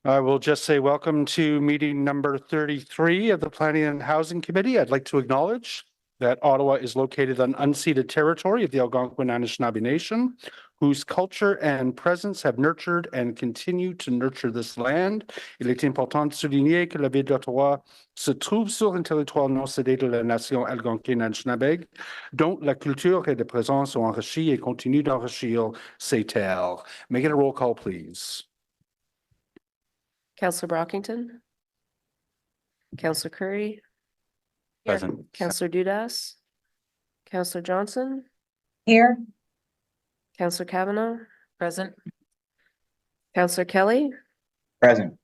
I will just say welcome to meeting number 33 of the Planning and Housing Committee. I'd like to acknowledge that Ottawa is located on unceded territory of the Algonquin Anishinaabe Nation, whose culture and presence have nurtured and continue to nurture this land. Il est important de souligner que la ville d'Ottawa se trouve sur un territoire non cédé de la nation algonquine Anishinaabe, dont la culture et la présence ont enrichi et continuent d'enrichir ces terres. May I get a roll call, please? Councillor Brockington. Councillor Curry. Present. Councillor Dudas. Councillor Johnson. Here. Councillor Kavanaugh. Present. Councillor Kelly. Present.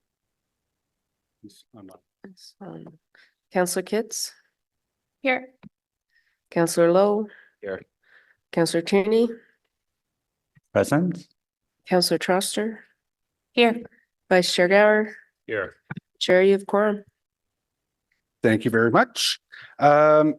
Councillor Kitts. Here. Councillor Lowe. Here. Councillor Tierney. Present. Councillor Troster. Here. Vice Chair Gower. Here. Chair, you have quorum. Thank you very much.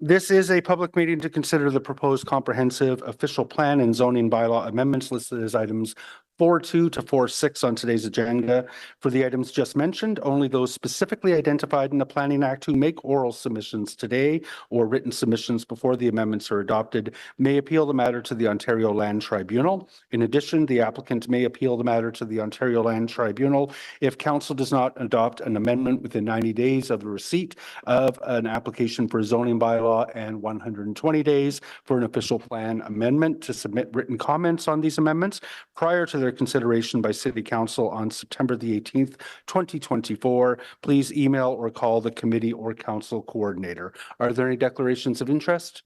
This is a public meeting to consider the proposed comprehensive official plan and zoning bylaw amendments listed as items 4.2 to 4.6 on today's agenda. For the items just mentioned, only those specifically identified in the Planning Act who make oral submissions today or written submissions before the amendments are adopted may appeal the matter to the Ontario Land Tribunal. In addition, the applicant may appeal the matter to the Ontario Land Tribunal if Council does not adopt an amendment within 90 days of the receipt of an application for a zoning bylaw and 120 days for an official plan amendment to submit written comments on these amendments prior to their consideration by City Council on September the 18th, 2024. Please email or call the committee or council coordinator. Are there any declarations of interest?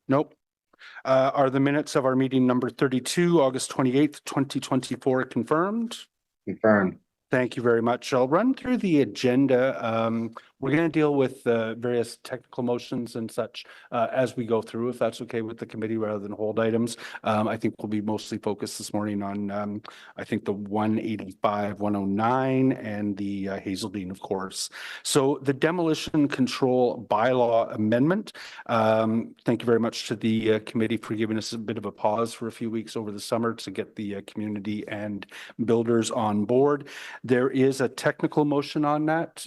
Nope. Are the minutes of our meeting number 32, August 28th, 2024 confirmed? Confirmed. Thank you very much. I'll run through the agenda. We're going to deal with various technical motions and such as we go through, if that's okay with the committee, rather than hold items. I think we'll be mostly focused this morning on, I think, the 185, 109, and the Hazeldean, of course. So the demolition control bylaw amendment. Thank you very much to the committee for giving us a bit of a pause for a few weeks over the summer to get the community and builders on board. There is a technical motion on that.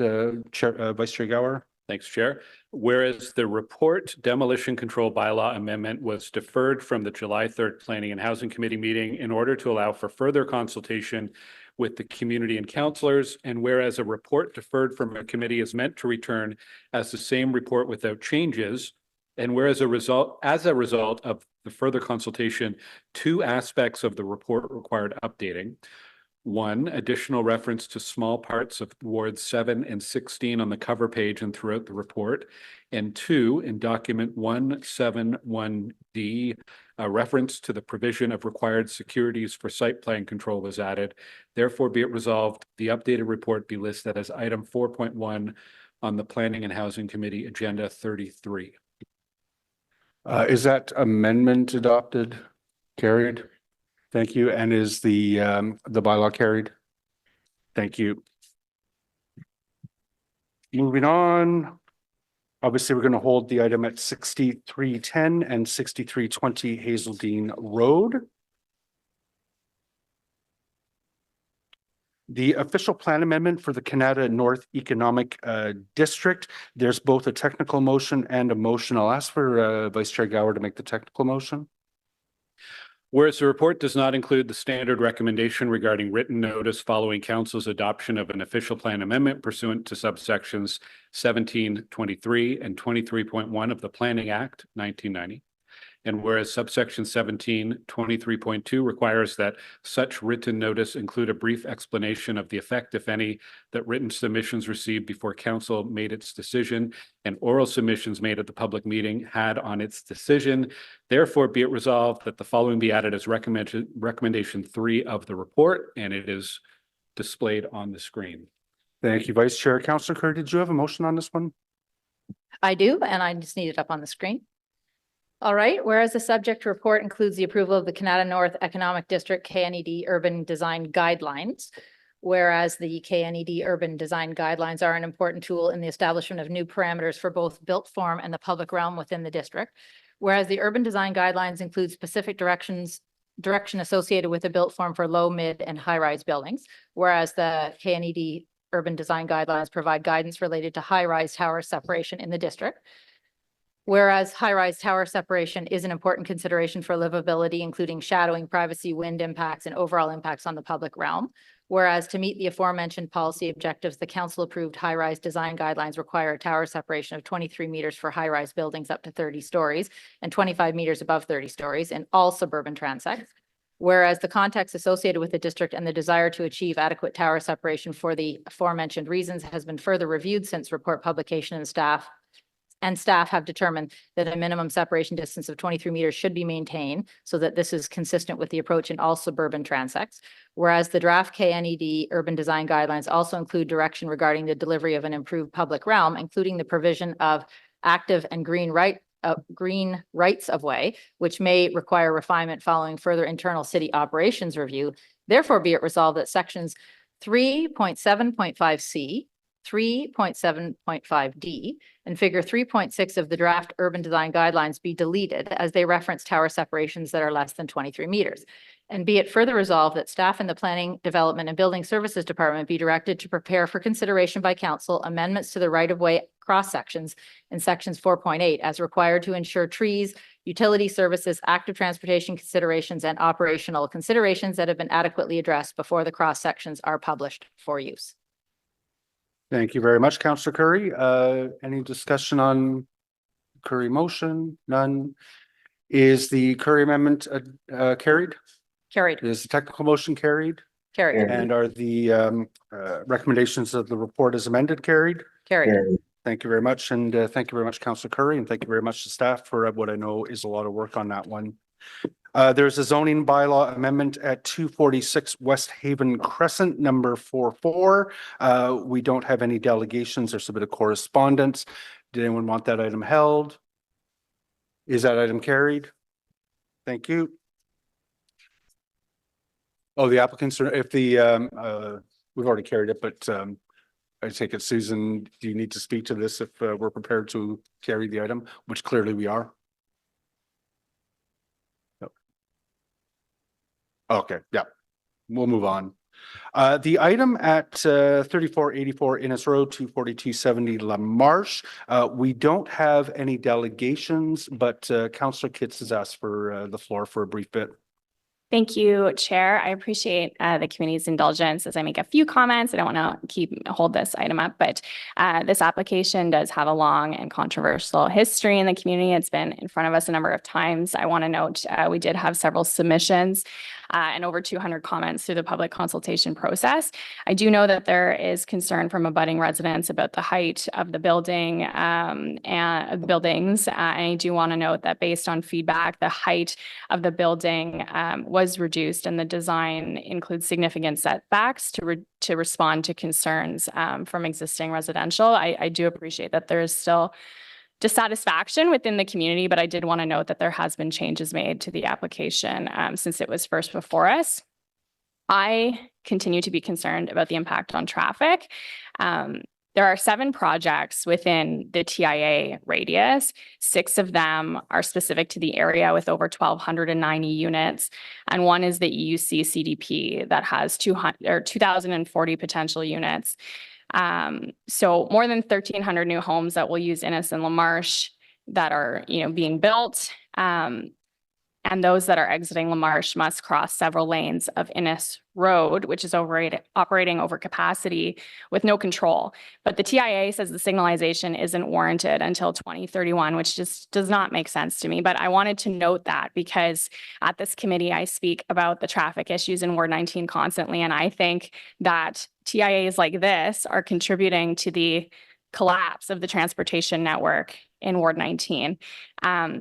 Vice Chair Gower. Thanks, Chair. Whereas the report demolition control bylaw amendment was deferred from the July 3rd Planning and Housing Committee meeting in order to allow for further consultation with the community and councillors, and whereas a report deferred from a committee is meant to return as the same report without changes, and whereas as a result of the further consultation, two aspects of the report required updating. One, additional reference to small parts of wards 7 and 16 on the cover page and throughout the report. And two, in document 171D, a reference to the provision of required securities for site plan control was added. Therefore, be it resolved, the updated report be listed as item 4.1 on the Planning and Housing Committee Agenda 33. Is that amendment adopted? Carried? Thank you. And is the bylaw carried? Thank you. Moving on. Obviously, we're going to hold the item at 6310 and 6320 Hazeldean Road. The official plan amendment for the Canada North Economic District. There's both a technical motion and a motion. I'll ask for Vice Chair Gower to make the technical motion. Whereas the report does not include the standard recommendation regarding written notice following Council's adoption of an official plan amendment pursuant to subsections 1723 and 23.1 of the Planning Act 1990. And whereas subsection 1723.2 requires that such written notice include a brief explanation of the effect, if any, that written submissions received before Council made its decision and oral submissions made at the public meeting had on its decision. Therefore, be it resolved that the following be added as recommendation 3 of the report, and it is displayed on the screen. Thank you, Vice Chair. Councillor Kerr, did you have a motion on this one? I do, and I just need it up on the screen. All right, whereas the subject report includes the approval of the Canada North Economic District KNED Urban Design Guidelines, whereas the KNED Urban Design Guidelines are an important tool in the establishment of new parameters for both built form and the public realm within the district, whereas the Urban Design Guidelines include specific directions direction associated with the built form for low, mid, and high-rise buildings, whereas the KNED urban design guidelines provide guidance related to high-rise tower separation in the district. Whereas high-rise tower separation is an important consideration for livability, including shadowing, privacy, wind impacts, and overall impacts on the public realm. Whereas to meet the aforementioned policy objectives, the council-approved high-rise design guidelines require a tower separation of 23 meters for high-rise buildings up to 30 stories and 25 meters above 30 stories in all suburban transects. Whereas the context associated with the district and the desire to achieve adequate tower separation for the aforementioned reasons has been further reviewed since report publication, and staff have determined that a minimum separation distance of 23 meters should be maintained so that this is consistent with the approach in all suburban transects. Whereas the draft KNED urban design guidelines also include direction regarding the delivery of an improved public realm, including the provision of active and green rights of way, which may require refinement following further internal city operations review. Therefore, be it resolved that sections 3.7.5C, 3.7.5D, and figure 3.6 of the draft urban design guidelines be deleted as they reference tower separations that are less than 23 meters. And be it further resolved that staff in the Planning, Development, and Building Services Department be directed to prepare for consideration by council amendments to the right-of-way cross-sections in sections 4.8 as required to ensure trees, utility services, active transportation considerations, and operational considerations that have been adequately addressed before the cross-sections are published for use. Thank you very much, Councillor Curry. Any discussion on Curry motion? None. Is the Curry amendment carried? Carried. Is the technical motion carried? Carried. And are the recommendations of the report as amended carried? Carried. Thank you very much. And thank you very much, Councillor Curry, and thank you very much to staff for what I know is a lot of work on that one. There's a zoning bylaw amendment at 246 West Haven Crescent, number 44. We don't have any delegations or submitted correspondence. Did anyone want that item held? Is that item carried? Thank you. Oh, the applicants are, if the, we've already carried it, but I take it, Susan, do you need to speak to this if we're prepared to carry the item, which clearly we are? Okay, yeah, we'll move on. The item at 3484 Innes Road, 24270 Lamarsh. We don't have any delegations, but Councillor Kitts has asked for the floor for a brief bit. Thank you, Chair. I appreciate the committee's indulgence as I make a few comments. I don't want to hold this item up, but this application does have a long and controversial history in the community. It's been in front of us a number of times. I want to note we did have several submissions and over 200 comments through the public consultation process. I do know that there is concern from abutting residents about the height of the building and buildings. And I do want to note that based on feedback, the height of the building was reduced and the design includes significant setbacks to respond to concerns from existing residential. I do appreciate that there is still dissatisfaction within the community, but I did want to note that there has been changes made to the application since it was first before us. I continue to be concerned about the impact on traffic. There are 7 projects within the TIA radius. 6 of them are specific to the area with over 1,290 units. And one is the EUC CDP that has 2,040 potential units. So more than 1,300 new homes that will use Innes and Lamarsh that are, being built. And those that are exiting Lamarsh must cross several lanes of Innes Road, which is operating over capacity with no control. But the TIA says the signalization isn't warranted until 2031, which just does not make sense to me. But I wanted to note that because at this committee, I speak about the traffic issues in Ward 19 constantly. And I think that TIAs like this are contributing to the collapse of the transportation network in Ward 19.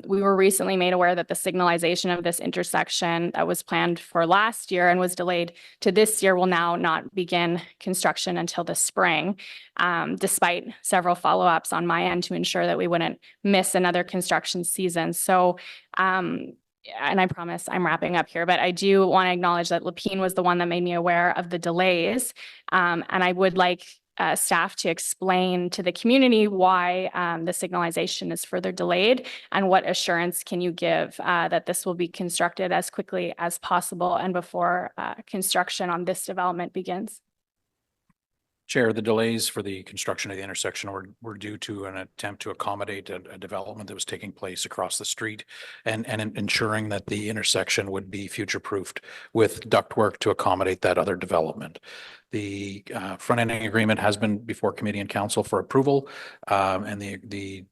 We were recently made aware that the signalization of this intersection that was planned for last year and was delayed to this year will now not begin construction until the spring, despite several follow-ups on my end to ensure that we wouldn't miss another construction season. So, and I promise I'm wrapping up here, but I do want to acknowledge that Lapine was the one that made me aware of the delays. And I would like staff to explain to the community why the signalization is further delayed, and what assurance can you give that this will be constructed as quickly as possible and before construction on this development begins? Chair, the delays for the construction of the intersection were due to an attempt to accommodate a development that was taking place across the street and ensuring that the intersection would be future-proofed with ductwork to accommodate that other development. The front-ending agreement has been before committee and council for approval, and the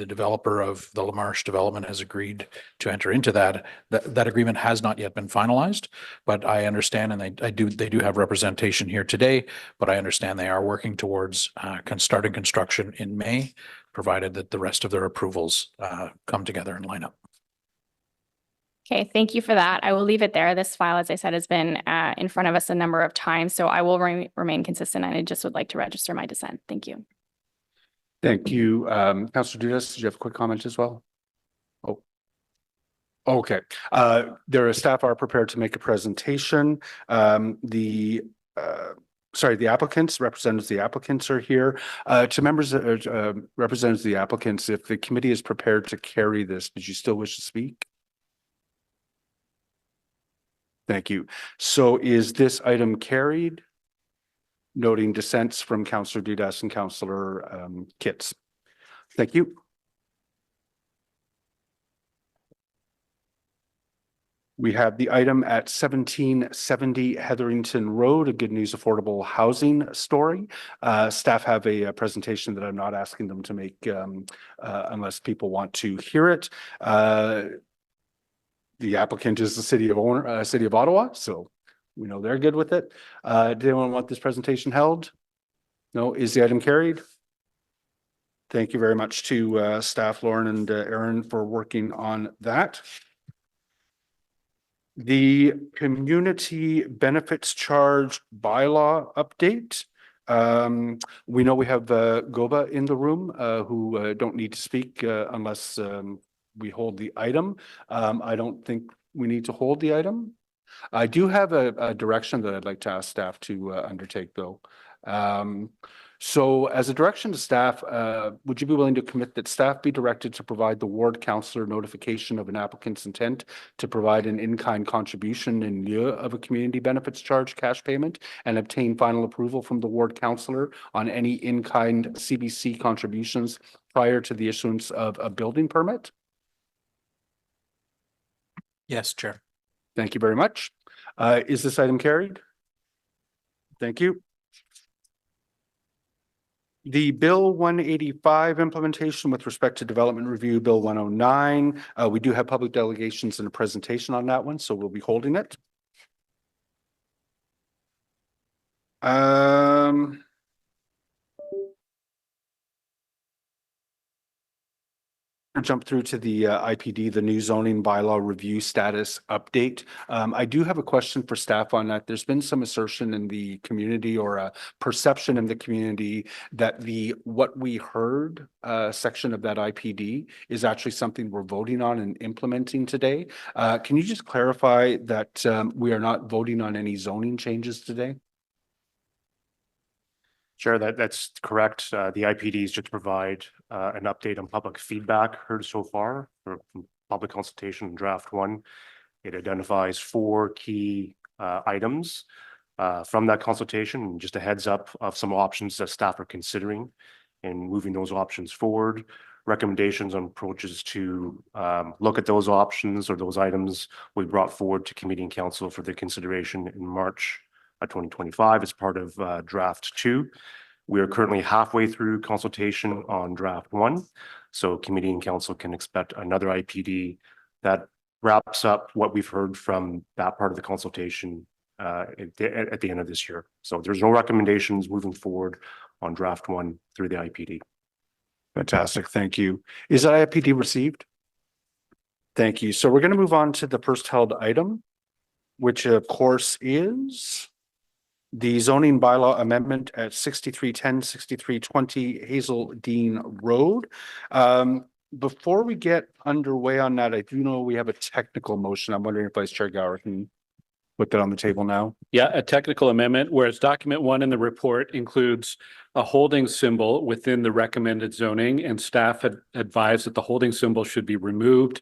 developer of the Lamarsh development has agreed to enter into that. That agreement has not yet been finalized, but I understand, and they do have representation here today, but I understand they are working towards starting construction in May, provided that the rest of their approvals come together and line up. Okay, thank you for that. I will leave it there. This file, as I said, has been in front of us a number of times, so I will remain consistent, and I just would like to register my dissent. Thank you. Thank you. Councillor Dudas, did you have a quick comment as well? Oh, okay. Their staff are prepared to make a presentation. The applicants, representatives of the applicants are here. To members, representatives of the applicants, if the committee is prepared to carry this, did you still wish to speak? Thank you. So is this item carried? Noting dissents from Councillor Dudas and Councillor Kitts. Thank you. We have the item at 1770 Hazeldean Road, a Good News Affordable Housing story. Staff have a presentation that I'm not asking them to make unless people want to hear it. The applicant is the city of Ottawa, so we know they're good with it. Did anyone want this presentation held? No. Is the item carried? Thank you very much to staff, Lauren and Aaron, for working on that. The community benefits charge bylaw update. We know we have Goba in the room who don't need to speak unless we hold the item. I don't think we need to hold the item. I do have a direction that I'd like to ask staff to undertake, though. So as a direction to staff, would you be willing to commit that staff be directed to provide the ward councillor notification of an applicant's intent to provide an in-kind contribution in lieu of a community benefits charge cash payment and obtain final approval from the ward councillor on any in-kind CBC contributions prior to the issuance of a building permit? Yes, Chair. Thank you very much. Is this item carried? Thank you. The Bill 185 implementation with respect to development review, Bill 109. We do have public delegations and a presentation on that one, so we'll be holding it. Jump through to the IPD, the new zoning bylaw review status update. I do have a question for staff on that. There's been some assertion in the community or a perception in the community that the what we heard section of that IPD is actually something we're voting on and implementing today. Can you just clarify that we are not voting on any zoning changes today? Sure, that's correct. The IPD is just to provide an update on public feedback heard so far from public consultation in draft 1. It identifies 4 key items from that consultation, and just a heads up of some options that staff are considering in moving those options forward. Recommendations on approaches to look at those options or those items we brought forward to committee and council for their consideration in March 2025 as part of draft 2. We are currently halfway through consultation on draft 1. So committee and council can expect another IPD that wraps up what we've heard from that part of the consultation at the end of this year. So there's no recommendations moving forward on draft 1 through the IPD. Fantastic. Thank you. Is that IPD received? Thank you. So we're going to move on to the first held item, which of course is the zoning bylaw amendment at 6310, 6320 Hazeldean Road. Before we get underway on that, I do know we have a technical motion. I'm wondering if Vice Chair Gower can put that on the table now. Yeah, a technical amendment, whereas document one in the report includes a holding symbol within the recommended zoning, and staff had advised that the holding symbol should be removed.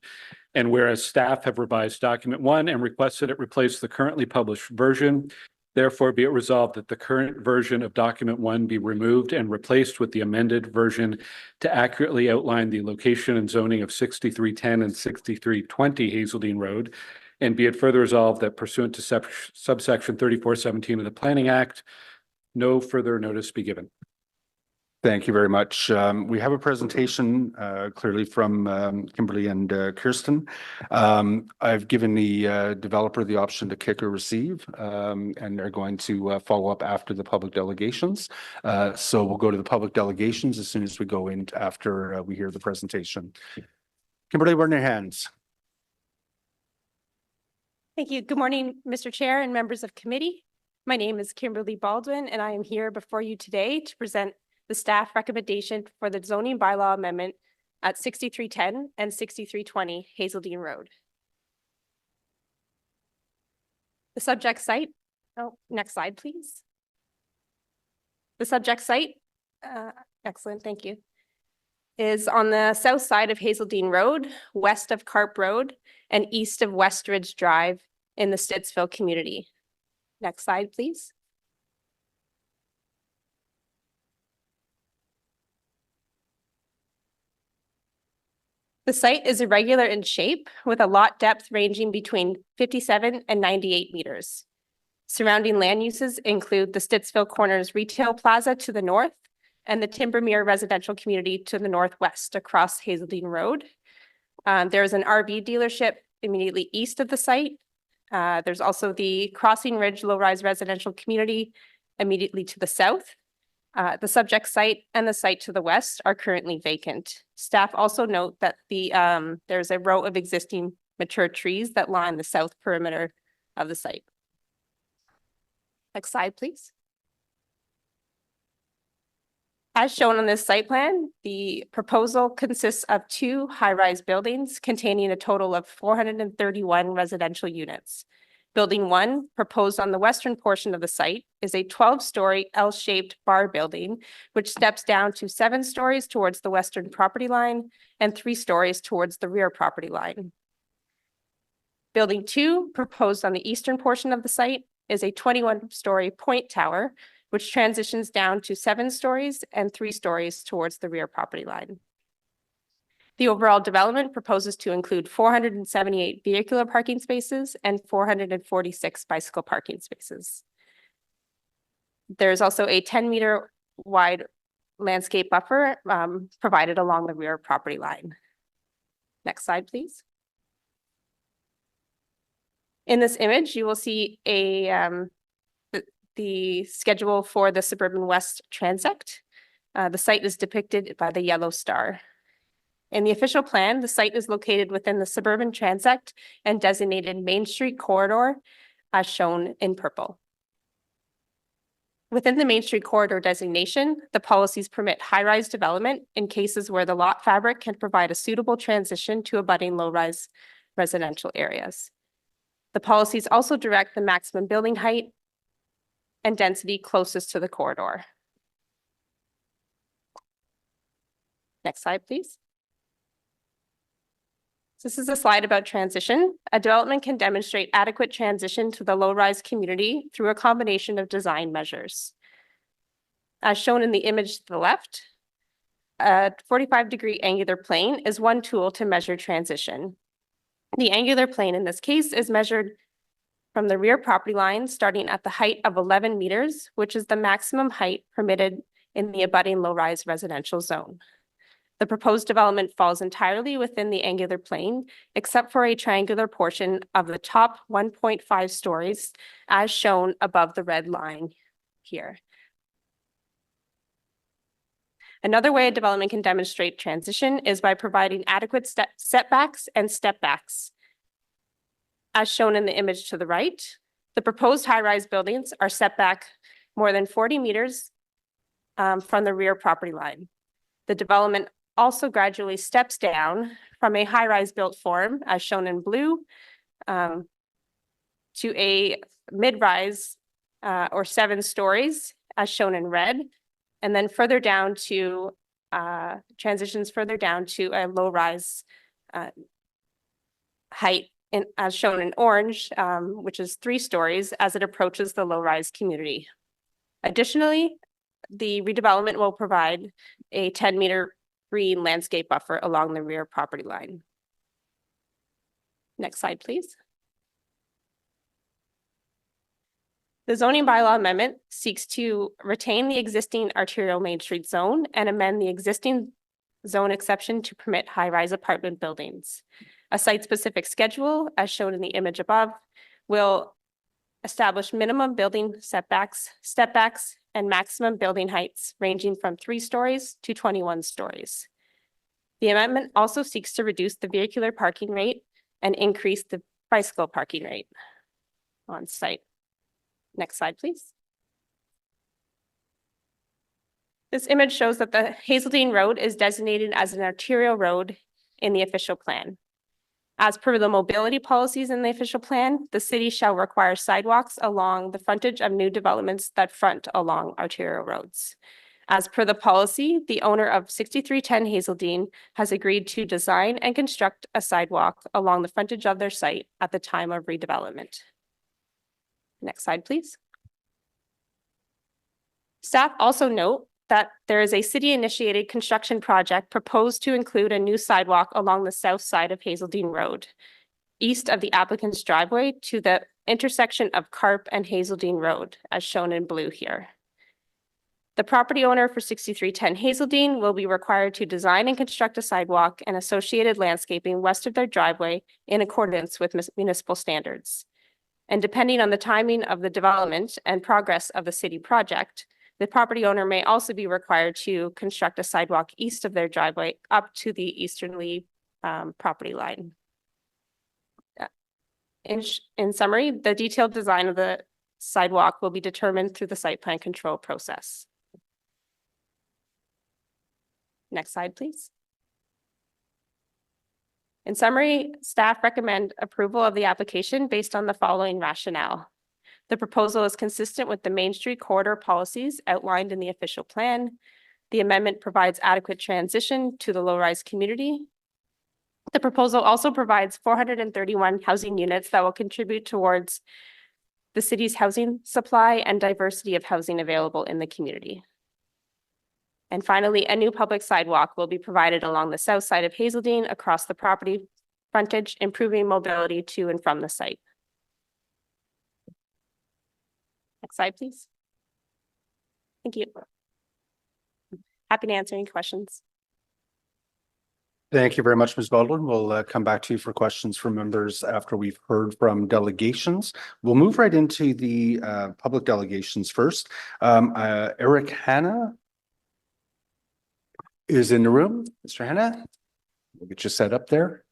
And whereas staff have revised document one and requested it replace the currently published version, therefore be it resolved that the current version of document one be removed and replaced with the amended version to accurately outline the location and zoning of 6310 and 6320 Hazeldean Road. And be it further resolved that pursuant to subsection 3417 of the Planning Act, no further notice be given. Thank you very much. We have a presentation clearly from Kimberly and Kirsten. I've given the developer the option to kick or receive, and they're going to follow up after the public delegations. So we'll go to the public delegations as soon as we go in after we hear the presentation. Kimberly, we're in your hands. Thank you. Good morning, Mr. Chair and members of committee. My name is Kimberly Baldwin, and I am here before you today to present the staff recommendation for the zoning bylaw amendment at 6310 and 6320 Hazeldean Road. The subject site, next slide, please. The subject site, excellent, thank you, is on the south side of Hazeldean Road, west of Carp Road, and east of Westridge Drive in the Stittsville community. Next slide, please. The site is irregular in shape with a lot depth ranging between 57 and 98 meters. Surrounding land uses include the Stittsville Corners Retail Plaza to the north and the Timbermere Residential Community to the northwest across Hazeldean Road. There is an RV dealership immediately east of the site. There's also the Crossing Ridge Low-Rise Residential Community immediately to the south. The subject site and the site to the west are currently vacant. Staff also note that there's a row of existing mature trees that line the south perimeter of the site. Next slide, please. As shown on this site plan, the proposal consists of 2 high-rise buildings containing a total of 431 residential units. Building 1, proposed on the western portion of the site, is a 12-story L-shaped bar building, which steps down to 7 stories towards the western property line and 3 stories towards the rear property line. Building 2, proposed on the eastern portion of the site, is a 21-story point tower, which transitions down to 7 stories and 3 stories towards the rear property line. The overall development proposes to include 478 vehicular parking spaces and 446 bicycle parking spaces. There's also a 10-meter wide landscape buffer provided along the rear property line. Next slide, please. In this image, you will see the schedule for the Suburban West Transect. The site is depicted by the yellow star. In the official plan, the site is located within the Suburban Transect and designated Main Street corridor as shown in purple. Within the Main Street corridor designation, the policies permit high-rise development in cases where the lot fabric can provide a suitable transition to abutting low-rise residential areas. The policies also direct the maximum building height and density closest to the corridor. Next slide, please. This is a slide about transition. A development can demonstrate adequate transition to the low-rise community through a combination of design measures. As shown in the image to the left, a 45-degree angular plane is one tool to measure transition. The angular plane in this case is measured from the rear property line starting at the height of 11 meters, which is the maximum height permitted in the abutting low-rise residential zone. The proposed development falls entirely within the angular plane, except for a triangular portion of the top 1.5 stories, as shown above the red line here. Another way a development can demonstrate transition is by providing adequate setbacks and stepbacks. As shown in the image to the right, the proposed high-rise buildings are set back more than 40 meters from the rear property line. The development also gradually steps down from a high-rise built form, as shown in blue, to a mid-rise or 7 stories as shown in red, and then further down to transitions further down to a low-rise height as shown in orange, which is 3 stories as it approaches the low-rise community. Additionally, the redevelopment will provide a 10-meter green landscape buffer along the rear property line. Next slide, please. The zoning bylaw amendment seeks to retain the existing arterial Main Street zone and amend the existing zone exception to permit high-rise apartment buildings. A site-specific schedule, as shown in the image above, will establish minimum building setbacks, stepbacks, and maximum building heights ranging from 3 stories to 21 stories. The amendment also seeks to reduce the vehicular parking rate and increase the bicycle parking rate on site. Next slide, please. This image shows that the Hazeldean Road is designated as an arterial road in the official plan. As per the mobility policies in the official plan, the city shall require sidewalks along the frontage of new developments that front along arterial roads. As per the policy, the owner of 6310 Hazeldean has agreed to design and construct a sidewalk along the frontage of their site at the time of redevelopment. Next slide, please. Staff also note that there is a city-initiated construction project proposed to include a new sidewalk along the south side of Hazeldean Road, east of the applicant's driveway to the intersection of Carp and Hazeldean Road, as shown in blue here. The property owner for 6310 Hazeldean will be required to design and construct a sidewalk and associated landscaping west of their driveway in accordance with municipal standards. And depending on the timing of the development and progress of the city project, the property owner may also be required to construct a sidewalk east of their driveway up to the easterly property line. In summary, the detailed design of the sidewalk will be determined through the site plan control process. Next slide, please. In summary, staff recommend approval of the application based on the following rationale. The proposal is consistent with the Main Street corridor policies outlined in the official plan. The amendment provides adequate transition to the low-rise community. The proposal also provides 431 housing units that will contribute towards the city's housing supply and diversity of housing available in the community. And finally, a new public sidewalk will be provided along the south side of Hazeldean across the property frontage, improving mobility to and from the site. Next slide, please. Thank you. Happy to answer any questions. Thank you very much, Ms. Baldwin. We'll come back to you for questions from members after we've heard from delegations. We'll move right into the public delegations first. Eric Hanna is in the room. Mr. Hanna, we'll get you set up there.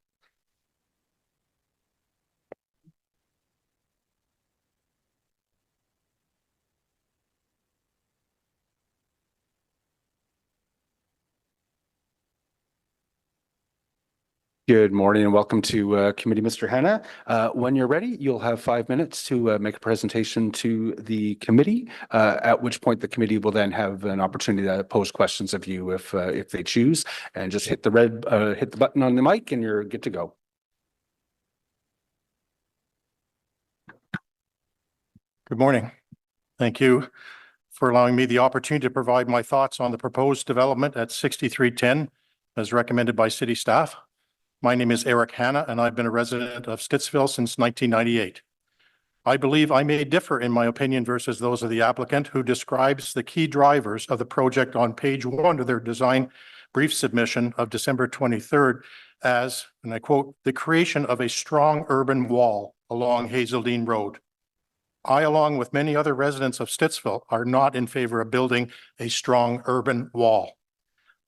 Good morning and welcome to committee, Mr. Hanna. When you're ready, you'll have 5 minutes to make a presentation to the committee, at which point the committee will then have an opportunity to pose questions of you if they choose, and just hit the button on the mic and you're good to go. Good morning. Thank you for allowing me the opportunity to provide my thoughts on the proposed development at 6310 as recommended by city staff. My name is Eric Hanna, and I've been a resident of Stittsville since 1998. I believe I may differ in my opinion versus those of the applicant, who describes the key drivers of the project on page 1 of their design brief submission of December 23rd as, and I quote, the creation of a strong urban wall along Hazeldean Road. I, along with many other residents of Stittsville, are not in favor of building a strong urban wall.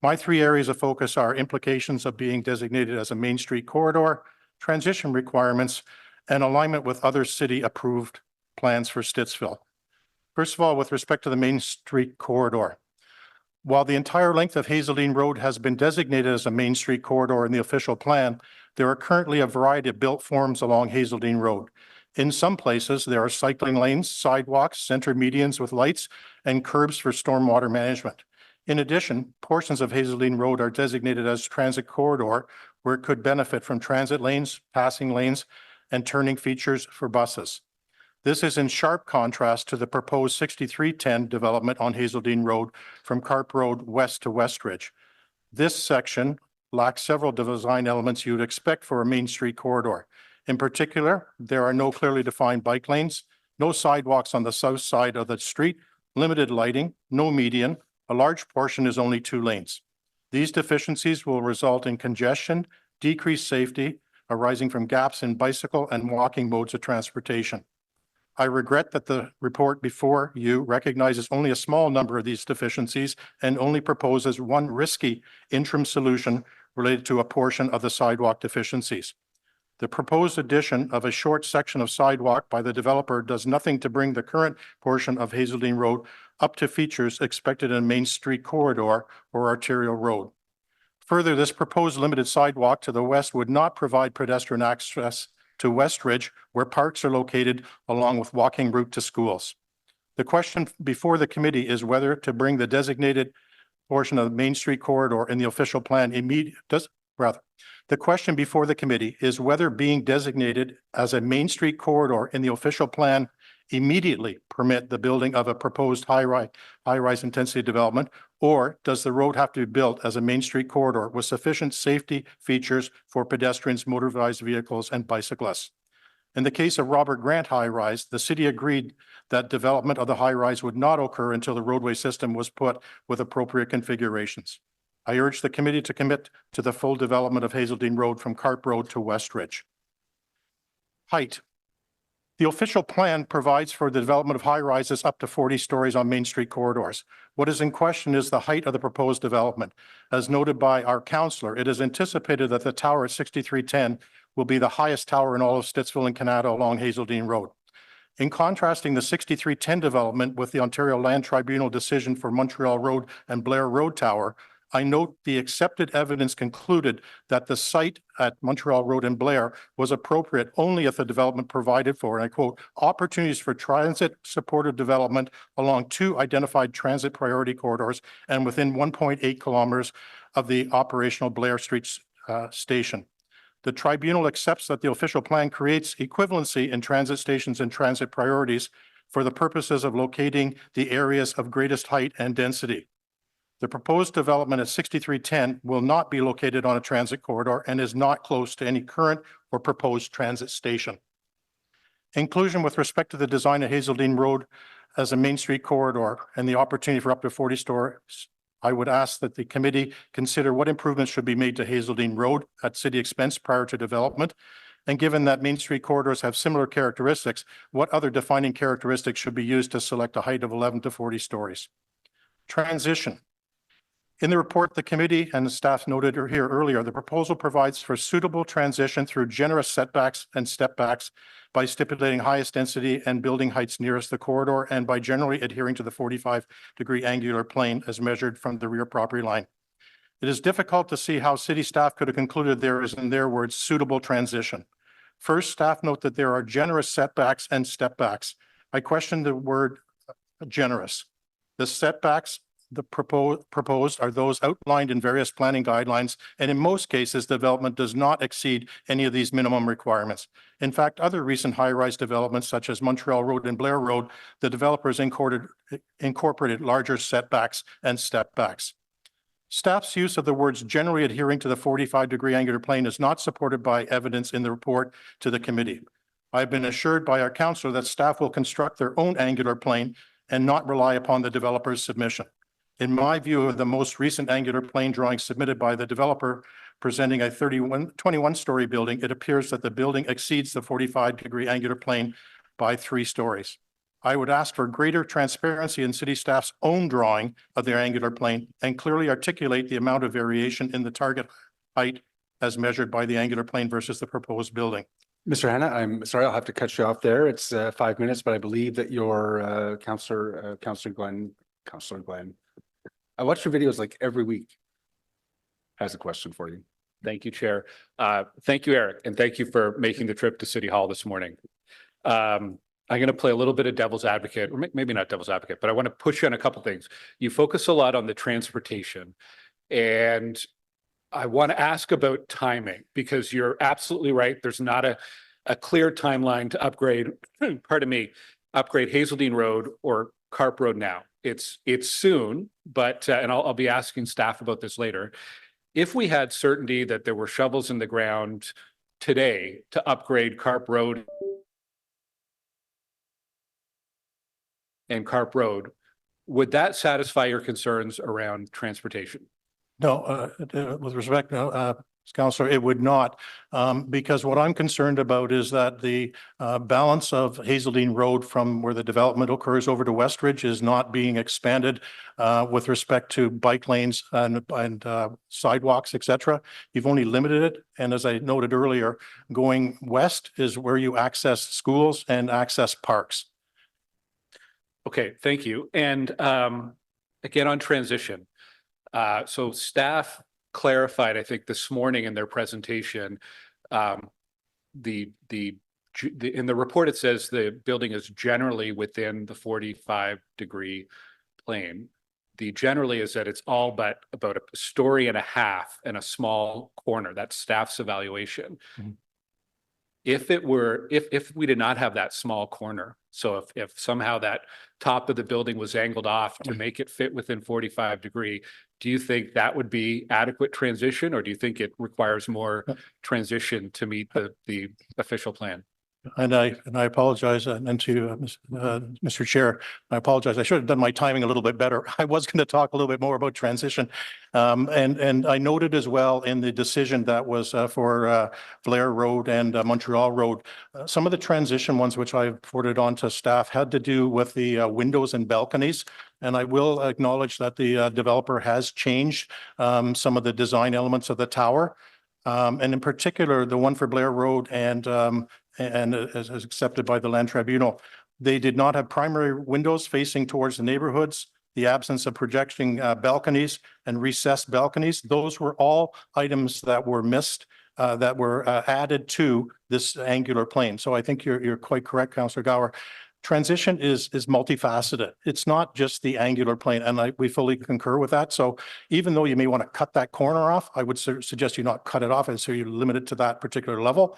My 3 areas of focus are implications of being designated as a Main Street corridor, transition requirements, and alignment with other city-approved plans for Stittsville. First of all, with respect to the Main Street corridor. While the entire length of Hazeldean Road has been designated as a Main Street corridor in the official plan, there are currently a variety of built forms along Hazeldean Road. In some places, there are cycling lanes, sidewalks, center medians with lights, and curbs for stormwater management. In addition, portions of Hazeldean Road are designated as transit corridor where it could benefit from transit lanes, passing lanes, and turning features for buses. This is in sharp contrast to the proposed 6310 development on Hazeldean Road from Carp Road west to Westridge. This section lacks several design elements you would expect for a main street corridor. In particular, there are no clearly defined bike lanes, no sidewalks on the south side of the street, limited lighting, no median. A large portion is only 2 lanes. These deficiencies will result in congestion, decreased safety arising from gaps in bicycle and walking modes of transportation. I regret that the report before you recognizes only a small number of these deficiencies and only proposes one risky interim solution related to a portion of the sidewalk deficiencies. The proposed addition of a short section of sidewalk by the developer does nothing to bring the current portion of Hazeldean Road up to features expected in a main street corridor or arterial road. Further, this proposed limited sidewalk to the west would not provide pedestrian access to Westridge, where parks are located along with walking route to schools. The question before the committee is whether to bring the designated portion of the Main Street corridor in the official plan the question before the committee is whether being designated as a Main Street corridor in the official plan immediately permit the building of a proposed high-rise intensity development, or does the road have to be built as a Main Street corridor with sufficient safety features for pedestrians, motorized vehicles, and bicyclists? In the case of Robert Grant High Rise, the city agreed that development of the high rise would not occur until the roadway system was put with appropriate configurations. I urge the committee to commit to the full development of Hazeldean Road from Carp Road to Westridge. Height. The official plan provides for the development of high rises up to 40 stories on Main Street corridors. What is in question is the height of the proposed development. As noted by our councillor, it is anticipated that the tower at 6310 will be the highest tower in all of Stittsville and Canada along Hazeldean Road. In contrasting the 6310 development with the Ontario Land Tribunal decision for Montreal Road and Blair Road Tower, I note the accepted evidence concluded that the site at Montreal Road and Blair was appropriate only if the development provided for, and I quote, opportunities for transit supported development along 2 identified transit priority corridors and within 1.8 kilometers of the operational Blair Street station. The tribunal accepts that the official plan creates equivalency in transit stations and transit priorities for the purposes of locating the areas of greatest height and density. The proposed development at 6310 will not be located on a transit corridor and is not close to any current or proposed transit station. Inclusion with respect to the design of Hazeldean Road as a Main Street corridor and the opportunity for up to 40 stories, I would ask that the committee consider what improvements should be made to Hazeldean Road at city expense prior to development. And given that Main Street corridors have similar characteristics, what other defining characteristics should be used to select a height of 11 to 40 stories? Transition. In the report, the committee and the staff noted here earlier, the proposal provides for suitable transition through generous setbacks and step backs by stipulating highest density and building heights nearest the corridor and by generally adhering to the 45-degree angular plane as measured from the rear property line. It is difficult to see how city staff could have concluded there is, in their words, suitable transition. First, staff note that there are generous setbacks and step backs. I question the word generous. The setbacks proposed are those outlined in various planning guidelines, and in most cases, development does not exceed any of these minimum requirements. In fact, other recent high-rise developments, such as Montreal Road and Blair Road, the developers incorporated larger setbacks and step backs. Staff's use of the words generally adhering to the 45-degree angular plane is not supported by evidence in the report to the committee. I've been assured by our councillor that staff will construct their own angular plane and not rely upon the developer's submission. In my view of the most recent angular plane drawing submitted by the developer presenting a 21-story building, it appears that the building exceeds the 45-degree angular plane by 3 stories. I would ask for greater transparency in city staff's own drawing of their angular plane and clearly articulate the amount of variation in the target height as measured by the angular plane versus the proposed building. Mr. Hanna, I'm sorry, I'll have to cut you off there. It's 5 minutes, but I believe that your Councillor Glenn, I watch your videos like every week. Has a question for you. Thank you, Chair. Thank you, Eric, and thank you for making the trip to City Hall this morning. I'm going to play a little bit of devil's advocate, or maybe not devil's advocate, but I want to push you on a couple things. You focus a lot on the transportation, and I want to ask about timing, because you're absolutely right. There's not a clear timeline to upgrade, pardon me, upgrade Hazeldean Road or Carp Road now. It's soon, but, and I'll be asking staff about this later. If we had certainty that there were shovels in the ground today to upgrade Carp Road and Carp Road, would that satisfy your concerns around transportation? No, with respect, no, Councillor, it would not, because what I'm concerned about is that the balance of Hazeldean Road from where the development occurs over to Westridge is not being expanded with respect to bike lanes and sidewalks, etc. You've only limited it, and as I noted earlier, going west is where you access schools and access parks. Okay, thank you. And again, on transition. So staff clarified, I think this morning in their presentation, in the report, it says the building is generally within the 45-degree plane. The generally is that it's all but about a story and a half and a small corner. That's staff's evaluation. Mm-hmm. If we did not have that small corner, so if somehow that top of the building was angled off to make it fit within 45-degree, do you think that would be adequate transition, or do you think it requires more transition to meet the official plan? And I apologize, and to Mr. Chair, I apologize. I should have done my timing a little bit better. I was going to talk a little bit more about transition, and I noted as well in the decision that was for Blair Road and Montreal Road, some of the transition ones which I forwarded on to staff had to do with the windows and balconies. And I will acknowledge that the developer has changed some of the design elements of the tower. And in particular, the one for Blair Road and as accepted by the Land Tribunal, they did not have primary windows facing towards the neighborhoods, the absence of projecting balconies and recessed balconies. Those were all items that were missed, that were added to this angular plane. So I think you're quite correct, Councillor Gower. Transition is multifaceted. It's not just the angular plane, and we fully concur with that. So even though you may want to cut that corner off, I would suggest you not cut it off, and so you limit it to that particular level.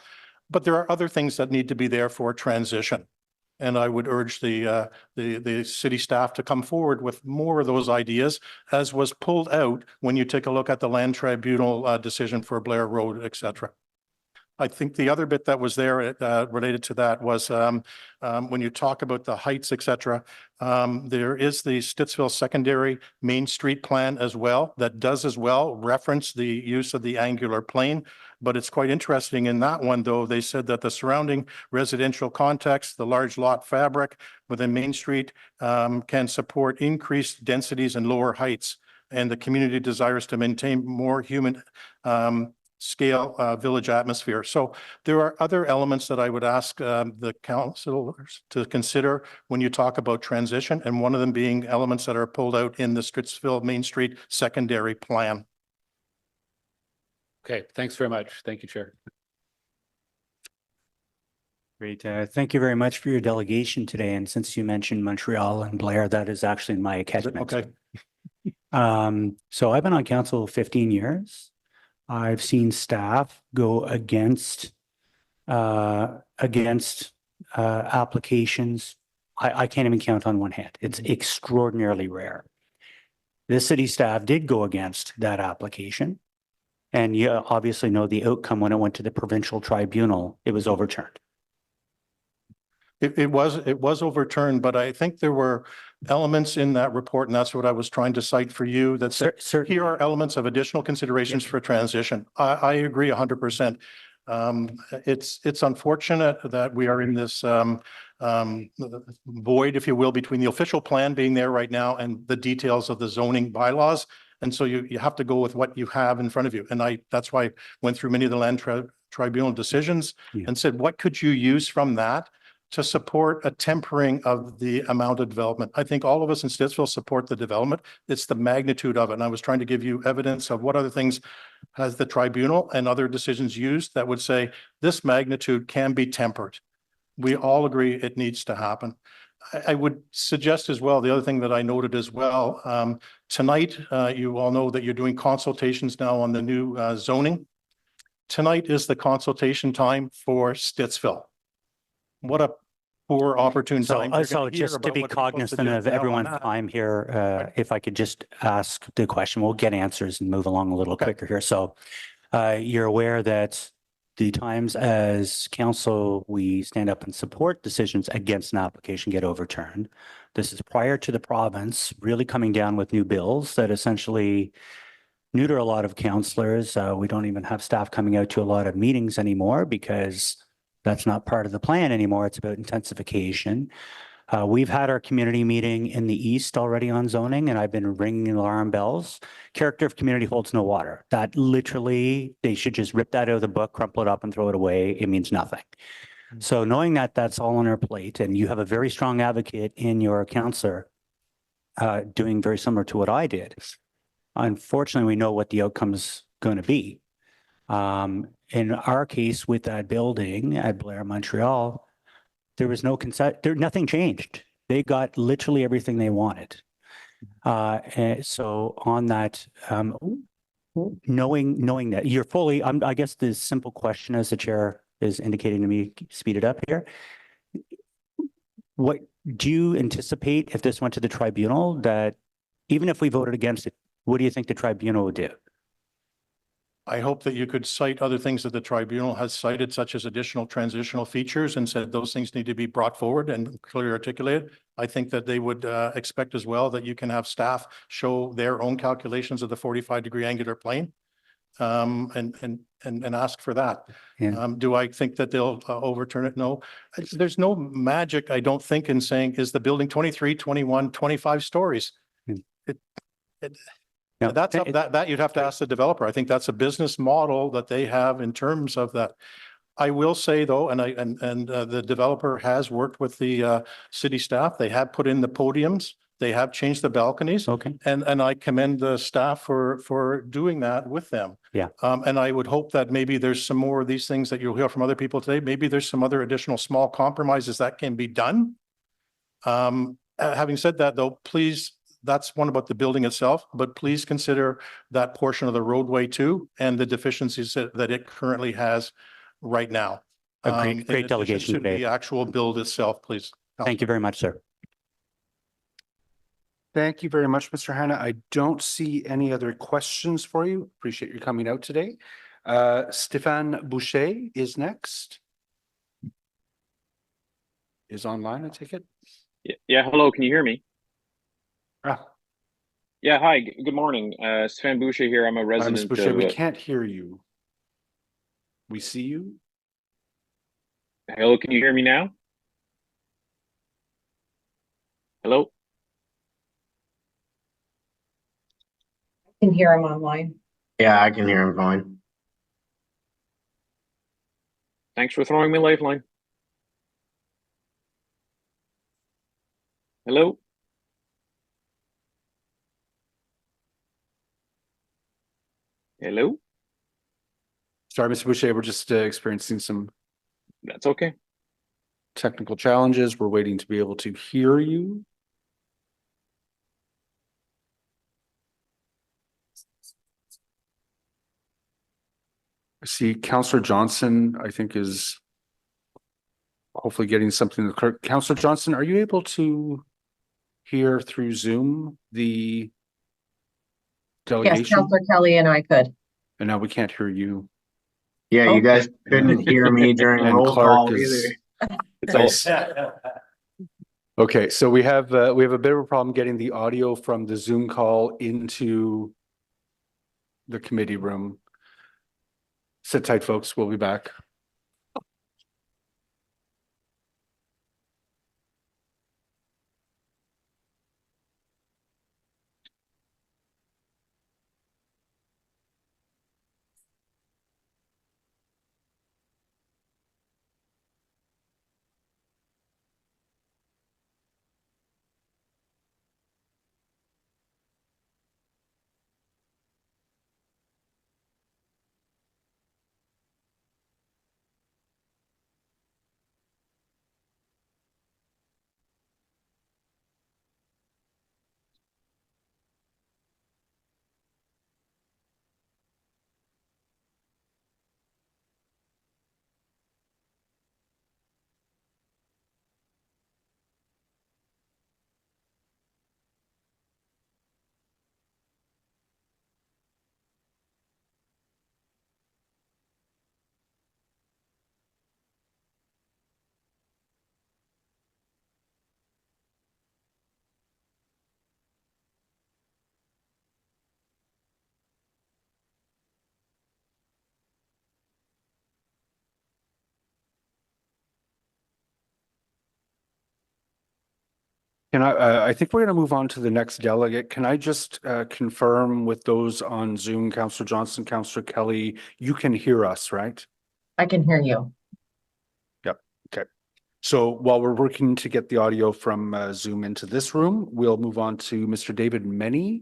But there are other things that need to be there for transition. And I would urge the city staff to come forward with more of those ideas, as was pulled out when you take a look at the Land Tribunal decision for Blair Road, etc. I think the other bit that was there related to that was when you talk about the heights, etc. There is the Stittsville Secondary Main Street Plan as well that does as well reference the use of the angular plane. But it's quite interesting in that one, though, they said that the surrounding residential context, the large lot fabric within Main Street can support increased densities and lower heights. And the community desires to maintain more human scale village atmosphere. So there are other elements that I would ask the councillors to consider when you talk about transition, and one of them being elements that are pulled out in the Stittsville Main Street secondary plan. Okay, thanks very much. Thank you, Chair. Great. Thank you very much for your delegation today. And since you mentioned Montreal and Blair, that is actually my catchment. Okay. So I've been on council 15 years. I've seen staff go against applications. I can't even count on one hand. It's extraordinarily rare. The city staff did go against that application. And you obviously know the outcome when it went to the provincial tribunal, it was overturned. It was overturned, but I think there were elements in that report, and that's what I was trying to cite for you, that said, here are elements of additional considerations for transition. I agree 100%. It's unfortunate that we are in this void, if you will, between the official plan being there right now and the details of the zoning bylaws. And so you have to go with what you have in front of you. And that's why I went through many of the Land Tribunal decisions and said, what could you use from that to support a tempering of the amount of development? I think all of us in Stittsville support the development. It's the magnitude of it. And I was trying to give you evidence of what other things has the tribunal and other decisions used that would say this magnitude can be tempered. we all agree it needs to happen. I would suggest as well, the other thing that I noted as well, tonight, you all know that you're doing consultations now on the new zoning. Tonight is the consultation time for Stittsville. What a poor opportune time. You're So gonna hear just to about be what they're supposed to cognizant do of now on everyone's that. time here, if I could just ask the question, we'll get answers and move along a little Okay. quicker here. So you're aware that the times as council, we stand up and support decisions against an application get overturned. This is prior to the province really coming down with new bills that essentially neuter a lot of councillors. We don't even have staff coming out to a lot of meetings anymore because that's not part of the plan anymore. It's about intensification. We've had our community meeting in the east already on zoning, and I've been ringing alarm bells. Character of community holds no water. That literally, they should just rip that out of the book, crumple it up and throw it away. It means nothing. So knowing that that's all on our plate and you have a very strong advocate in your counselor doing very similar to what I did, unfortunately, we know what the outcome is going to be. In our case with that building at Blair, Montreal, there was no consent, nothing changed. They got literally everything they wanted. And so on that, knowing that you're fully, I guess the simple question as the chair is indicating to me, speed it up here. What do you anticipate if this went to the tribunal that even if we voted against it, what do you think the tribunal would do? I hope that you could cite other things that the tribunal has cited, such as additional transitional features, and said those things need to be brought forward and clearly articulated. I think that they would expect as well that you can have staff show their own calculations of the 45-degree angular plane and ask for that. Yeah. Do I think that they'll overturn it? No. There's no magic, I don't think, in saying, is the building 23, 21, 25 stories? No, That's up, that you'd have to ask the developer. I think that's a business model that they have in terms of that. I will say though, and the developer has worked with the city staff. They have put in the podiums. They have changed the balconies. Okay. And I commend the staff for doing that with them. Yeah. And I would hope that maybe there's some more of these things that you'll hear from other people today. Maybe there's some other additional small compromises that can be done. Having said that though, please, that's one about the building itself, but please consider that portion of the roadway too and the deficiencies that it currently has right now. A great delegation to today. the actual build itself, please. Thank you very much, sir. Thank you very much, Mr. Hanna. I don't see any other questions for you. Appreciate you coming out today. Stéphane Boucher is next. Is online, I take it? Yeah, hello, can you hear me? Ah, Yeah, hi, good morning. Sven Boucher here. I'm a Ms. resident Boucher, we of, can't hear you. We see you? hello, can you hear me now? Hello? Can hear him online. Yeah, I can hear him fine. Thanks for throwing me a lifeline. Hello? Hello? Sorry, Mr. Boucher, we're just experiencing some That's okay. technical challenges. We're waiting to be able to hear you. I see Councillor Johnson, I think, is hopefully getting something to the clerk. Councillor Johnson, are you able to hear through Zoom the delegation? Yes, Councillor Kelly and I could. And now we can't hear you. Yeah, you guys couldn't hear me during And roll Clark call is- either. It's okay, so we have a bit of a problem getting the audio from the Zoom call into the committee room. Sit tight, folks. We'll be back. Can I think we're going to move on to the next delegate. Can I just confirm with those on Zoom, Councillor Johnson, Councillor Kelly, you can hear us, right? I can hear you. Yep. Okay. So while we're working to get the audio from Zoom into this room, we'll move on to Mr. David Meny.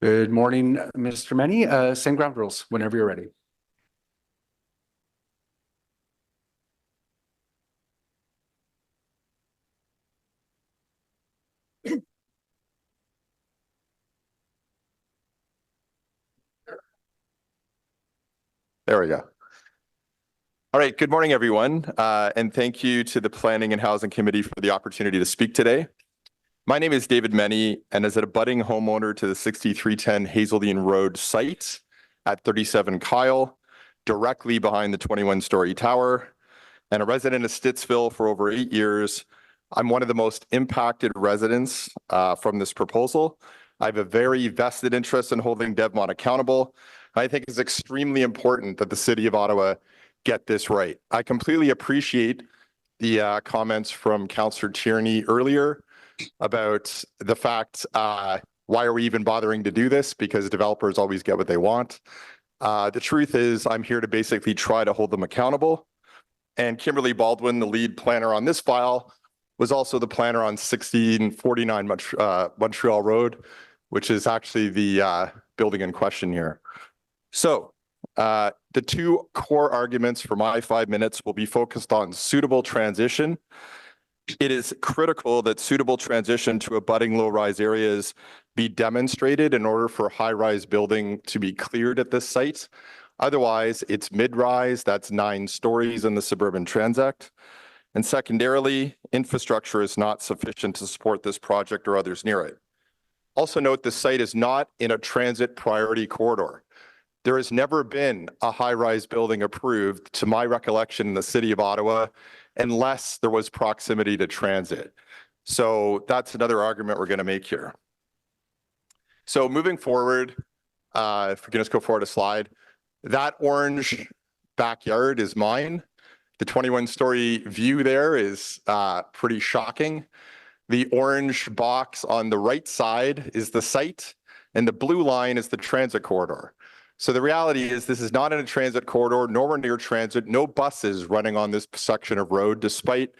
Good morning, Mr. Meny. Same ground rules whenever you're ready. There we go. All right, good morning, everyone. And thank you to the Planning and Housing Committee for the opportunity to speak today. My name is David Meny, and as a budding homeowner to the 6310 Hazeldean Road site at 37 Kyle, directly behind the 21-story tower, and a resident of Stittsville for over 8 years, I'm one of the most impacted residents from this proposal. I have a very vested interest in holding Devmont accountable. I think it's extremely important that the City of Ottawa get this right. I completely appreciate the comments from Councillor Tierney earlier about the fact, why are we even bothering to do this? Because developers always get what they want. The truth is I'm here to basically try to hold them accountable. And Kimberly Baldwin, the lead planner on this file, was also the planner on 1649 Montreal Road, which is actually the building in question here. So the two core arguments for my 5 minutes will be focused on suitable transition. It is critical that suitable transition to abutting low-rise areas be demonstrated in order for high-rise building to be cleared at this site. Otherwise, it's mid-rise, that's 9 stories in the Suburban Transact. And secondarily, infrastructure is not sufficient to support this project or others near it. Also note this site is not in a transit priority corridor. There has never been a high-rise building approved, to my recollection, in the City of Ottawa, unless there was proximity to transit. So that's another argument we're going to make here. So moving forward, if we can just go forward a slide, that orange backyard is mine. The 21-story view there is pretty shocking. The orange box on the right side is the site, and the blue line is the transit corridor. So the reality is this is not in a transit corridor, nowhere near transit, no buses running on this section of road, despite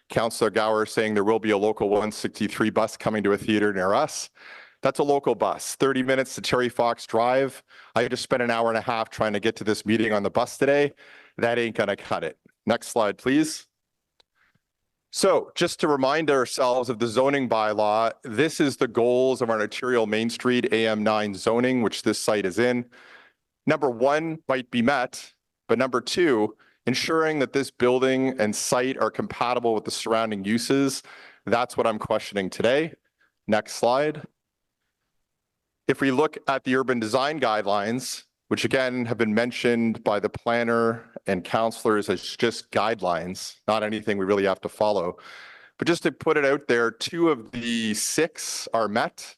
Councillor Gower saying there will be a local 163 bus coming to a theater near us. That's a local bus, 30 minutes to Terry Fox Drive. I just spent an hour and a half trying to get to this meeting on the bus today. That ain't gonna cut it. Next slide, please. So just to remind ourselves of the zoning bylaw, this is the goals of our arterial Main Street AM9 zoning, which this site is in. Number one might be met, but number two, ensuring that this building and site are compatible with the surrounding uses. That's what I'm questioning today. Next slide. If we look at the urban design guidelines, which again have been mentioned by the planner and councillors as just guidelines, not anything we really have to follow. But just to put it out there, 2 of the 6 are met.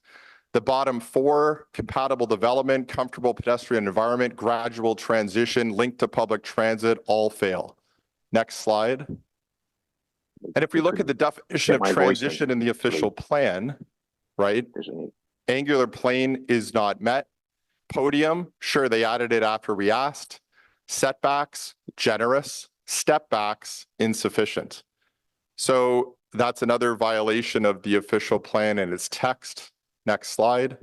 The bottom 4, compatible development, comfortable pedestrian environment, gradual transition, linked to public transit, all fail. Next slide. And if we look at the definition of transition in the official plan, right? Angular plane is not met. Podium, sure, they added it after we asked. Setbacks, generous. Step backs, insufficient. So that's another violation of the official plan and its text. Next slide.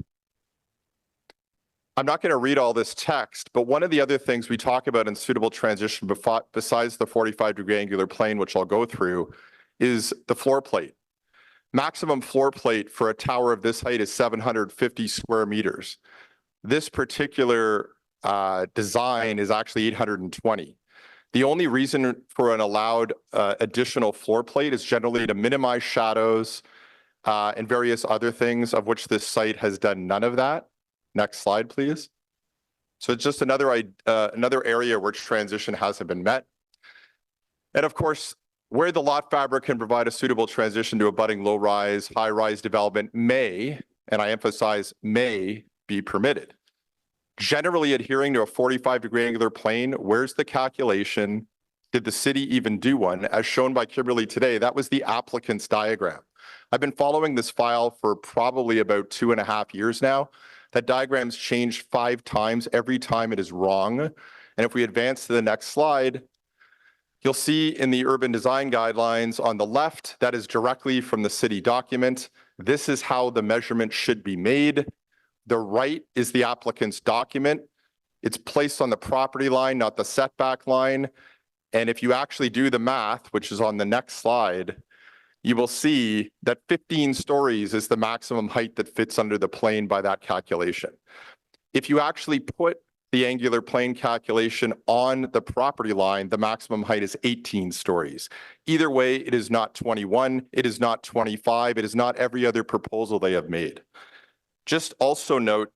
I'm not going to read all this text, but one of the other things we talk about in suitable transition besides the 45-degree angular plane, which I'll go through, is the floor plate. Maximum floor plate for a tower of this height is 750 square meters. This particular design is actually 820. The only reason for an allowed additional floor plate is generally to minimize shadows and various other things, of which this site has done none of that. Next slide, please. So it's just another area where transition hasn't been met. And of course, where the lot fabric can provide a suitable transition to abutting low-rise, high-rise development may, and I emphasize may, be permitted. Generally adhering to a 45-degree angular plane, where's the calculation? Did the city even do one? As shown by Kimberly today, that was the applicant's diagram. I've been following this file for probably about 2.5 years now. That diagram's changed 5 times. Every time it is wrong. And if we advance to the next slide, you'll see in the urban design guidelines on the left, that is directly from the city document. This is how the measurement should be made. The right is the applicant's document. It's placed on the property line, not the setback line. And if you actually do the math, which is on the next slide, you will see that 15 stories is the maximum height that fits under the plane by that calculation. If you actually put the angular plane calculation on the property line, the maximum height is 18 stories. Either way, it is not 21, it is not 25, it is not every other proposal they have made. Just also note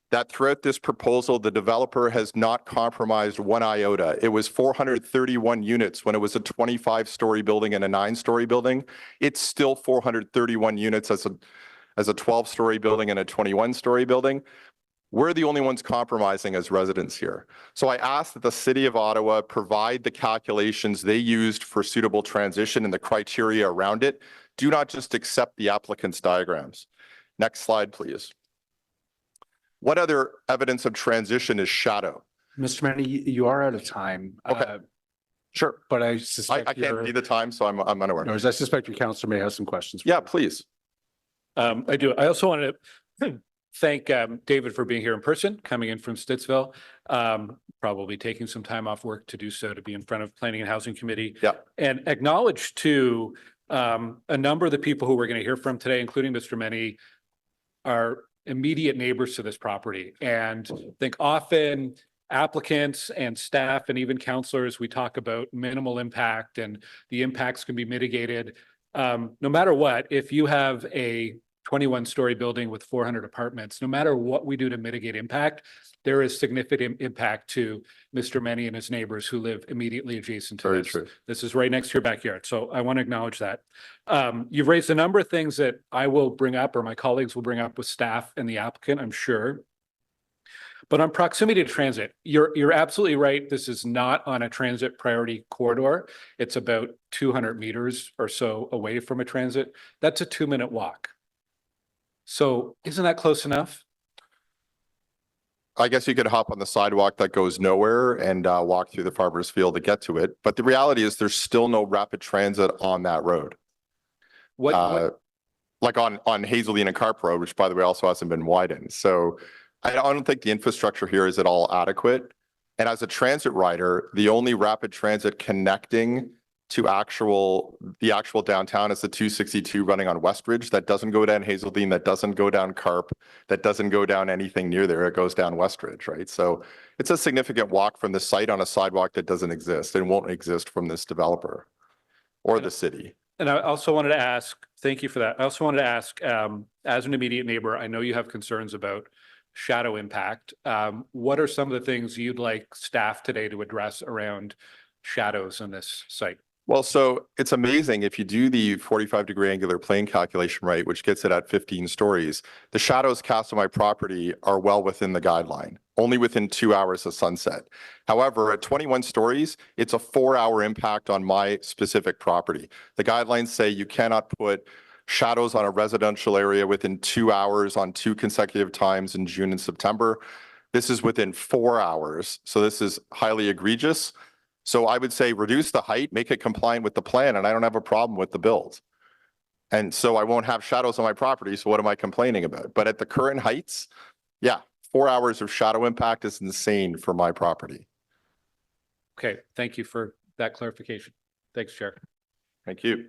that throughout this proposal, the developer has not compromised one iota. It was 431 units when it was a 25-story building and a 9-story building. It's still 431 units as a 12-story building and a 21-story building. We're the only ones compromising as residents here. So I ask that the City of Ottawa provide the calculations they used for suitable transition and the criteria around it. Do not just accept the applicant's diagrams. Next slide, please. What other evidence of transition is shadow? Mr. Manny, you are out of time. Okay. Sure. But I suspect I can't see the time, so I'm unaware. I suspect your counselor may have some questions. Yeah, please. I do. I also want to thank David for being here in person, coming in from Stittsville, probably taking some time off work to do so, to be in front of Planning and Housing Committee. Yeah. And acknowledge to a number of the people who we're going to hear from today, including Mr. Meny, are immediate neighbors to this property. And I think often applicants and staff and even counselors, we talk about minimal impact and the impacts can be mitigated. No matter what, if you have a 21-story building with 400 apartments, no matter what we do to mitigate impact, there is significant impact to Mr. Meny and his neighbors who live immediately adjacent to Very this. true. This is right next to your backyard. So I want to acknowledge that. You've raised a number of things that I will bring up, or my colleagues will bring up with staff and the applicant, I'm sure. But on proximity to transit, you're absolutely right. This is not on a transit priority corridor. It's about 200 meters or so away from a transit. That's a 2-minute walk. So isn't that close enough? I guess you could hop on the sidewalk that goes nowhere and walk through the farmer's field to get to it. But the reality is there's still no rapid transit on that road. Like on Hazeldean and Carp Road, which by the way also hasn't been widened. So I don't think the infrastructure here is at all adequate. And as a transit rider, the only rapid transit connecting to the actual downtown is the 262 running on Westridge. That doesn't go down Hazeldean, that doesn't go down Carp, that doesn't go down anything near there. It goes down Westridge, right? So it's a significant walk from the site on a sidewalk that doesn't exist and won't exist from this developer or the city. And I also wanted to ask, thank you for that. I also wanted to ask, as an immediate neighbor, I know you have concerns about shadow impact. What are some of the things you'd like staff today to address around shadows on this site? Well, so it's amazing if you do the 45-degree angular plane calculation right, which gets it at 15 stories, the shadows cast on my property are well within the guideline, only within 2 hours of sunset. However, at 21 stories, it's a 4-hour impact on my specific property. The guidelines say you cannot put shadows on a residential area within 2 hours on 2 consecutive times in June and September. This is within 4 hours. So this is highly egregious. So I would say reduce the height, make it compliant with the plan, and I don't have a problem with the build. And so I won't have shadows on my property, so what am I complaining about? But at the current heights, yeah, 4 hours of shadow impact is insane for my property. Okay, thank you for that clarification. Thanks, Chair. Thank you.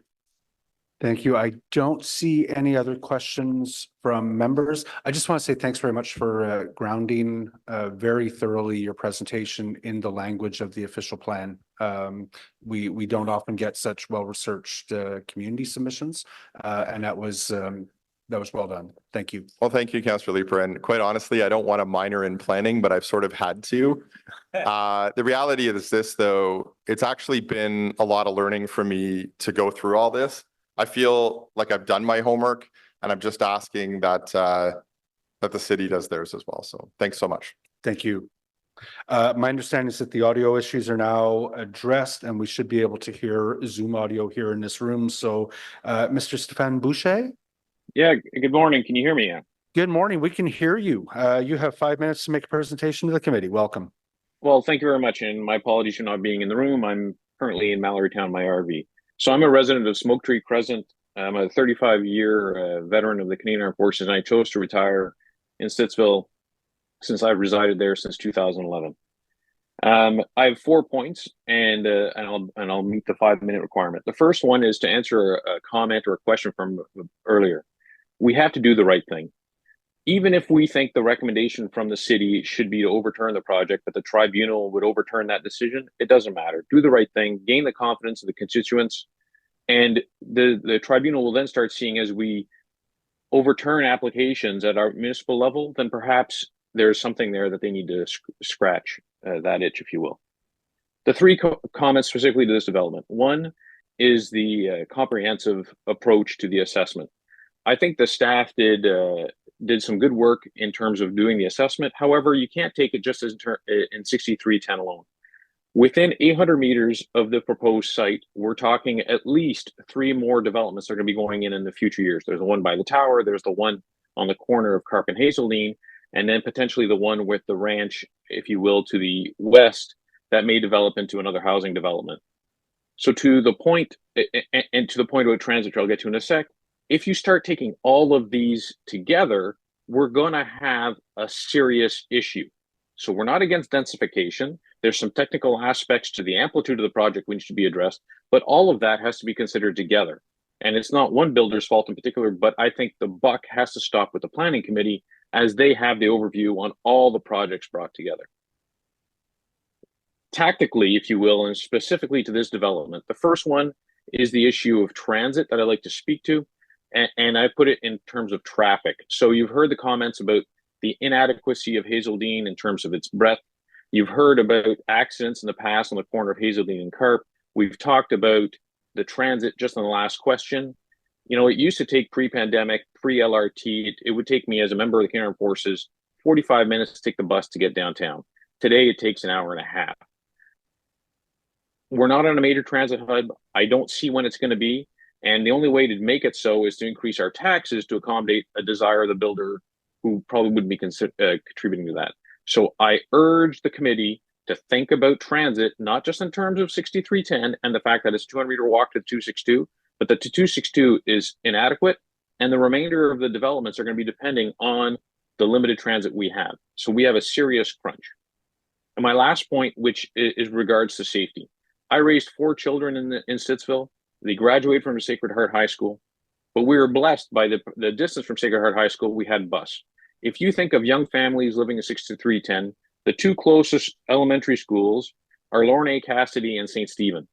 Thank you. I don't see any other questions from members. I just want to say thanks very much for grounding very thoroughly your presentation in the language of the official plan. We don't often get such well-researched community submissions, and that was well done. Thank you. Well, thank you, Councillor Leeper. And quite honestly, I don't want to minor in planning, but I've sort of had to. The reality is this, though, it's actually been a lot of learning for me to go through all this. I feel like I've done my homework and I'm just asking that that the city does theirs as well. So thanks so much. Thank you. My understanding is that the audio issues are now addressed and we should be able to hear Zoom audio here in this room. So, Mr. Stéphane Boucher? Yeah, good morning. Can you hear me? Yeah. Good morning. We can hear you. You have 5 minutes to make a presentation to the committee. Welcome. Well, thank you very much. And my apologies for not being in the room. I'm currently in Mallorytown, my RV. So I'm a resident of Smoke Tree Crescent. I'm a 35-year veteran of the Canadian Armed Forces, and I chose to retire in Stittsville since I've resided there since 2011. I have 4 points, and I'll meet the 5-minute requirement. The first one is to answer a comment or a question from earlier. We have to do the right thing. Even if we think the recommendation from the city should be to overturn the project, but the tribunal would overturn that decision, it doesn't matter. Do the right thing, gain the confidence of the constituents, and the tribunal will then start seeing as we overturn applications at our municipal level, then perhaps there's something there that they need to scratch that itch, if you will. The 3 comments specifically to this development. One is the comprehensive approach to the assessment. I think the staff did some good work in terms of doing the assessment. However, you can't take it just as in 6310 alone. Within 800 meters of the proposed site, we're talking at least 3 more developments that are going to be going in the future years. There's the one by the tower, there's the one on the corner of Carp and Hazeldean, and then potentially the one with the ranch, if you will, to the west that may develop into another housing development. So to the point, and to the point of a transit trail I'll get to in a sec, if you start taking all of these together, we're going to have a serious issue. So we're not against densification. There's some technical aspects to the amplitude of the project which should be addressed, but all of that has to be considered together. And it's not one builder's fault in particular, but I think the buck has to stop with the planning committee as they have the overview on all the projects brought together. Tactically, if you will, and specifically to this development, the first one is the issue of transit that I'd like to speak to. And I put it in terms of traffic. So you've heard the comments about the inadequacy of Hazeldean in terms of its breadth. You've heard about accidents in the past on the corner of Hazeldean and Carp. We've talked about the transit just on the last question. You know, it used to take pre-pandemic, pre-LRT, it would take me as a member of the Canadian Armed Forces 45 minutes to take the bus to get downtown. Today, it takes an hour and a half. We're not on a major transit hub. I don't see when it's going to be. And the only way to make it so is to increase our taxes to accommodate a desire of the builder who probably wouldn't be contributing to that. So I urge the committee to think about transit, not just in terms of 6310 and the fact that it's a 200-meter walk to 262, but that the 262 is inadequate, and the remainder of the developments are going to be depending on the limited transit we have. So we have a serious crunch. And my last point, which is regards to safety. I raised 4 children in Stittsville. They graduated from Sacred Heart High School, but we were blessed by the distance from Sacred Heart High School. We had bus. If you think of young families living in 6310, the 2 closest elementary schools are Laurier Cassidy and St. Stephen.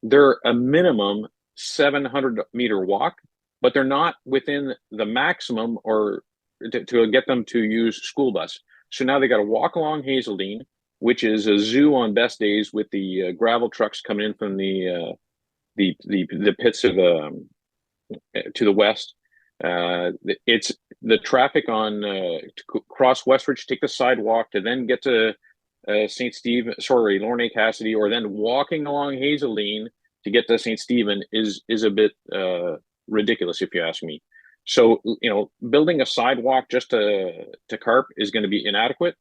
They're a minimum 700-meter walk, but they're not within the maximum or to get them to use school bus. So now they got to walk along Hazeldean, which is a zoo on best days with the gravel trucks coming in from the pits of to the west. It's the traffic on to cross Westridge, take the sidewalk to then get to Laurier Cassidy, or then walking along Hazeldean to get to St. Stephen is a bit ridiculous, if you ask me. So, you know, building a sidewalk just to Carp is going to be inadequate.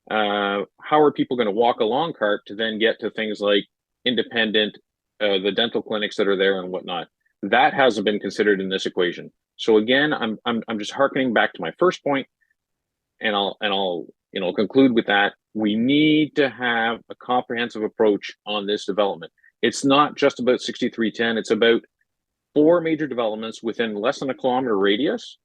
How are people going to walk along Carp to then get to things like Independent, the dental clinics that are there and whatnot? That hasn't been considered in this equation. So again, I'm just hearkening back to my first point, and I'll conclude with that. We need to have a comprehensive approach on this development. It's not just about 6310. It's about 4 major developments within less than a kilometer radius.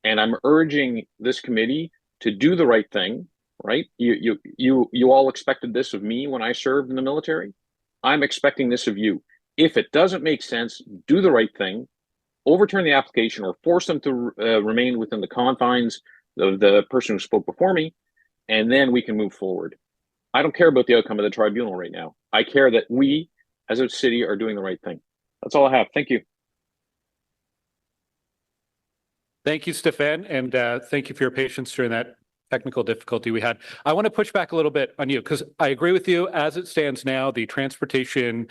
And I'm urging this committee to do the right thing, right? You all expected this of me when I served in the military. I'm expecting this of you. If it doesn't make sense, do the right thing, overturn the application or force them to remain within the confines of the person who spoke before me, and then we can move forward. I don't care about the outcome of the tribunal right now. I care that we, as a city, are doing the right thing. That's all I have. Thank you. Thank you, Stefan, and thank you for your patience during that technical difficulty we had. I want to push back a little bit on you because I agree with you. As it stands now, the transportation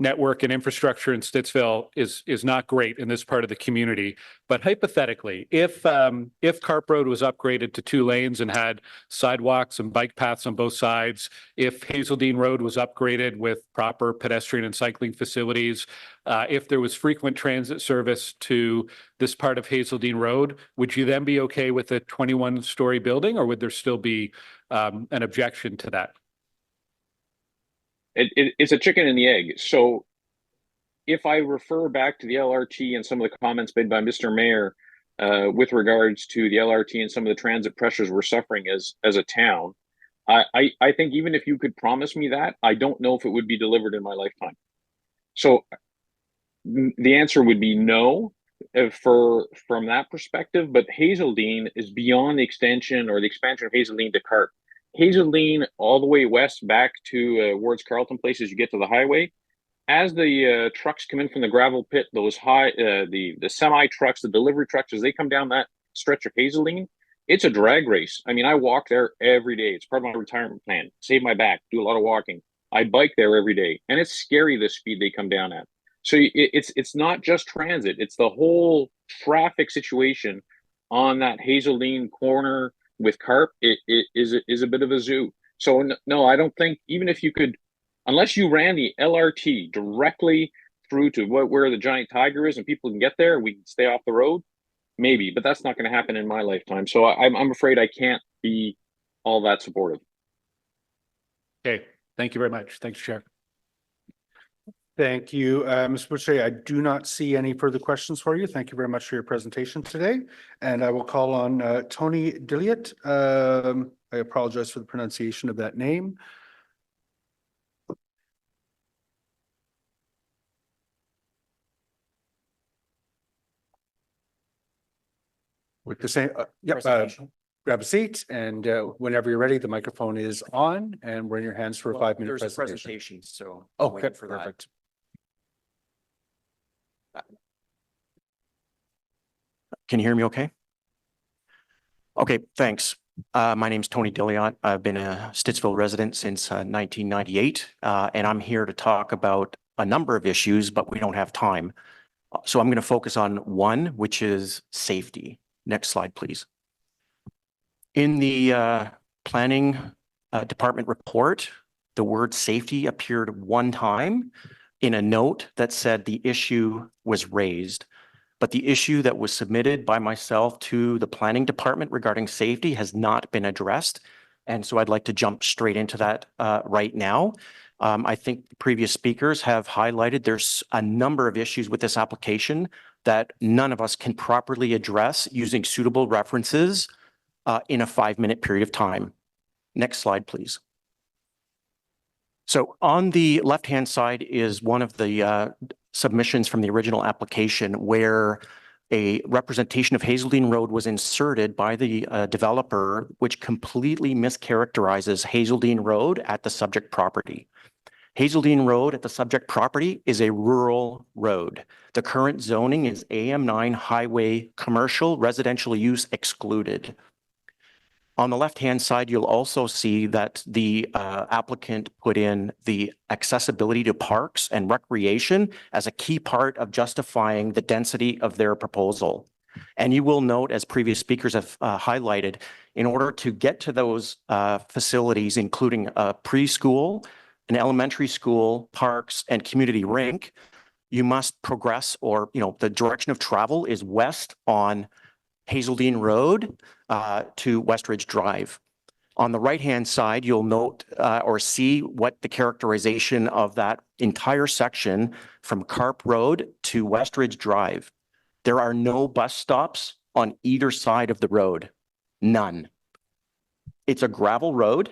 network and infrastructure in Stittsville is not great in this part of the community. But hypothetically, if Carp Road was upgraded to 2 lanes and had sidewalks and bike paths on both sides, if Hazeldean Road was upgraded with proper pedestrian and cycling facilities, if there was frequent transit service to this part of Hazeldean Road, would you then be okay with a 21-story building, or would there still be an objection to that? It's a chicken and the egg. So if I refer back to the LRT and some of the comments made by Mr. Mayor with regards to the LRT and some of the transit pressures we're suffering as a town, I think even if you could promise me that, I don't know if it would be delivered in my lifetime. So the answer would be no from that perspective, but Hazeldean is beyond the extension or the expansion of Hazeldean to Carp. Hazeldean all the way west back to Wards Carlton Place as you get to the highway. As the trucks come in from the gravel pit, those the semi trucks, the delivery trucks, as they come down that stretch of Hazeldean, it's a drag race. I mean, I walk there every day. It's part of my retirement plan. Save my back, do a lot of walking. I bike there every day, and it's scary the speed they come down at. So it's not just transit; it's the whole traffic situation on that Hazeldean corner with Carp. It is a bit of a zoo. So no, I don't think, even if you could, unless you ran the LRT directly through to where the giant tiger is and people can get there, we can stay off the road, maybe, but that's not going to happen in my lifetime. So I'm afraid I can't be all that supportive. Okay, thank you very much. Thanks, Chair. Thank you, Ms. Boucher. I do not see any further questions for you. Thank you very much for your presentation today. And I will call on Tony Dilliot. I apologize for the pronunciation of that name. With the same, grab a seat, and whenever you're ready, the microphone is on, and we're in your hands for a 5-minute presentation. So okay, perfect. Can you hear me okay? Okay, thanks. My name's Tony Dilliot. I've been a Stittsville resident since 1998, and I'm here to talk about a number of issues, but we don't have time. So I'm going to focus on one, which is safety. Next slide, please. In the planning department report, the word safety appeared one time in a note that said the issue was raised. But the issue that was submitted by myself to the planning department regarding safety has not been addressed. And so I'd like to jump straight into that right now. I think previous speakers have highlighted there's a number of issues with this application that none of us can properly address using suitable references in a 5-minute period of time. Next slide, please. So on the left-hand side is one of the submissions from the original application where a representation of Hazeldean Road was inserted by the developer, which completely mischaracterizes Hazeldean Road at the subject property. Hazeldean Road at the subject property is a rural road. The current zoning is AM9 highway commercial residential use excluded. On the left-hand side, you'll also see that the applicant put in the accessibility to parks and recreation as a key part of justifying the density of their proposal. And you will note, as previous speakers have highlighted, in order to get to those facilities, including a preschool, an elementary school, parks, and community rink, you must progress, or the direction of travel is west on Hazeldean Road to Westridge Drive. On the right-hand side, you'll note or see what the characterization of that entire section from Carp Road to Westridge Drive. There are no bus stops on either side of the road. None. It's a gravel road.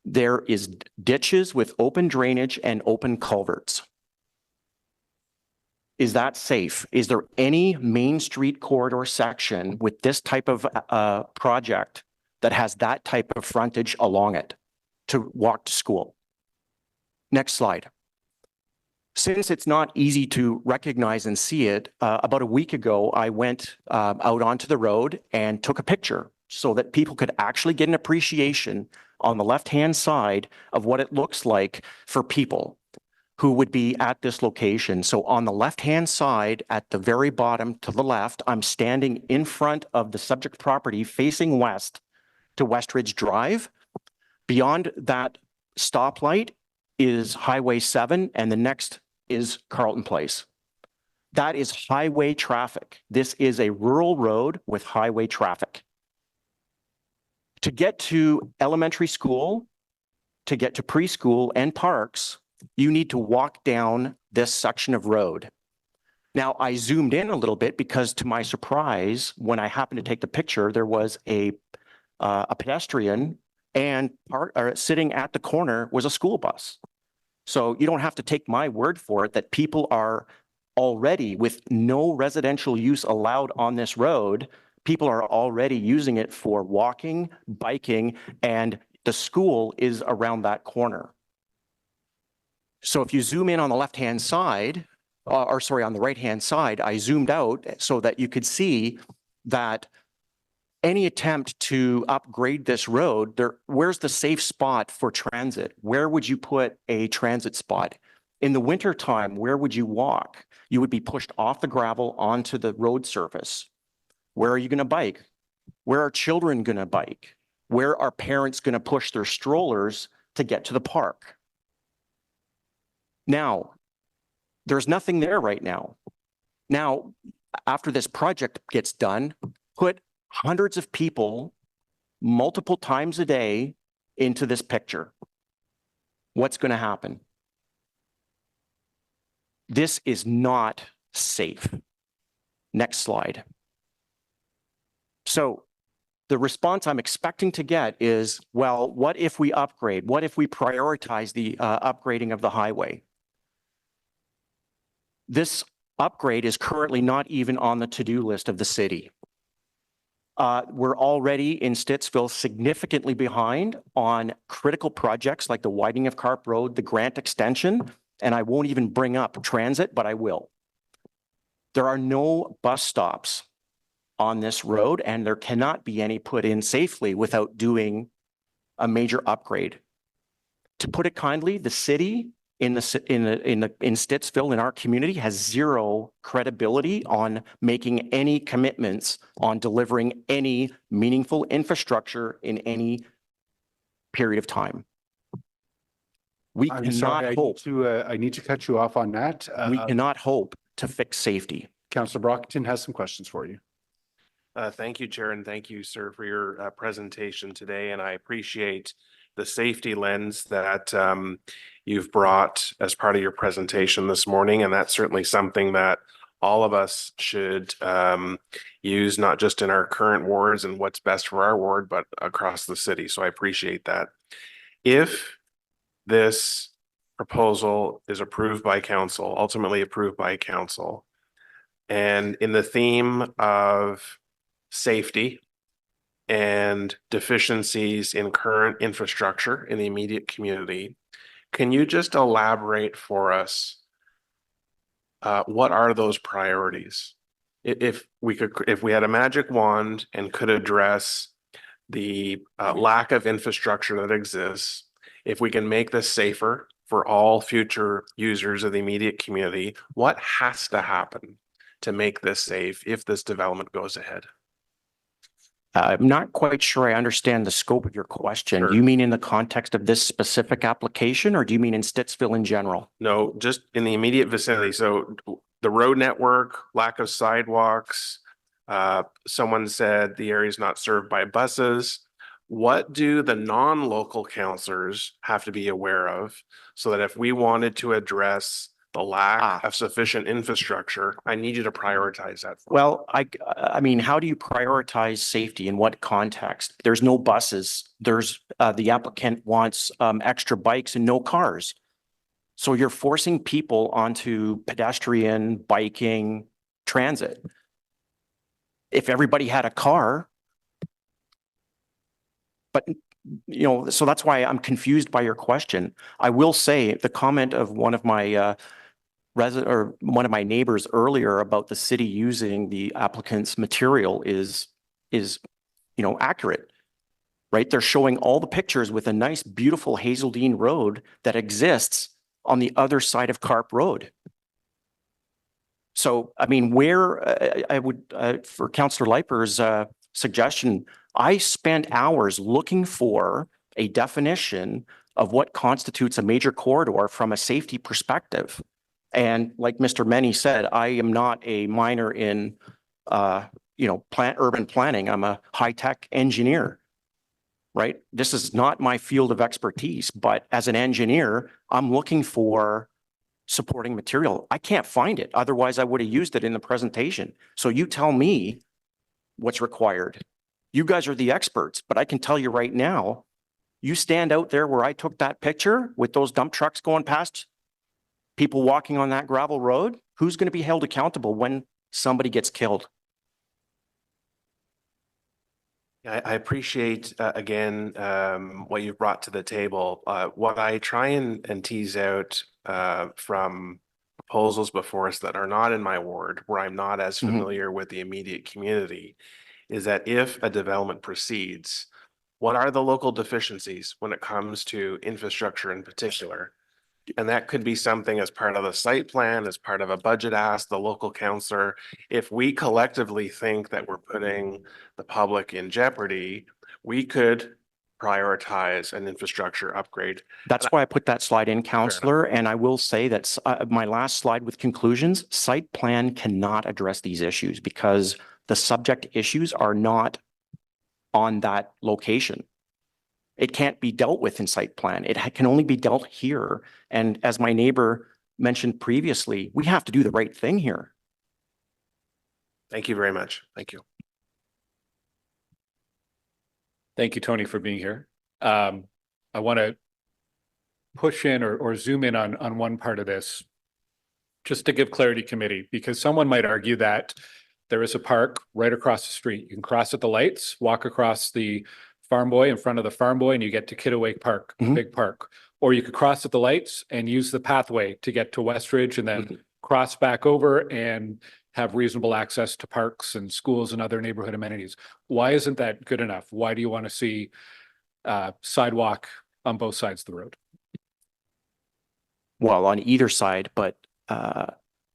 There is ditches with open drainage and open culverts. Is that safe? Is there any main street corridor section with this type of project that has that type of frontage along it to walk to school? Next slide. Since it's not easy to recognize and see it, about a week ago, I went out onto the road and took a picture so that people could actually get an appreciation on the left-hand side of what it looks like for people who would be at this location. So on the left-hand side, at the very bottom to the left, I'm standing in front of the subject property facing west to Westridge Drive. Beyond that stoplight is Highway 7, and the next is Carlton Place. That is highway traffic. This is a rural road with highway traffic. To get to elementary school, to get to preschool and parks, you need to walk down this section of road. Now, I zoomed in a little bit because, to my surprise, when I happened to take the picture, there was a pedestrian, and sitting at the corner was a school bus. So you don't have to take my word for it that people are already, with no residential use allowed on this road, people are already using it for walking, biking, and the school is around that corner. So if you zoom in on the left-hand side, or sorry, on the right-hand side, I zoomed out so that you could see that any attempt to upgrade this road, where's the safe spot for transit? Where would you put a transit spot? In the wintertime, where would you walk? You would be pushed off the gravel onto the road surface. Where are you going to bike? Where are children going to bike? Where are parents going to push their strollers to get to the park? Now, there's nothing there right now. Now, after this project gets done, put hundreds of people multiple times a day into this picture. What's going to happen? This is not safe. Next slide. So the response I'm expecting to get is, well, what if we upgrade? What if we prioritize the upgrading of the highway? This upgrade is currently not even on the to-do list of the city. We're already in Stittsville significantly behind on critical projects like the widening of Carp Road, the grant extension, and I won't even bring up transit, but I will. There are no bus stops on this road, and there cannot be any put in safely without doing a major upgrade. To put it kindly, the city in Stittsville, in our community, has zero credibility on making any commitments on delivering any meaningful infrastructure in any period of time. We I'm cannot sorry, hope. I need to cut you off on that. We cannot hope to fix safety. Councillor Brockton has some questions for you. Thank you, Chair, and thank you, sir, for your presentation today. And I appreciate the safety lens that you've brought as part of your presentation this morning. And that's certainly something that all of us should use, not just in our current wards and what's best for our ward, but across the city. So I appreciate that. If this proposal is approved by council, ultimately approved by council, and in the theme of safety and deficiencies in current infrastructure in the immediate community, can you just elaborate for us what are those priorities? If we had a magic wand and could address the lack of infrastructure that exists, if we can make this safer for all future users of the immediate community, what has to happen to make this safe if this development goes ahead? I'm not quite sure I understand the scope of your question. Sure. Do you mean in the context of this specific application, or do you mean in Stittsville in general? No, just in the immediate vicinity. So the road network, lack of sidewalks, someone said the area is not served by buses. What do the non-local councillors have to be aware of so that if we wanted to address the lack of sufficient infrastructure, I need you to prioritize that? Well, I mean, how do you prioritize safety in what context? There's no buses. There's the applicant wants extra bikes and no cars. So you're forcing people onto pedestrian, biking, transit. If everybody had a car, but you know, so that's why I'm confused by your question. I will say the comment of one of my or one of my neighbors earlier about the city using the applicant's material is, accurate, right? They're showing all the pictures with a nice, beautiful Hazeldean Road that exists on the other side of Carp Road. So, I mean, where I would, for Councillor Leiper's suggestion, I spent hours looking for a definition of what constitutes a major corridor from a safety perspective. And like Mr. Meny said, I am not a minor in, urban planning. I'm a high-tech engineer, right? This is not my field of expertise, but as an engineer, I'm looking for supporting material. I can't find it. Otherwise, I would have used it in the presentation. So you tell me what's required. You guys are the experts, but I can tell you right now, you stand out there where I took that picture with those dump trucks going past, people walking on that gravel road, who's going to be held accountable when somebody gets killed? I appreciate, again, what you've brought to the table. What I try and tease out from proposals before us that are not in my ward, where I'm not as familiar with the immediate community, is that if a development proceeds, what are the local deficiencies when it comes to infrastructure in particular? And that could be something as part of the site plan, as part of a budget ask, the local councillor. If we collectively think that we're putting the public in jeopardy, we could prioritize an infrastructure upgrade. That's why I put that slide in, Councillor. And I will say that my last slide with conclusions, site plan cannot address these issues because the subject issues are not on that location. It can't be dealt with in site plan. It can only be dealt here. And as my neighbor mentioned previously, we have to do the right thing here. Thank you very much. Thank you. Thank you, Tony, for being here. I want to push in or zoom in on one part of this, just to give clarity, committee, because someone might argue that there is a park right across the street. You can cross at the lights, walk across the Farm Boy in front of the Farm Boy, and you get to Kittiwake Park, big park. Or you could cross at the lights and use the pathway to get to Westridge and then cross back over and have reasonable access to parks and schools and other neighborhood amenities. Why isn't that good enough? Why do you want to see sidewalk on both sides of the road? Well, on either side, but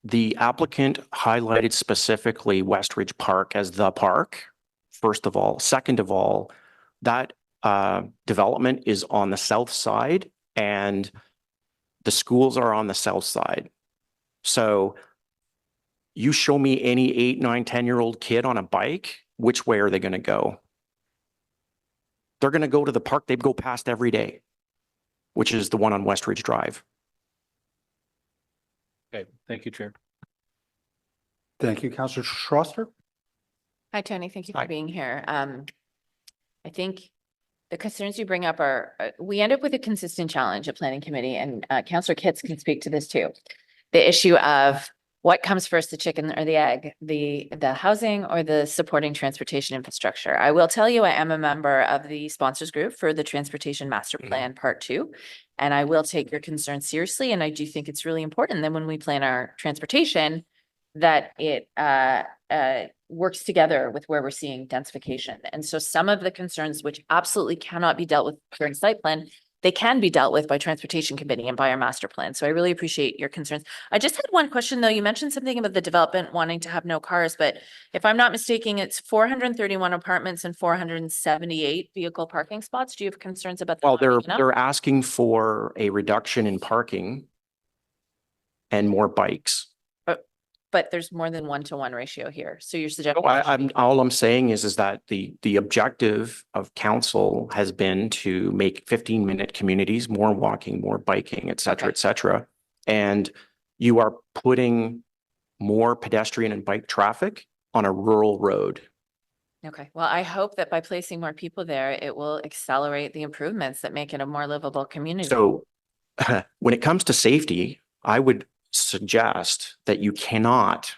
the applicant highlighted specifically Westridge Park as the park, first of all. Second of all, that development is on the south side and the schools are on the south side. So you show me any 8, 9, 10-year-old kid on a bike, which way are they going to go? They're going to go to the park they go past every day, which is the one on Westridge Drive. Okay, thank you, Chair. Thank you, Councillor Schroster. Hi, Tony. Thank you for being here. I think the concerns you bring up are, we end up with a consistent challenge at Planning Committee, and Councillor Kitts can speak to this too. The issue of what comes first, the chicken or the egg, the housing or the supporting transportation infrastructure. I will tell you, I am a member of the sponsors group for the Transportation Master Plan Part 2, and I will take your concerns seriously. And I do think it's really important that when we plan our transportation, that it works together with where we're seeing densification. And so some of the concerns which absolutely cannot be dealt with during site plan, they can be dealt with by Transportation Committee and by our master plan. So I really appreciate your concerns. I just had one question though. You mentioned something about the development wanting to have no cars, but if I'm not mistaken, it's 431 apartments and 478 vehicle parking spots. Do you have concerns about that? Well, they're asking for a reduction in parking and more bikes. But there's more than 1-to-1 ratio here. So you're suggesting. All I'm saying is that the objective of council has been to make 15-minute communities, more walking, more biking, et cetera, et cetera. And you are putting more pedestrian and bike traffic on a rural road. Okay. Well, I hope that by placing more people there, it will accelerate the improvements that make it a more livable community. So when it comes to safety, I would suggest that you cannot,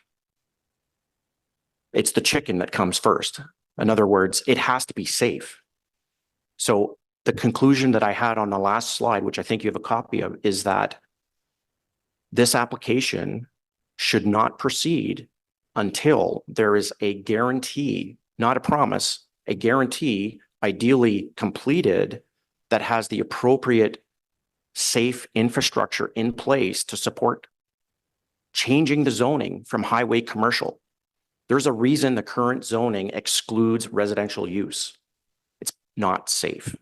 it's the chicken that comes first. In other words, it has to be safe. So the conclusion that I had on the last slide, which I think you have a copy of, is that This application should not proceed until there is a guarantee, not a promise, a guarantee, ideally completed, that has the appropriate safe infrastructure in place to support changing the zoning from highway commercial. There's a reason the current zoning excludes residential use. It's not safe.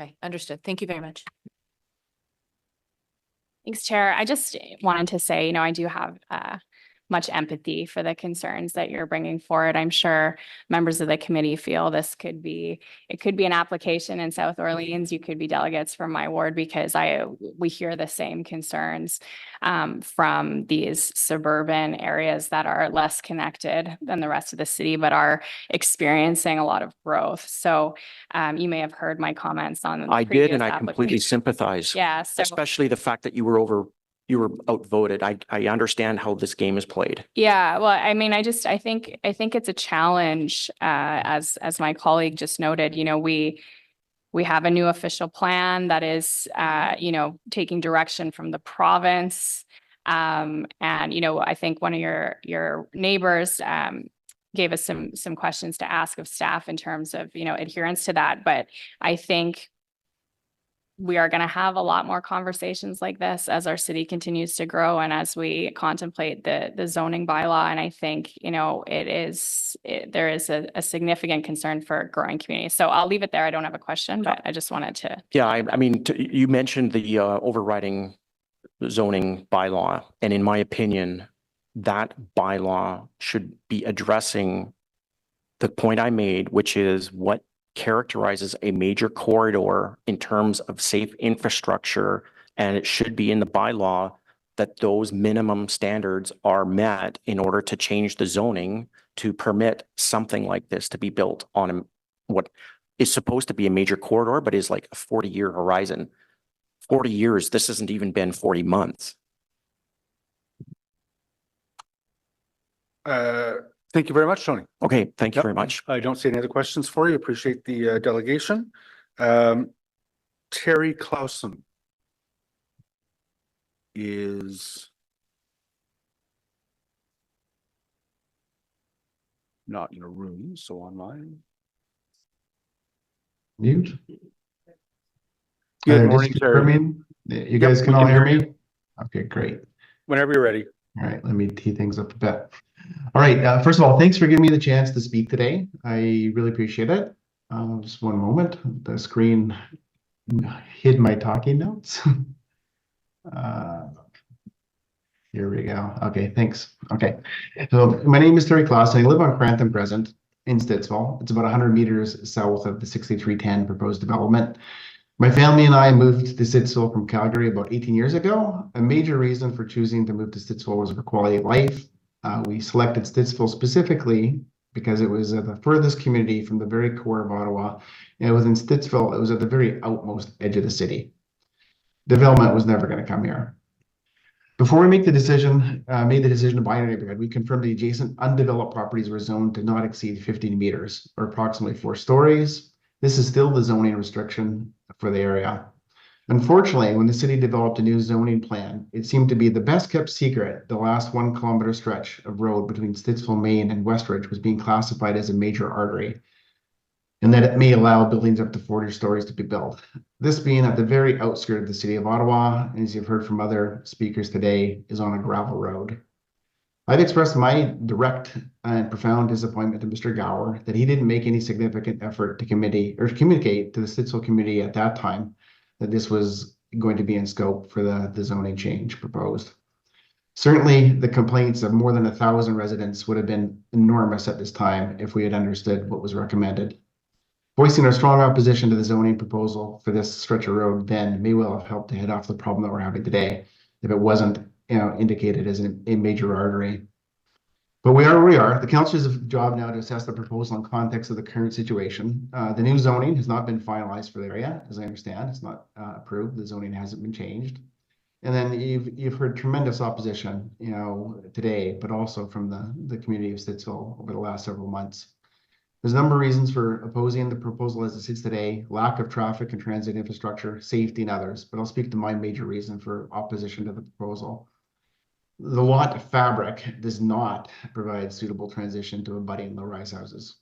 Okay, understood. Thank you very much. Thanks, Chair. I just wanted to say, I do have much empathy for the concerns that you're bringing forward. I'm sure members of the committee feel it could be an application in South Orleans. You could be delegates from my ward, because we hear the same concerns from these suburban areas that are less connected than the rest of the city, but are experiencing a lot of growth. So you may have heard my comments on. I did, and I completely sympathize. Yeah, so especially the fact that you were outvoted. I understand how this game is played. Yeah, well, I mean, I think it's a challenge, as my colleague just noted. We have a new official plan that is, taking direction from the province. And, I think one of your neighbors gave us some questions to ask of staff in terms of, adherence to that. But I think we are going to have a lot more conversations like this as our city continues to grow and as we contemplate the zoning bylaw. And I think, there is a significant concern for growing communities. So I'll leave it there. I don't have a question, but I just wanted to. Yeah, I mean, you mentioned the overriding zoning bylaw. And in my opinion, that bylaw should be addressing the point I made, which is what characterizes a major corridor in terms of safe infrastructure, and it should be in the bylaw that those minimum standards are met in order to change the zoning to permit something like this to be built on what is supposed to be a major corridor, but is like a 40-year horizon. 40 years, this hasn't even been 40 months. Thank you very much, Tony. Okay, thank you very much. I don't see any other questions for you. Appreciate the delegation. Terry Clausen is not in a room, so online. Mute. Good morning, Terry. You guys can all hear me? Okay, great. Whenever you're ready. All right, let me tee things up a bit. All right, first of all, thanks for giving me the chance to speak today. I really appreciate it. Just one moment. The screen hid my talking notes. Here we go. Okay, thanks. Okay, so my name is Terry Clausen. I live on Crantham Crescent in Stittsville. It's about 100 meters south of the 6310 proposed development. My family and I moved to Stittsville from Calgary about 18 years ago. A major reason for choosing to move to Stittsville was for quality of life. We selected Stittsville specifically because it was the furthest community from the very core of Ottawa. And within Stittsville, it was at the very outmost edge of the city. Development was never going to come here. Before we made the decision to buy our neighborhood, we confirmed the adjacent undeveloped properties were zoned to not exceed 15 meters, or approximately 4 stories. This is still the zoning restriction for the area. Unfortunately, when the city developed a new zoning plan, it seemed to be the best kept secret. The last 1 kilometer stretch of road between Stittsville, Maine and Westridge was being classified as a major artery, and that it may allow buildings up to 40 stories to be built. This being at the very outskirts of the city of Ottawa, and as you've heard from other speakers today, is on a gravel road. I've expressed my direct and profound disappointment to Mr. Gower that he didn't make any significant effort to communicate to the Stittsville community at that time that this was going to be in scope for the zoning change proposed. Certainly, the complaints of more than 1,000 residents would have been enormous at this time if we had understood what was recommended. Voicing our strong opposition to the zoning proposal for this stretch of road then may well have helped to head off the problem that we're having today if it wasn't indicated as a major artery. But we are where we are. The council's job now to assess the proposal in context of the current situation. The new zoning has not been finalized for the area, as I understand. It's not approved. The zoning hasn't been changed. And then you've heard tremendous opposition, today, but also from the community of Stittsville over the last several months. There's a number of reasons for opposing the proposal as it sits today: lack of traffic and transit infrastructure, safety, and others. But I'll speak to my major reason for opposition to the proposal. The lot fabric does not provide suitable transition to abutting low-rise houses.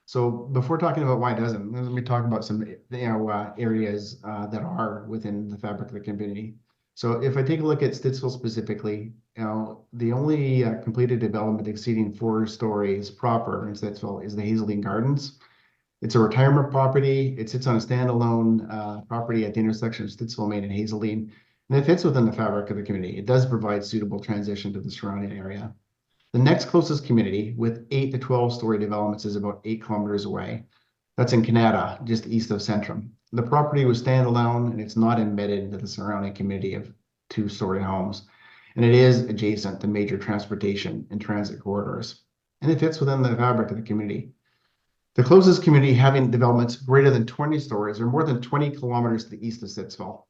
So before talking about why it doesn't, let me talk about some areas that are within the fabric of the community. So if I take a look at Stittsville specifically, the only completed development exceeding 4 stories proper in Stittsville is the Hazeldean Gardens. It's a retirement property. It sits on a standalone property at the intersection of Stittsville Main and Hazeldean, and it fits within the fabric of the community. It does provide suitable transition to the surrounding area. The next closest community with 8 to 12-story developments is about 8 kilometers away. That's in Canada, just east of Centrum. The property was standalone and it's not embedded into the surrounding community of 2-story homes. And it is adjacent to major transportation and transit corridors. And it fits within the fabric of the community. The closest community having developments greater than 20 stories or more than 20 kilometers to the east of Stittsville.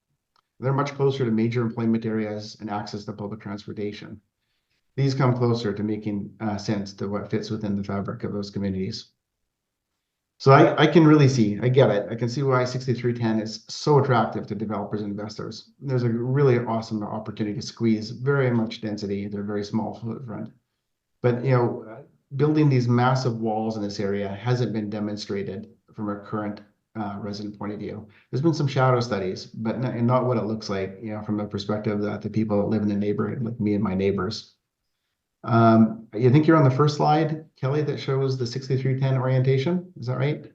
They're much closer to major employment areas and access to public transportation. These come closer to making sense to what fits within the fabric of those communities. So I can really see, I get it. I can see why 6310 is so attractive to developers and investors. There's a really awesome opportunity to squeeze very much density. They're very small footprint. But, building these massive walls in this area hasn't been demonstrated from a current resident point of view. There's been some shadow studies, but not what it looks like, from the perspective that the people that live in the neighborhood, like me and my neighbors. You think you're on the first slide, Kelly, that shows the 6310 orientation? Is that right?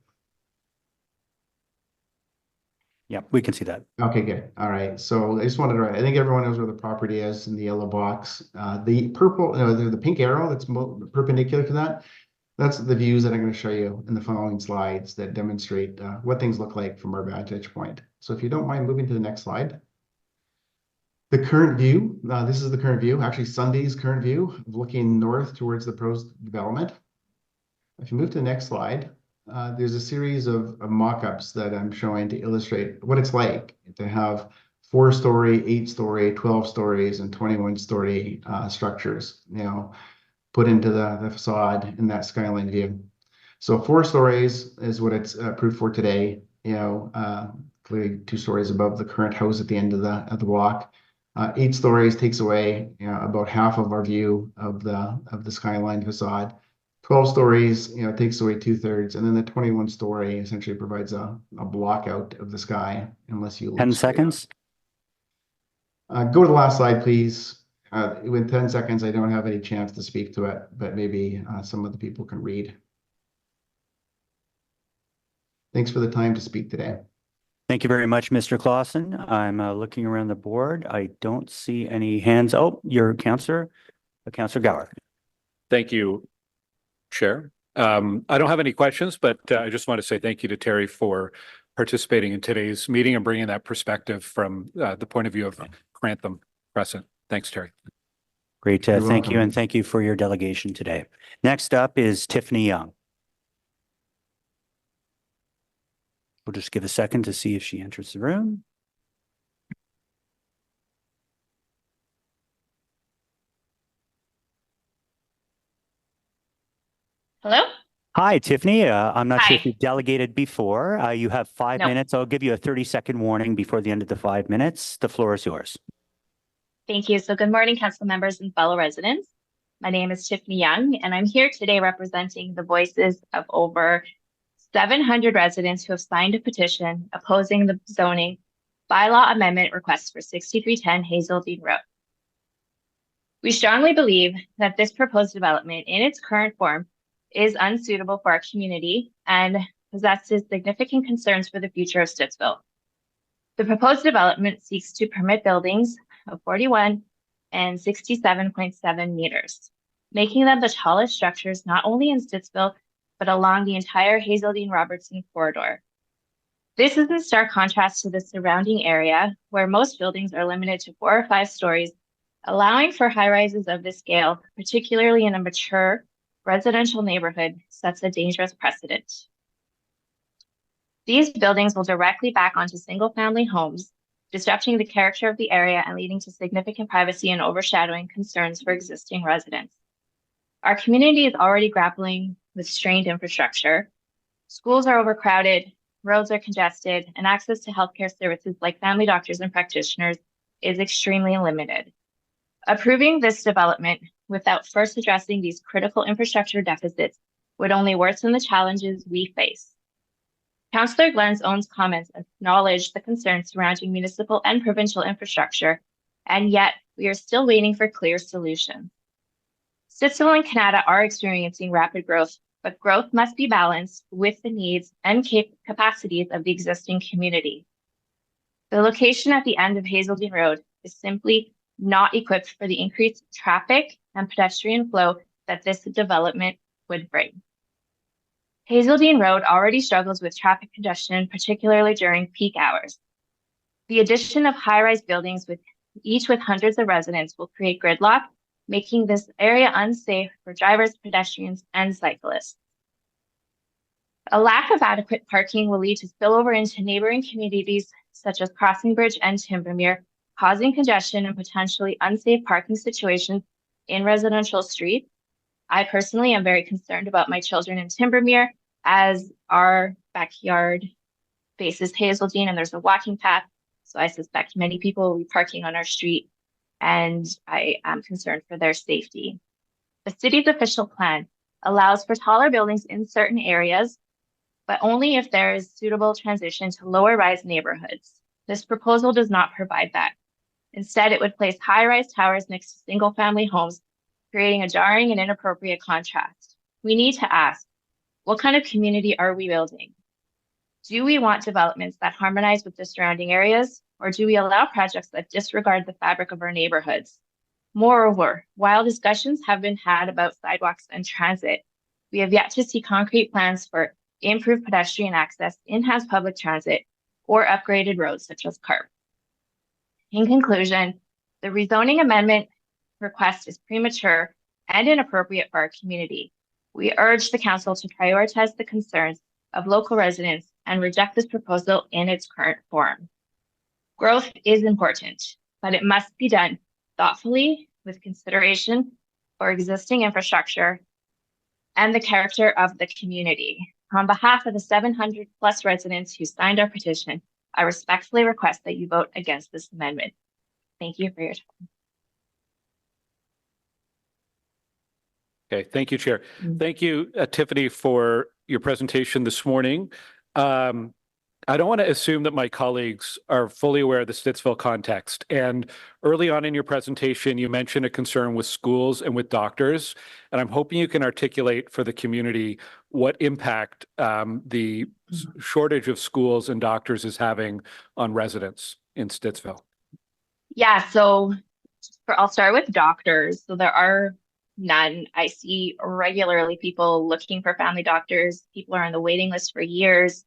Yeah, we can see that. Okay, good. All right. So I just wanted to, I think everyone knows where the property is in the yellow box. The purple, the pink arrow that's perpendicular to that, that's the views that I'm going to show you in the following slides that demonstrate what things look like from our vantage point. So if you don't mind moving to the next slide. The current view, this is the current view, actually Sunday's current view, looking north towards the proposed development. If you move to the next slide, there's a series of mock-ups that I'm showing to illustrate what it's like to have 4-story, 8-story, 12 stories, and 21-story structures, put into the facade in that skyline view. So 4 stories is what it's approved for today, clearly 2 stories above the current house at the end of the block. 8 stories takes away about half of our view of the skyline facade. 12 stories takes away 2/3, and then the 21-story essentially provides a block out of the sky unless you 10 seconds. Go to the last slide, please. With 10 seconds, I don't have any chance to speak to it, but maybe some of the people can read. Thanks for the time to speak today. Thank you very much, Mr. Clausen. I'm looking around the board. I don't see any hands. Oh, your Councillor Gower. Thank you, Chair. I don't have any questions, but I just want to say thank you to Terry for participating in today's meeting and bringing that perspective from the point of view of Grantham Crescent. Thanks, Terry. Great. Thank you. And thank you for your delegation today. Next up is Tiffany Young. We'll just give a second to see if she enters the room. Hello? Hi, Tiffany. I'm not sure if you've delegated before. You have 5 minutes. I'll give you a 30-second warning before the end of the 5 minutes. The floor is yours. Thank you. So good morning, council members and fellow residents. My name is Tiffany Young, and I'm here today representing the voices of over 700 residents who have signed a petition opposing the zoning bylaw amendment request for 6310 Hazeldean Road. We strongly believe that this proposed development in its current form is unsuitable for our community and possesses significant concerns for the future of Stittsville. The proposed development seeks to permit buildings of 41 and 67.7 meters, making them the tallest structures not only in Stittsville, but along the entire Hazeldean-Robertson corridor. This is in stark contrast to the surrounding area, where most buildings are limited to 4 or 5 stories, allowing for high rises of this scale, particularly in a mature residential neighborhood, sets a dangerous precedent. These buildings will directly back onto single-family homes, disrupting the character of the area and leading to significant privacy and overshadowing concerns for existing residents. Our community is already grappling with strained infrastructure. Schools are overcrowded, roads are congested, and access to healthcare services like family doctors and practitioners is extremely limited. Approving this development without first addressing these critical infrastructure deficits would only worsen the challenges we face. Councillor Glenn's own comments acknowledge the concerns surrounding municipal and provincial infrastructure, and yet we are still waiting for clear solutions. Stittsville and Canada are experiencing rapid growth, but growth must be balanced with the needs and capacities of the existing community. The location at the end of Hazeldean Road is simply not equipped for the increased traffic and pedestrian flow that this development would bring. Hazeldean Road already struggles with traffic congestion, particularly during peak hours. The addition of high-rise buildings each with hundreds of residents will create gridlock, making this area unsafe for drivers, pedestrians, and cyclists. A lack of adequate parking will lead to spillover into neighboring communities such as Crossing Bridge and Timbermere, causing congestion and potentially unsafe parking situations in residential streets. I personally am very concerned about my children in Timbermere, as our backyard faces Hazeldean and there's a walking path. So I suspect many people will be parking on our street, and I am concerned for their safety. The city's official plan allows for taller buildings in certain areas, but only if there is suitable transition to lower rise neighborhoods. This proposal does not provide that. Instead, it would place high-rise towers next to single-family homes, creating a jarring and inappropriate contrast. We need to ask, what kind of community are we building? Do we want developments that harmonize with the surrounding areas, or do we allow projects that disregard the fabric of our neighborhoods? Moreover, while discussions have been had about sidewalks and transit, we have yet to see concrete plans for improved pedestrian access, enhanced public transit, or upgraded roads such as CARP. In conclusion, the rezoning amendment request is premature and inappropriate for our community. We urge the council to prioritize the concerns of local residents and reject this proposal in its current form. Growth is important, but it must be done thoughtfully with consideration for existing infrastructure and the character of the community. On behalf of the 700 plus residents who signed our petition, I respectfully request that you vote against this amendment. Thank you for your time. Okay, thank you, Chair. Thank you, Tiffany, for your presentation this morning. I don't want to assume that my colleagues are fully aware of the Stittsville context. And early on in your presentation, you mentioned a concern with schools and with doctors. And I'm hoping you can articulate for the community what impact the shortage of schools and doctors is having on residents in Stittsville. Yeah, so I'll start with doctors. So there are none. I see regularly people looking for family doctors. People are on the waiting list for years.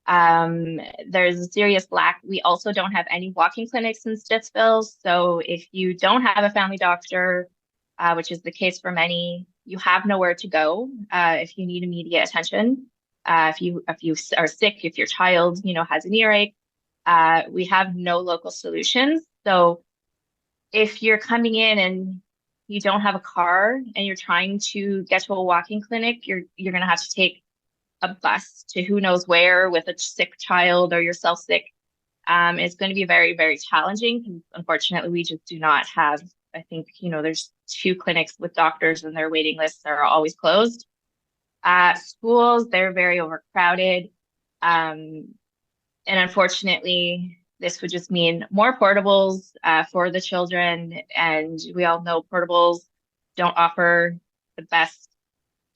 There's a serious lack. We also don't have any walking clinics in Stittsville. So if you don't have a family doctor, which is the case for many, you have nowhere to go if you need immediate attention. If you are sick, if your child, has an earache, we have no local solutions. So if you're coming in and you don't have a car and you're trying to get to a walking clinic, you're going to have to take a bus to who knows where with a sick child or yourself sick. It's going to be very, very challenging. Unfortunately, we just do not have, I think, there's 2 clinics with doctors and their waiting lists are always closed. Schools, they're very overcrowded. And unfortunately, this would just mean more portables for the children. And we all know portables don't offer the best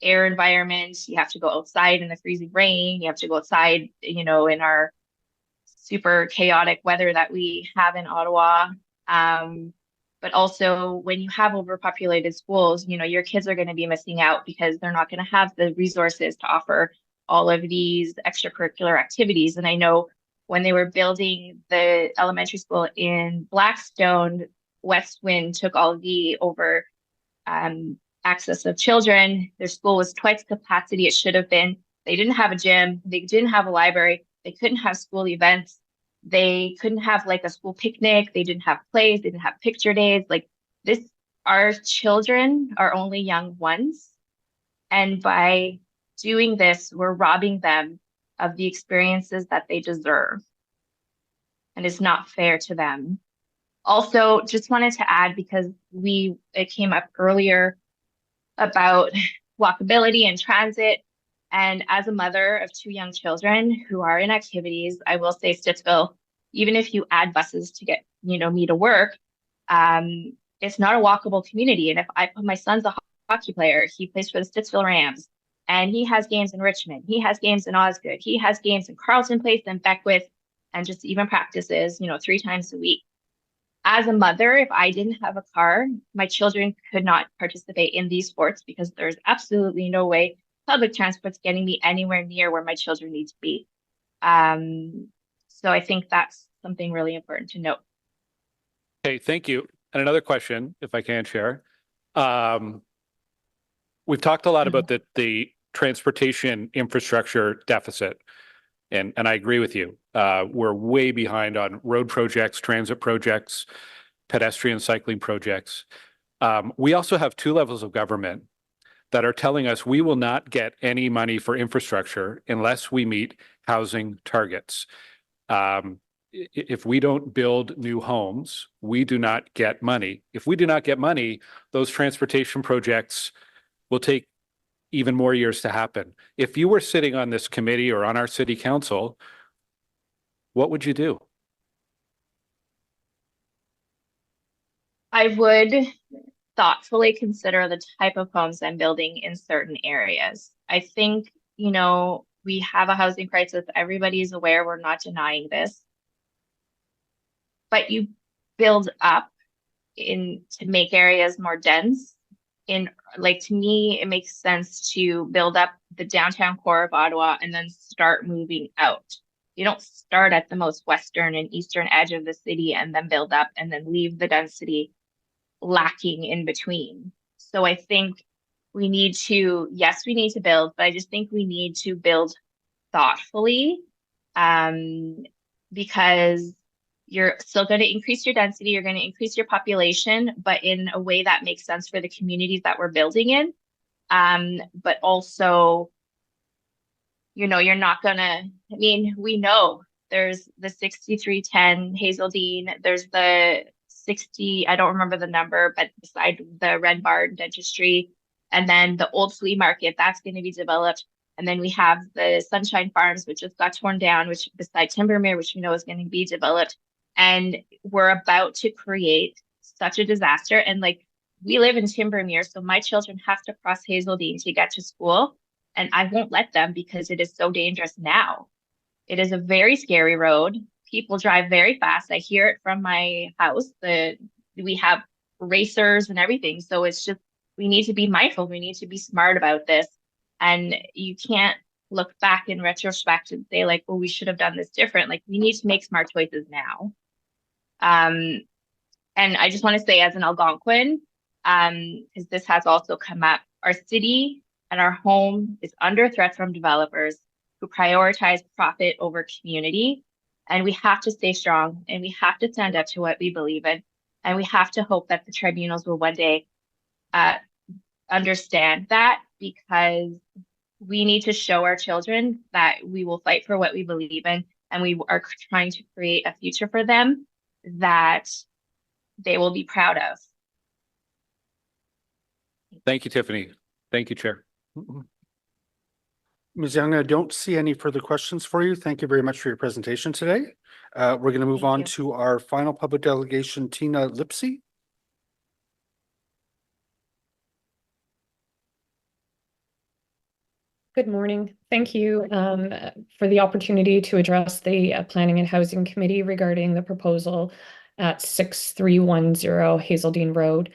air environment. You have to go outside in the freezing rain. You have to go outside, in our super chaotic weather that we have in Ottawa. But also when you have overpopulated schools, your kids are going to be missing out because they're not going to have the resources to offer all of these extracurricular activities. And I know when they were building the elementary school in Blackstone, West Wind took all of the access of children. Their school was twice the capacity it should have been. They didn't have a gym. They didn't have a library. They couldn't have school events. They couldn't have a school picnic. They didn't have plays. They didn't have picture days. Our children are only young ones. And by doing this, we're robbing them of the experiences that they deserve. And it's not fair to them. Also, just wanted to add, because it came up earlier about walkability and transit. And as a mother of 2 young children who are in activities, I will say Stittsville, even if you add buses to get, me to work, it's not a walkable community. And if my son's a hockey player, he plays for the Stittsville Rams, and he has games in Richmond, he has games in Osgood, he has games in Carleton Place and Beckwith, and just even practices, 3 times a week. As a mother, if I didn't have a car, my children could not participate in these sports because there's absolutely no way public transport's getting me anywhere near where my children need to be. So I think that's something really important to note. Okay, thank you. And another question, if I can share. We've talked a lot about the transportation infrastructure deficit. And I agree with you. We're way behind on road projects, transit projects, pedestrian cycling projects. We also have 2 levels of government that are telling us we will not get any money for infrastructure unless we meet housing targets. If we don't build new homes, we do not get money. If we do not get money, those transportation projects will take even more years to happen. If you were sitting on this committee or on our city council, what would you do? I would thoughtfully consider the type of homes I'm building in certain areas. I think, we have a housing crisis. Everybody's aware. We're not denying this. But you build up to make areas more dense. To me, it makes sense to build up the downtown core of Ottawa and then start moving out. You don't start at the most western and eastern edge of the city and then build up and then leave the density lacking in between. So I think we need to build, but I just think we need to build thoughtfully, because you're still going to increase your density, you're going to increase your population, but in a way that makes sense for the communities that we're building in. But also, you're not gonna, we know there's the 6310 Hazeldean, there's the 60, I don't remember the number, but beside the Red Barn Dentistry, and then the old flea market, that's going to be developed. And then we have the Sunshine Farms, which just got torn down, which beside Timbermere, which we know is going to be developed. And we're about to create such a disaster. And we live in Timbermere, so my children have to cross Hazeldean to get to school. And I won't let them because it is so dangerous now. It is a very scary road. People drive very fast. I hear it from my house. We have racers and everything. So it's just, we need to be mindful. We need to be smart about this. And you can't look back in retrospect and say we should have done this different. We need to make smart choices now. And I just want to say, as an Algonquin, because this has also come up, our city and our home is under threat from developers who prioritize profit over community. And we have to stay strong, and we have to stand up to what we believe in. And we have to hope that the tribunals will one day understand that, because we need to show our children that we will fight for what we believe in, and we are trying to create a future for them that they will be proud of. Thank you, Tiffany. Thank you, Chair. Ms. Young, I don't see any further questions for you. Thank you very much for your presentation today. We're going to move on to our final public delegation, Tina Lipsey. Good morning. Thank you for the opportunity to address the Planning and Housing Committee regarding the proposal at 6310 Hazeldean Road.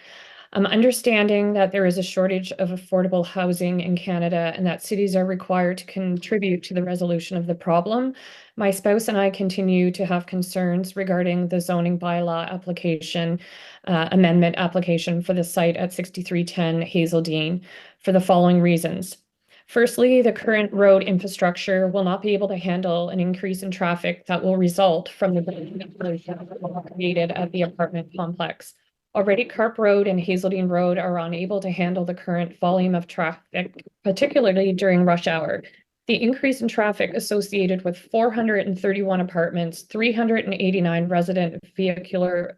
I'm understanding that there is a shortage of affordable housing in Canada and that cities are required to contribute to the resolution of the problem. My spouse and I continue to have concerns regarding the zoning bylaw application, amendment application for the site at 6310 Hazeldean for the following reasons. Firstly, the current road infrastructure will not be able to handle an increase in traffic that will result from the pollution created at the apartment complex. Already, Carp Road and Hazeldean Road are unable to handle the current volume of traffic, particularly during rush hour. The increase in traffic associated with 431 apartments, 389 resident vehicular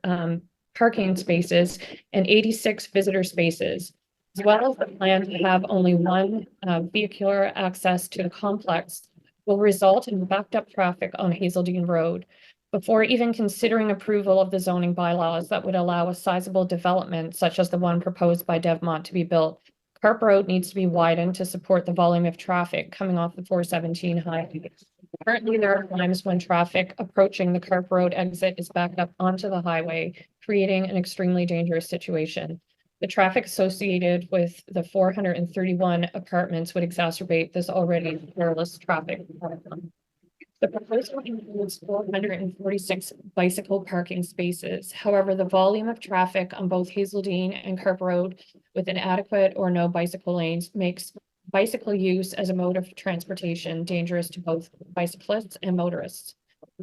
parking spaces, and 86 visitor spaces, as well as the plan to have only one vehicular access to the complex, will result in backed up traffic on Hazeldean Road. Before even considering approval of the zoning bylaws that would allow a sizable development such as the one proposed by Devmont to be built, Carp Road needs to be widened to support the volume of traffic coming off the 417 highway. Currently, there are times when traffic approaching the Carp Road exit is backed up onto the highway, creating an extremely dangerous situation. The traffic associated with the 431 apartments would exacerbate this already perilous traffic. The proposal includes 446 bicycle parking spaces. However, the volume of traffic on both Hazeldean and Carp Road with inadequate or no bicycle lanes makes bicycle use as a mode of transportation dangerous to both bicyclists and motorists.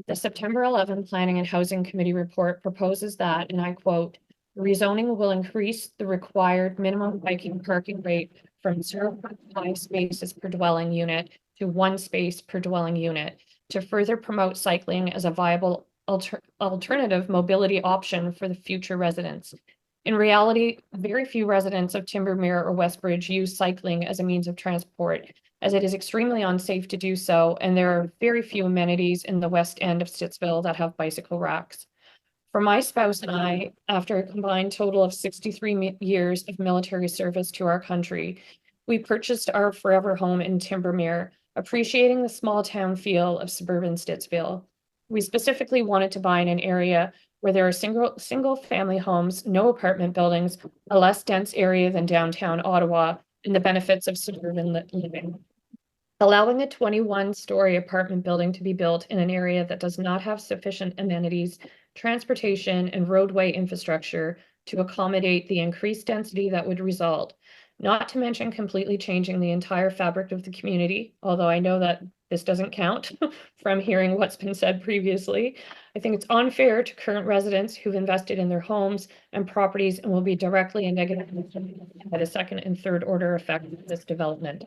The September 11 Planning and Housing Committee report proposes that, and I quote, rezoning will increase the required minimum biking parking rate from 0.5 spaces per dwelling unit to 1 space per dwelling unit to further promote cycling as a viable alternative mobility option for the future residents. In reality, very few residents of Timbermere or Westbridge use cycling as a means of transport, as it is extremely unsafe to do so, and there are very few amenities in the west end of Stittsville that have bicycle racks. For my spouse and I, after a combined total of 63 years of military service to our country, we purchased our forever home in Timbermere, appreciating the small town feel of suburban Stittsville. We specifically wanted to buy in an area where there are single family homes, no apartment buildings, a less dense area than downtown Ottawa, and the benefits of suburban living. Allowing a 21-story apartment building to be built in an area that does not have sufficient amenities, transportation, and roadway infrastructure to accommodate the increased density that would result, not to mention completely changing the entire fabric of the community, although I know that this doesn't count from hearing what's been said previously. I think it's unfair to current residents who've invested in their homes and properties and will be directly and negatively by the second and third order effect of this development.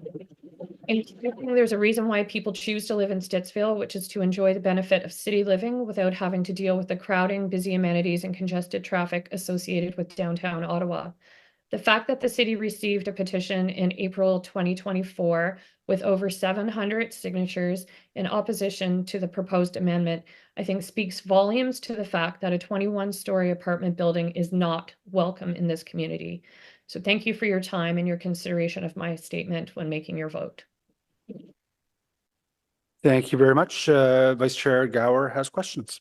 And there's a reason why people choose to live in Stittsville, which is to enjoy the benefit of city living without having to deal with the crowding, busy amenities, and congested traffic associated with downtown Ottawa. The fact that the city received a petition in April 2024 with over 700 signatures in opposition to the proposed amendment, I think speaks volumes to the fact that a 21-story apartment building is not welcome in this community. So thank you for your time and your consideration of my statement when making your vote. Thank you very much. Vice Chair Gower has questions.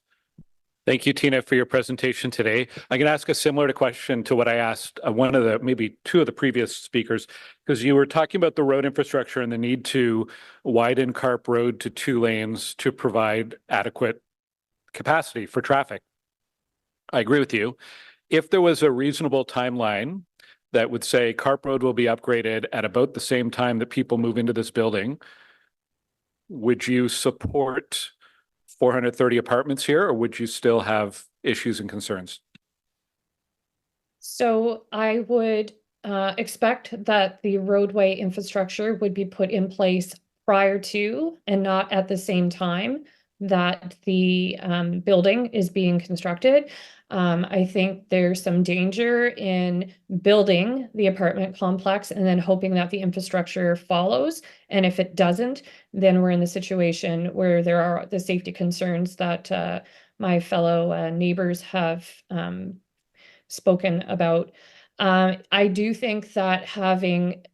Thank you, Tina, for your presentation today. I'm going to ask a similar question to what I asked one of the, maybe two of the previous speakers, because you were talking about the road infrastructure and the need to widen Carp Road to 2 lanes to provide adequate capacity for traffic. I agree with you. If there was a reasonable timeline that would say Carp Road will be upgraded at about the same time that people move into this building, would you support 430 apartments here, or would you still have issues and concerns? So I would expect that the roadway infrastructure would be put in place prior to and not at the same time that the building is being constructed. I think there's some danger in building the apartment complex and then hoping that the infrastructure follows. And if it doesn't, then we're in the situation where there are the safety concerns that my fellow neighbors have spoken about. I do think that having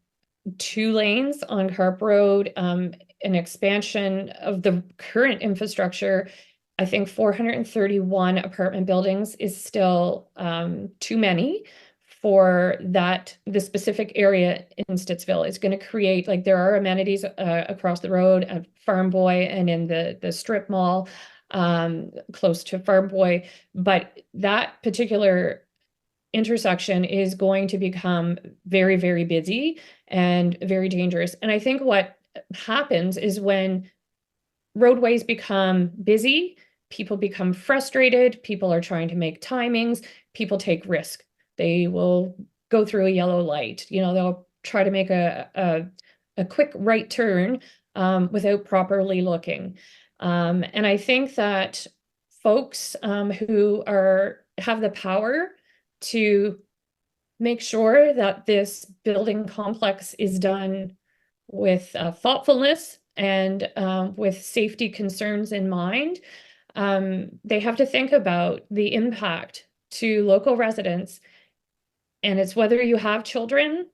2 lanes on Carp Road, an expansion of the current infrastructure, I think 431 apartment buildings is still too many for the specific area in Stittsville. It's going to create, like, there are amenities across the road at Farm Boy and in the strip mall close to Farm Boy, but that particular intersection is going to become very, very busy and very dangerous. And I think what happens is when roadways become busy, people become frustrated, people are trying to make timings, people take risk. They will go through a yellow light, they'll try to make a quick right turn without properly looking. And I think that folks who have the power to make sure that this building complex is done with thoughtfulness and with safety concerns in mind, they have to think about the impact to local residents. And it's whether you have children,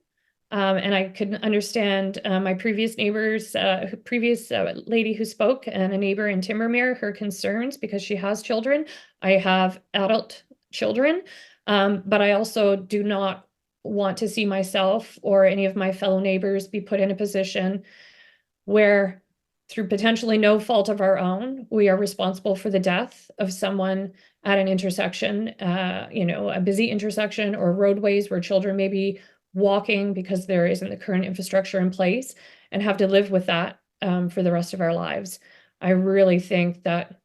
and I could understand my previous neighbors, previous lady who spoke, and a neighbor in Timbermere, her concerns because she has children. I have adult children, but I also do not want to see myself or any of my fellow neighbors be put in a position where, through potentially no fault of our own, we are responsible for the death of someone at an intersection, a busy intersection or roadways where children may be walking because there isn't the current infrastructure in place, and have to live with that for the rest of our lives. I really think that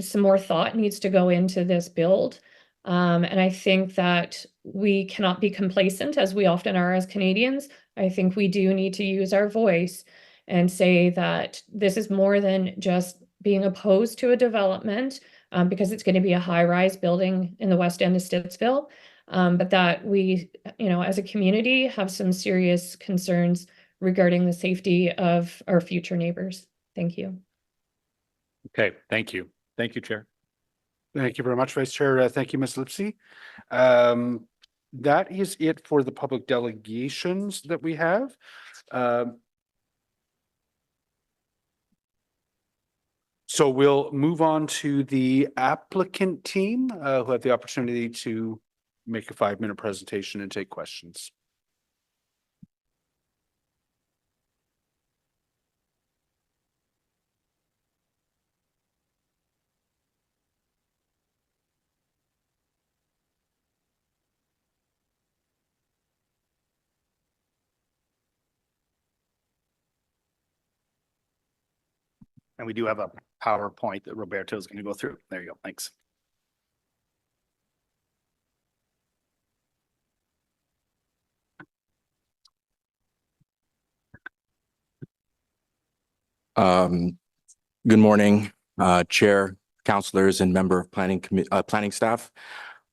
some more thought needs to go into this build. And I think that we cannot be complacent, as we often are as Canadians. I think we do need to use our voice and say that this is more than just being opposed to a development, because it's going to be a high-rise building in the west end of Stittsville, but that we, as a community, have some serious concerns regarding the safety of our future neighbors. Thank you. Okay, thank you. Thank you, Chair. Thank you very much, Vice Chair. Thank you, Ms. Lipsey. That is it for the public delegations that we have. So we'll move on to the applicant team, who have the opportunity to make a 5-minute presentation and take questions. And we do have a PowerPoint that Roberto is going to go through. There you go. Thanks. Good morning, Chair, councilors, and member of planning staff.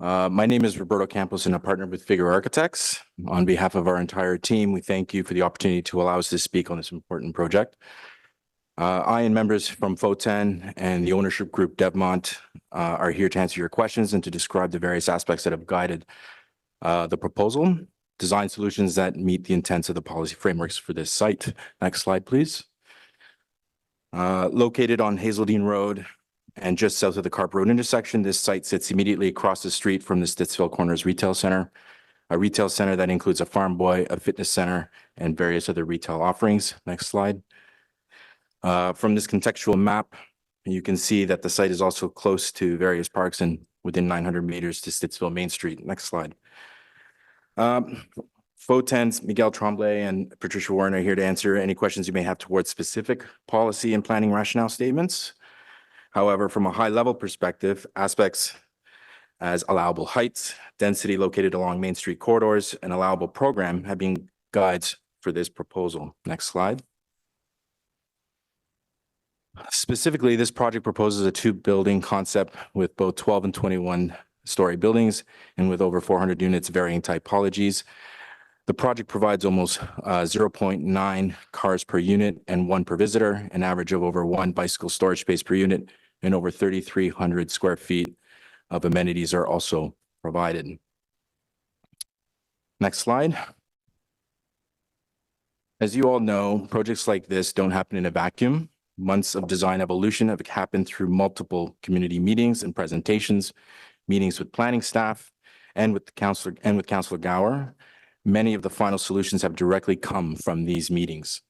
My name is Roberto Campos, and I'm partnered with Figure Architects. On behalf of our entire team, we thank you for the opportunity to allow us to speak on this important project. I and members from FOTEN and the ownership group Devmont are here to answer your questions and to describe the various aspects that have guided the proposal, design solutions that meet the intents of the policy frameworks for this site. Next slide, please. Located on Hazeldean Road and just south of the Carp Road intersection, this site sits immediately across the street from the Stittsville Corners Retail Center, a retail center that includes a Farm Boy, a fitness center, and various other retail offerings. Next slide. From this contextual map, you can see that the site is also close to various parks and within 900 meters to Stittsville Main Street. Next slide. FOTEN's Miguel Tremblay and Patricia Warren are here to answer any questions you may have towards specific policy and planning rationale statements. However, from a high-level perspective, aspects as allowable heights, density located along Main Street corridors, and allowable program have been guides for this proposal. Next slide. Specifically, this project proposes a 2-building concept with both 12 and 21-story buildings and with over 400 units varying typologies. The project provides almost 0.9 cars per unit and 1 per visitor, an average of over 1 bicycle storage space per unit, and over 3,300 square feet of amenities are also provided. Next slide. As you all know, projects like this don't happen in a vacuum. Months of design evolution have happened through multiple community meetings and presentations, meetings with planning staff, and with Councillor Gower. Many of the final solutions have directly come from these meetings.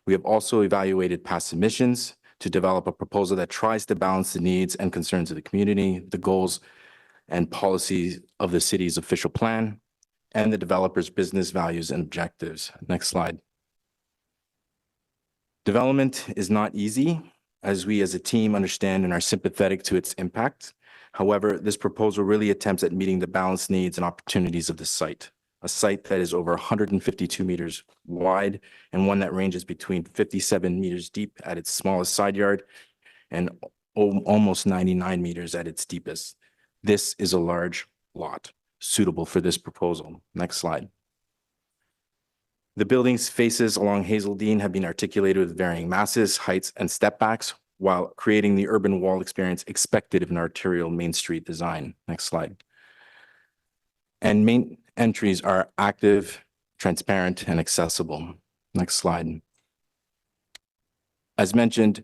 We have also evaluated past submissions to develop a proposal that tries to balance the needs and concerns of the community, the goals and policies of the city's official plan, and the developer's business values and objectives. Next slide. Development is not easy, as we as a team understand and are sympathetic to its impact. However, this proposal really attempts at meeting the balanced needs and opportunities of the site. a site that is over 152 meters wide and one that ranges between 57 meters deep at its smallest side yard and almost 99 meters at its deepest. This is a large lot suitable for this proposal. Next slide. The building's faces along Hazeldean have been articulated with varying masses, heights, and step backs while creating the urban wall experience expected of an arterial Main Street design. Next slide. And main entries are active, transparent, and accessible. Next slide. As mentioned,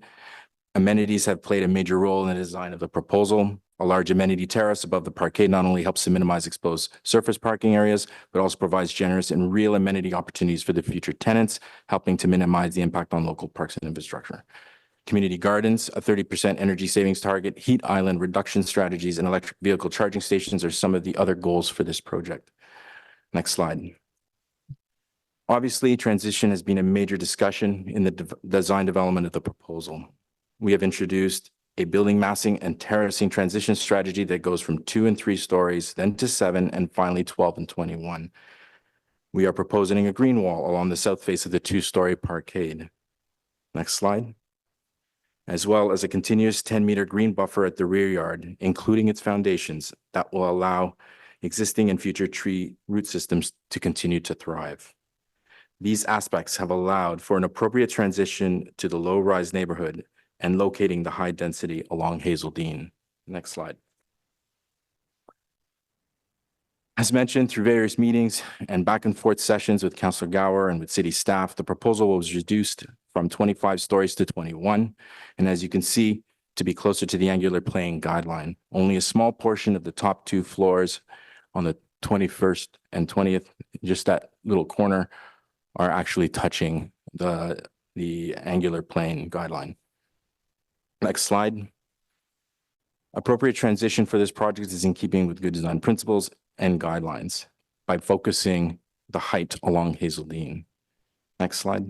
amenities have played a major role in the design of the proposal. A large amenity terrace above the parkade not only helps to minimize exposed surface parking areas, but also provides generous and real amenity opportunities for the future tenants, helping to minimize the impact on local parks and infrastructure. Community gardens, a 30% energy savings target, heat island reduction strategies, and electric vehicle charging stations are some of the other goals for this project. Next slide. Obviously, transition has been a major discussion in the design development of the proposal. We have introduced a building massing and terracing transition strategy that goes from 2 and 3 stories, then to 7, and finally 12 and 21. We are proposing a green wall along the south face of the 2-story parkade. Next slide. As well as a continuous 10-meter green buffer at the rear yard, including its foundations, that will allow existing and future tree root systems to continue to thrive. These aspects have allowed for an appropriate transition to the low-rise neighborhood and locating the high density along Hazeldean. Next slide. As mentioned, through various meetings and back and forth sessions with Councillor Gower and with city staff, the proposal was reduced from 25 stories to 21. And as you can see, to be closer to the angular plane guideline. Only a small portion of the top 2 floors on the 21st and 20th, just that little corner, are actually touching the angular plane guideline. Next slide. Appropriate transition for this project is in keeping with good design principles and guidelines by focusing the height along Hazeldean. Next slide.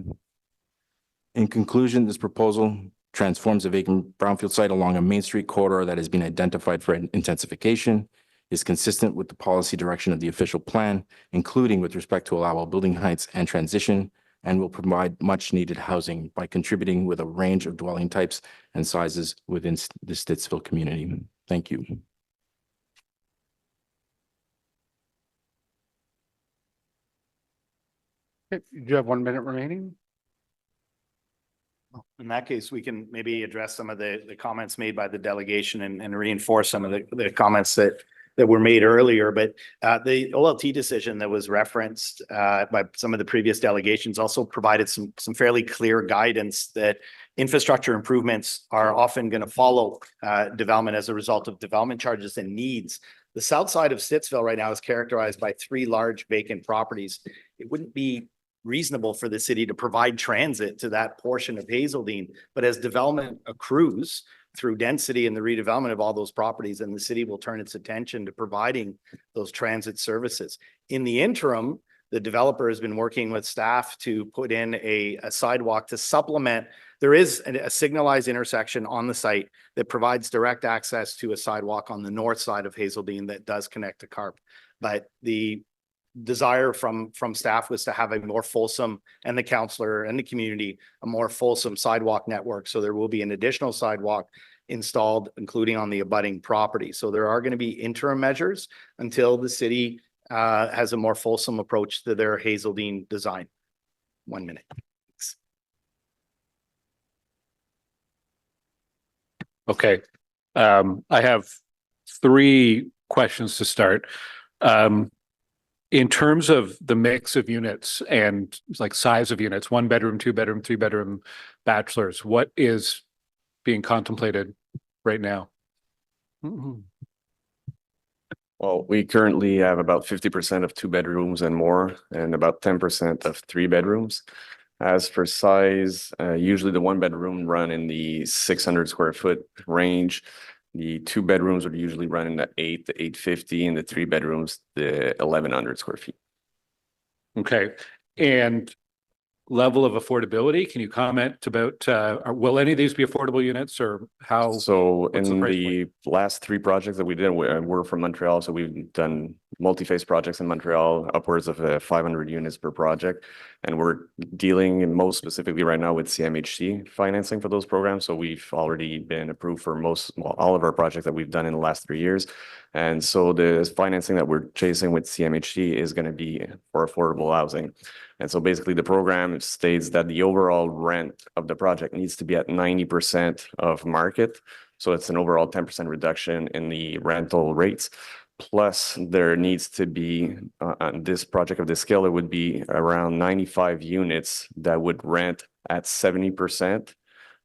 In conclusion, this proposal transforms a vacant brownfield site along a Main Street corridor that has been identified for intensification, is consistent with the policy direction of the official plan, including with respect to allowable building heights and transition, and will provide much needed housing by contributing with a range of dwelling types and sizes within the Stittsville community. Thank you. Do you have 1 minute remaining? In that case, we can maybe address some of the comments made by the delegation and reinforce some of the comments that were made earlier. But the OLT decision that was referenced by some of the previous delegations also provided some fairly clear guidance that infrastructure improvements are often going to follow development as a result of development charges and needs. The south side of Stittsville right now is characterized by 3 large vacant properties. It wouldn't be reasonable for the city to provide transit to that portion of Hazeldean, but as development accrues through density and the redevelopment of all those properties, and the city will turn its attention to providing those transit services. In the interim, the developer has been working with staff to put in a sidewalk to supplement. There is a signalized intersection on the site that provides direct access to a sidewalk on the north side of Hazeldean that does connect to CARP. But the desire from staff was to have a more fulsome, and the councillor and the community, a more fulsome sidewalk network. So there will be an additional sidewalk installed, including on the abutting property. So there are going to be interim measures until the city has a more fulsome approach to their Hazeldean design. 1 minute. Thanks. Okay. I have 3 questions to start. In terms of the mix of units and like size of units, 1 bedroom, 2 bedroom, 3 bedroom bachelors, what is being contemplated right now? Well, we currently have about 50% of 2 bedrooms and more, and about 10% of 3 bedrooms. As for size, usually the 1 bedroom run in the 600 square foot range. The 2 bedrooms would usually run in the 8 to 850, and the 3 bedrooms, the 1100 square feet. Okay. And level of affordability. Can you comment about, will any of these be affordable units or how? So what's in price the last three projects that we did, we're from Montreal, so we've done multi-phase projects in Montreal, upwards of 500 units per project. And we're dealing most specifically right now with CMHC financing for those programs. So we've already been approved for all of our projects that we've done in the last 3 years. And so the financing that we're chasing with CMHC is going to be for affordable housing. And so basically the program states that the overall rent of the project needs to be at 90% of market. So it's an overall 10% reduction in the rental rates. Plus there needs to be, on this project of this scale, it would be around 95 units that would rent at 70%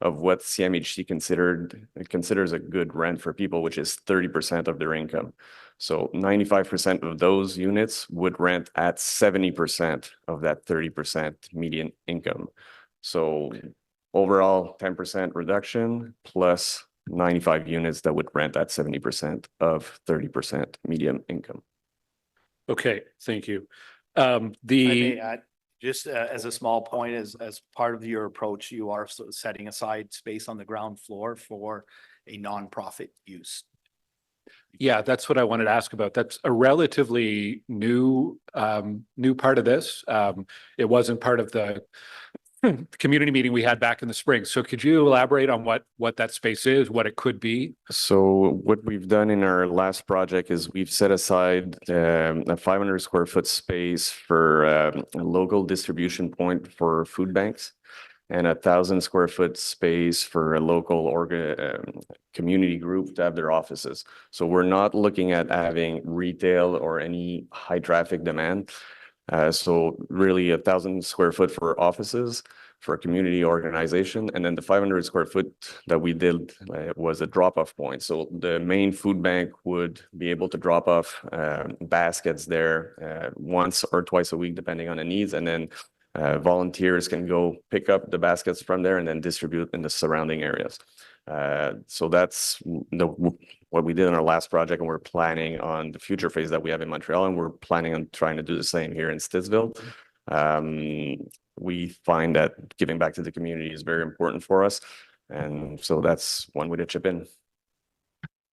of what CMHC considers a good rent for people, which is 30% of their income. So 95% of those units would rent at 70% of that 30% median income. So overall 10% reduction plus 95 units that would rent at 70% of 30% median income. Okay, thank you. Just as a small point, as part of your approach, you are setting aside space on the ground floor for a nonprofit use. Yeah, that's what I wanted to ask about. That's a relatively new part of this. It wasn't part of the community meeting we had back in the spring. So could you elaborate on what that space is, what it could be? So what we've done in our last project is we've set aside a 500 square foot space for a local distribution point for food banks and 1,000 square foot space for a local community group to have their offices. So we're not looking at having retail or any high traffic demand. So really 1,000 square foot for offices for a community organization. And then the 500 square foot that we did was a drop-off point. So the main food bank would be able to drop off baskets there once or twice a week, depending on the needs. And then volunteers can go pick up the baskets from there and then distribute in the surrounding areas. So that's what we did in our last project, and we're planning on the future phase that we have in Montreal, and we're planning on trying to do the same here in Stittsville. We find that giving back to the community is very important for us, and so that's one way to chip in.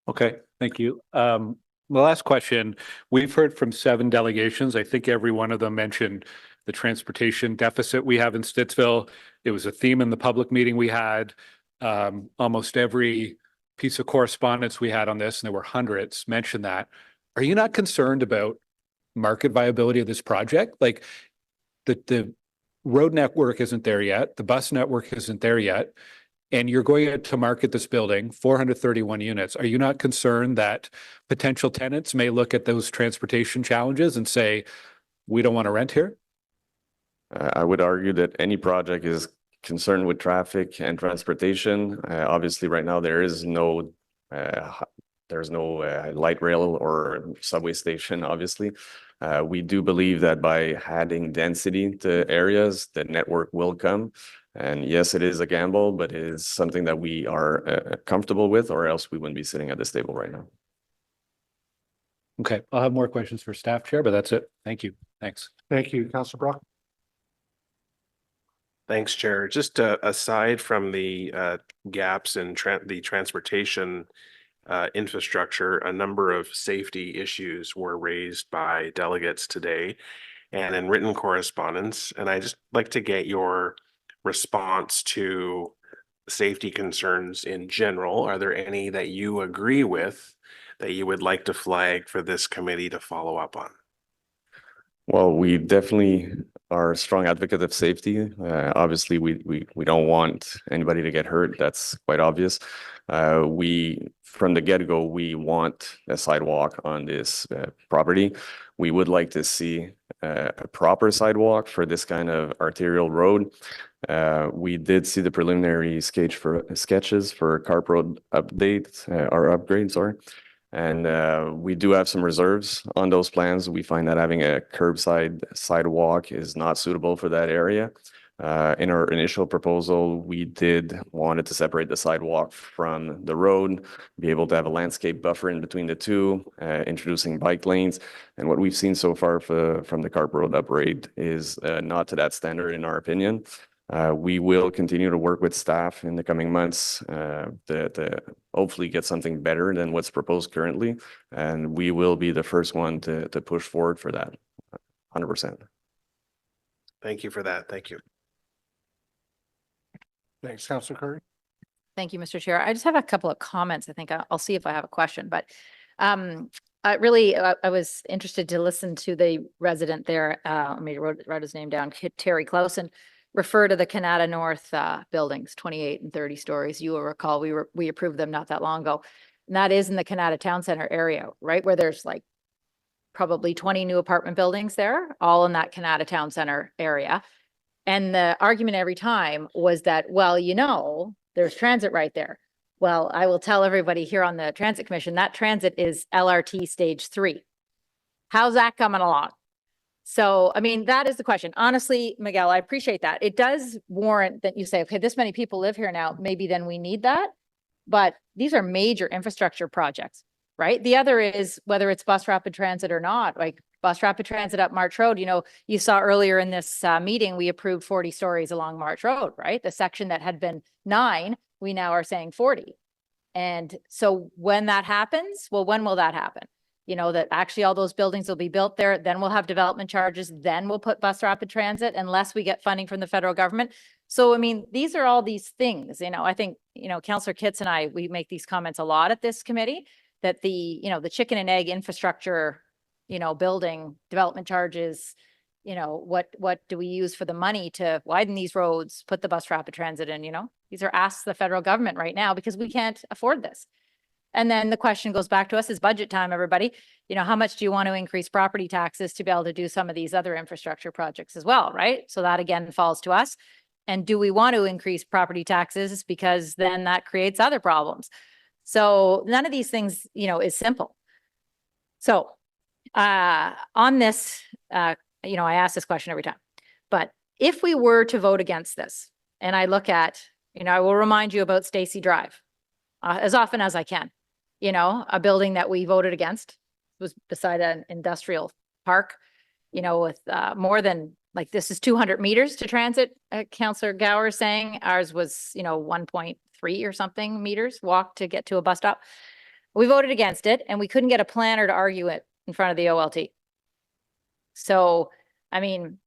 Okay, thank you. The last question, we've heard from 7 delegations. I think every one of them mentioned the transportation deficit we have in Stittsville. It was a theme in the public meeting we had. Almost every piece of correspondence we had on this, and there were hundreds, mentioned that. Are you not concerned about market viability of this project? Like the road network isn't there yet, the bus network isn't there yet, and you're going to market this building, 431 units. Are you not concerned that potential tenants may look at those transportation challenges and say, we don't want to rent here? I would argue that any project is concerned with traffic and transportation. Obviously, right now there is no light rail or subway station. Obviously, we do believe that by adding density to areas, the network will come. And yes, it is a gamble, but it is something that we are comfortable with, or else we wouldn't be sitting at this table right now. Okay, I'll have more questions for staff chair, but that's it. Thank you. Thanks. Thank you, Councillor Brock. Thanks, Chair. Just aside from the gaps in the transportation infrastructure, a number of safety issues were raised by delegates today and in written correspondence. And I just like to get your response to safety concerns in general. Are there any that you agree with that you would like to flag for this committee to follow up on? Well, we definitely are a strong advocate of safety. Obviously, we don't want anybody to get hurt. That's quite obvious. From the get-go, we want a sidewalk on this property. We would like to see a proper sidewalk for this kind of arterial road. We did see the preliminary sketches for Carp Road upgrade, sorry. And we do have some reserves on those plans. We find that having a curbside sidewalk is not suitable for that area. In our initial proposal, we wanted to separate the sidewalk from the road, be able to have a landscape buffer in between the two, introducing bike lanes. And what we've seen so far from the Carp Road upgrade is not to that standard, in our opinion. We will continue to work with staff in the coming months to hopefully get something better than what's proposed currently. And we will be the first one to push forward for that, 100%. Thank you for that. Thank you. Thanks, Councillor Curry. Thank you, Mr. Chair. I just have a couple of comments. I think I'll see if I have a question, but I was interested to listen to the resident there. Let me write his name down, Terry Clausen, refer to the Canada North buildings, 28 and 30 stories. You will recall we approved them not that long ago. And that is in the Canada Town Center area, right? Where there's like probably 20 new apartment buildings there, all in that Canada Town Center area. And the argument every time was that, well, you know, there's transit right there. Well, I will tell everybody here on the Transit Commission, that transit is LRT stage 3. How's that coming along? So, I mean, that is the question. Honestly, Miguel, I appreciate that. It does warrant that you say, okay, this many people live here now, maybe then we need that. But these are major infrastructure projects, right? The other is whether it's bus rapid transit or not, like bus rapid transit up March Road. You know, you saw earlier in this meeting, we approved 40 stories along March Road, right? The section that had been 9, we now are saying 40. And so when that happens, well, when will that happen? You know, that actually all those buildings will be built there, then we'll have development charges, then we'll put bus rapid transit unless we get funding from the federal government. So, I mean, these are all these things, you know, I think, you know, Councillor Kitts and I, we make these comments a lot at this committee that the, you know, the chicken and egg infrastructure, you know, building development charges, you know, what do we use for the money to widen these roads, put the bus rapid transit in, you know, these are asks the federal government right now because we can't afford this. And then the question goes back to us is budget time, everybody. You know, how much do you want to increase property taxes to be able to do some of these other infrastructure projects as well, right? So that again falls to us. And do we want to increase property taxes because then that creates other problems? So none of these things, you know, is simple. So on this, you know, I ask this question every time, but if we were to vote against this, and I look at, you know, I will remind you about Stacy Drive as often as I can. You know, a building that we voted against was beside an industrial park, you know, with more than like this is 200 meters to transit. Councillor Gower saying ours was, you know, 1.3 or something meters walk to get to a bus stop. We voted against it and we couldn't get a planner to argue it in front of the OLT. So, I mean,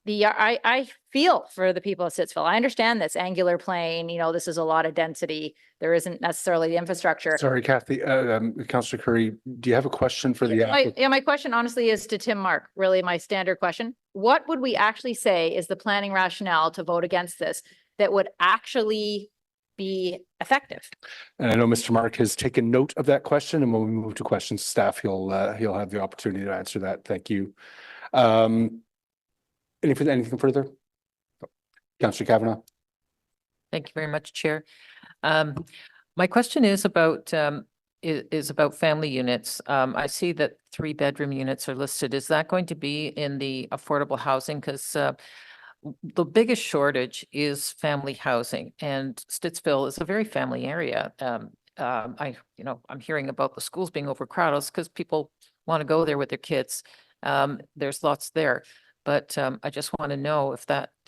I feel for the people of Stittsville. I understand this angular plane, you know, this is a lot of density. There isn't necessarily the infrastructure. Sorry, Kathy, Councillor Curry, do you have a question for the applicant? My question honestly is to Tim Mark, really my standard question. What would we actually say is the planning rationale to vote against this that would actually be effective? And I know Mr. Mark has taken note of that question, and when we move to questions to staff, he'll have the opportunity to answer that. Thank you. Anything further? Councillor Kavanagh. Thank you very much, Chair. My question is about family units. I see that 3-bedroom units are listed. Is that going to be in the affordable housing? Because the biggest shortage is family housing, and Stittsville is a very family area. I'm hearing about the schools being overcrowded because people want to go there with their kids. There's lots there. But I just want to know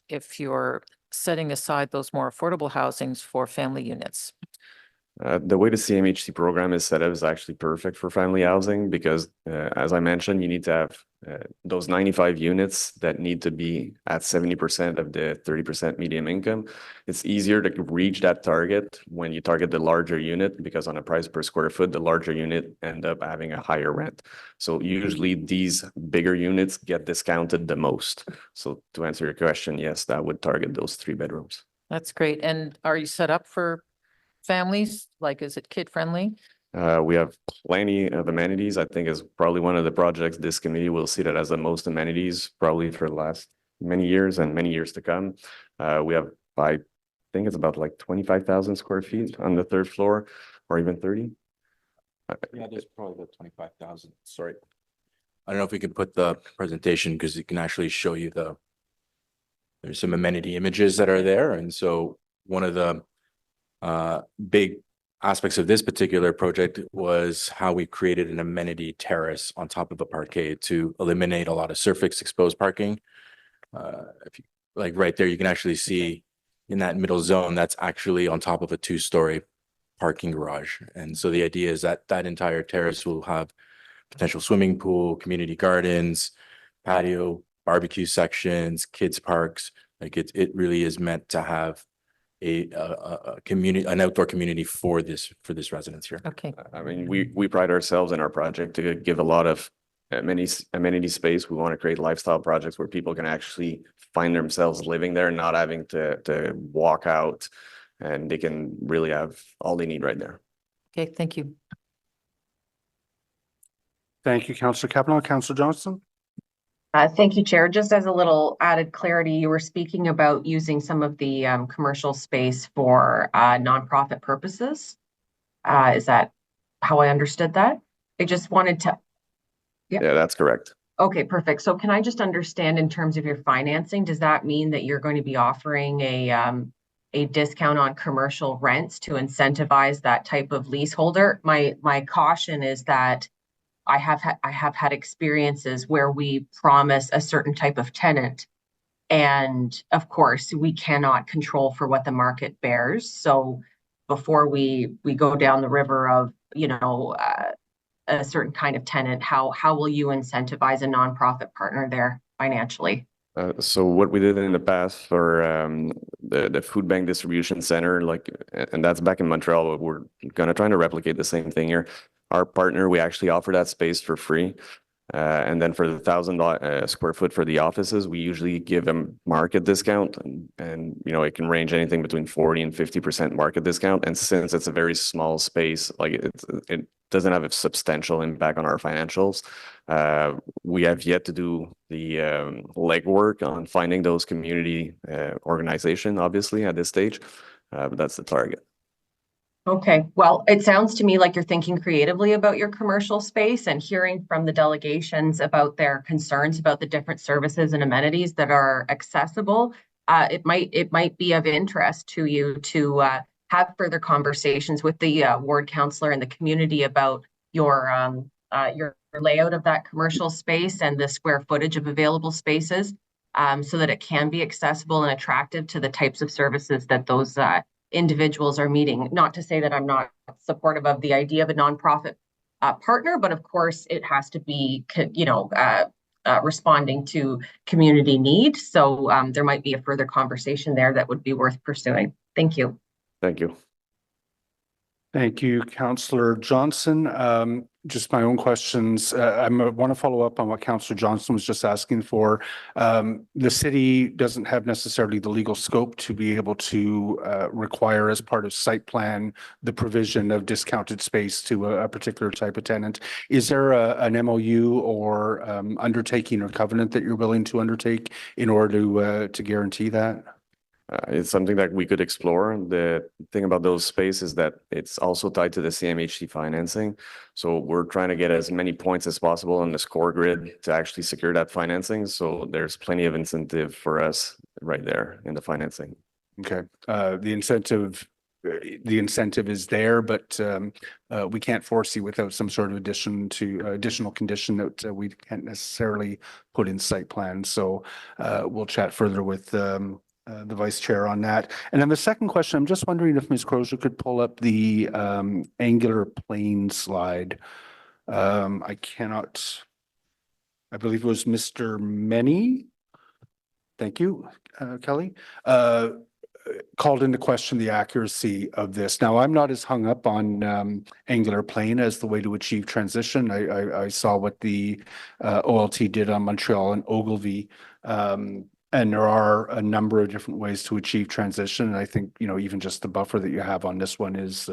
if you're setting aside those more affordable housings for family units. The way the CMHC program is set up is actually perfect for family housing because, as I mentioned, you need to have those 95 units that need to be at 70% of the 30% median income. It's easier to reach that target when you target the larger unit because on a price per square foot, the larger unit end up having a higher rent. So usually these bigger units get discounted the most. So to answer your question, yes, that would target those 3 bedrooms. That's great. And are you set up for families? Like, is it kid friendly? We have plenty of amenities. I think is probably one of the projects this committee will see that has the most amenities probably for the last many years and many years to come. We have, I think it's about like 25,000 square feet on the 3rd floor or even 30. Yeah, there's probably about 25,000. Sorry. I don't know if we can put the presentation because it can actually show you the There's some amenity images that are there. And so one of the big aspects of this particular project was how we created an amenity terrace on top of a parkade to eliminate a lot of surface exposed parking. If you like right there, you can actually see in that middle zone, that's actually on top of a 2-story parking garage. And so the idea is that that entire terrace will have potential swimming pool, community gardens, patio, barbecue sections, kids parks. Like it really is meant to have a community, an outdoor community for this residence here. Okay. I mean, we pride ourselves in our project to give a lot of amenity space. We want to create lifestyle projects where people can actually find themselves living there, not having to walk out, and they can really have all they need right there. Okay, thank you. Thank you, Councillor Kavanaugh. Councillor Johnston? Thank you, Chair. Just as a little added clarity, you were speaking about using some of the commercial space for nonprofit purposes. Is that how I understood that? I just wanted to. Yeah, that's correct. Okay, perfect. So can I just understand in terms of your financing, does that mean that you're going to be offering a discount on commercial rents to incentivize that type of leaseholder? My caution is that I have had experiences where we promise a certain type of tenant, and of course we cannot control for what the market bears. So before we go down the river of, you know, a certain kind of tenant, how will you incentivize a nonprofit partner there financially? So what we did in the past for the food bank distribution center, like, and that's back in Montreal, but we're gonna try to replicate the same thing here. Our partner, we actually offer that space for free. And then for the 1,000 square foot for the offices, we usually give them market discount, and you know, it can range anything between 40 and 50% market discount. And since it's a very small space, like it doesn't have a substantial impact on our financials. We have yet to do the legwork on finding those community organization, obviously at this stage, but that's the target. Okay, well, it sounds to me like you're thinking creatively about your commercial space, and hearing from the delegations about their concerns about the different services and amenities that are accessible. It might be of interest to you to have further conversations with the ward councillor and the community about your layout of that commercial space and the square footage of available spaces, so that it can be accessible and attractive to the types of services that those individuals are meeting. Not to say that I'm not supportive of the idea of a nonprofit partner, but of course it has to be, you know, responding to community need. So there might be a further conversation there that would be worth pursuing. Thank you. Thank you. Thank you, Councillor Johnson. Just my own questions. I want to follow up on what Councillor Johnson was just asking for. The city doesn't have necessarily the legal scope to be able to require as part of site plan the provision of discounted space to a particular type of tenant. Is there an MOU or undertaking or covenant that you're willing to undertake in order to guarantee that? It's something that we could explore. The thing about those spaces is that it's also tied to the CMHC financing. So we're trying to get as many points as possible on the score grid to actually secure that financing. So there's plenty of incentive for us right there in the financing. Okay. The incentive is there, but we can't foresee without some sort of additional condition that we can't necessarily put in site plan. So we'll chat further with the vice chair on that. And then the second question, I'm just wondering if Ms. Crozier could pull up the angular plane slide. I believe it was Mr. Many. Thank you, Kelly. Called into question the accuracy of this. Now, I'm not as hung up on angular plane as the way to achieve transition. I saw what the OLT did on Montreal and Ogilvy. And there are a number of different ways to achieve transition. And I think, you know, even just the buffer that you have on this one is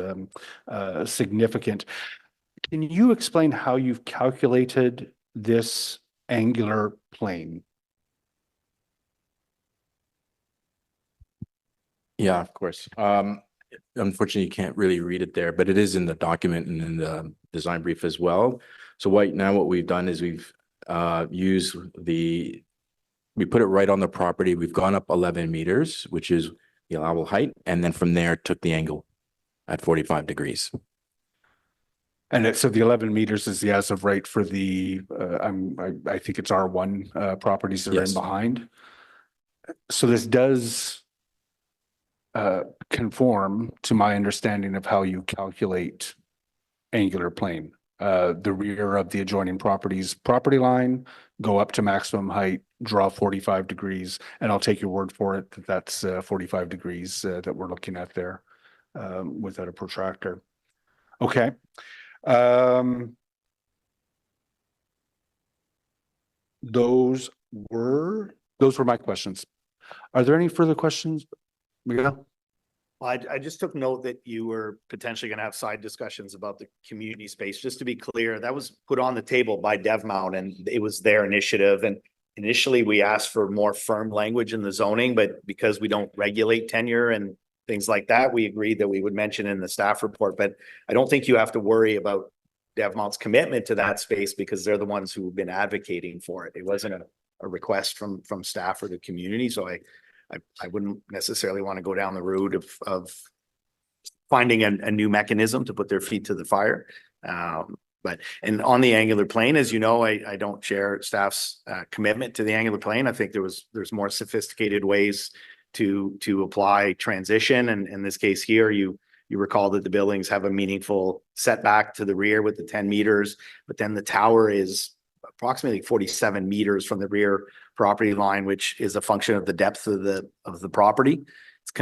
significant. Can you explain how you've calculated this angular plane? Yeah, of course. Unfortunately, you can't really read it there, but it is in the document and in the design brief as well. So what we've done is we've used the We put it right on the property. We've gone up 11 meters, which is the allowable height. And then from there, took the angle at 45 degrees. And so the 11 meters is the as of right for the, I think it's R1 properties that are in Yes. behind. So this does conform to my understanding of how you calculate angular plane. The rear of the adjoining property's property line, go up to maximum height, draw 45 degrees, and I'll take your word for it that that's 45 degrees that we're looking at there without a protractor. Okay. Those were my questions. Are there any further questions, Miguel? I just took note that you were potentially going to have side discussions about the community space. Just to be clear, that was put on the table by DevMount and it was their initiative. And initially we asked for more firm language in the zoning, but because we don't regulate tenure and things like that, we agreed that we would mention in the staff report. But I don't think you have to worry about DevMount's commitment to that space because they're the ones who've been advocating for it. It wasn't a request from staff or the community. So I wouldn't necessarily want to go down the route of finding a new mechanism to put their feet to the fire. And on the angular plane, as you know, I don't share staff's commitment to the angular plane. I think there's more sophisticated ways to apply transition. And in this case here, you recall that the buildings have a meaningful setback to the rear with the 10 meters, but then the tower is approximately 47 meters from the rear property line, which is a function of the depth of the property. It's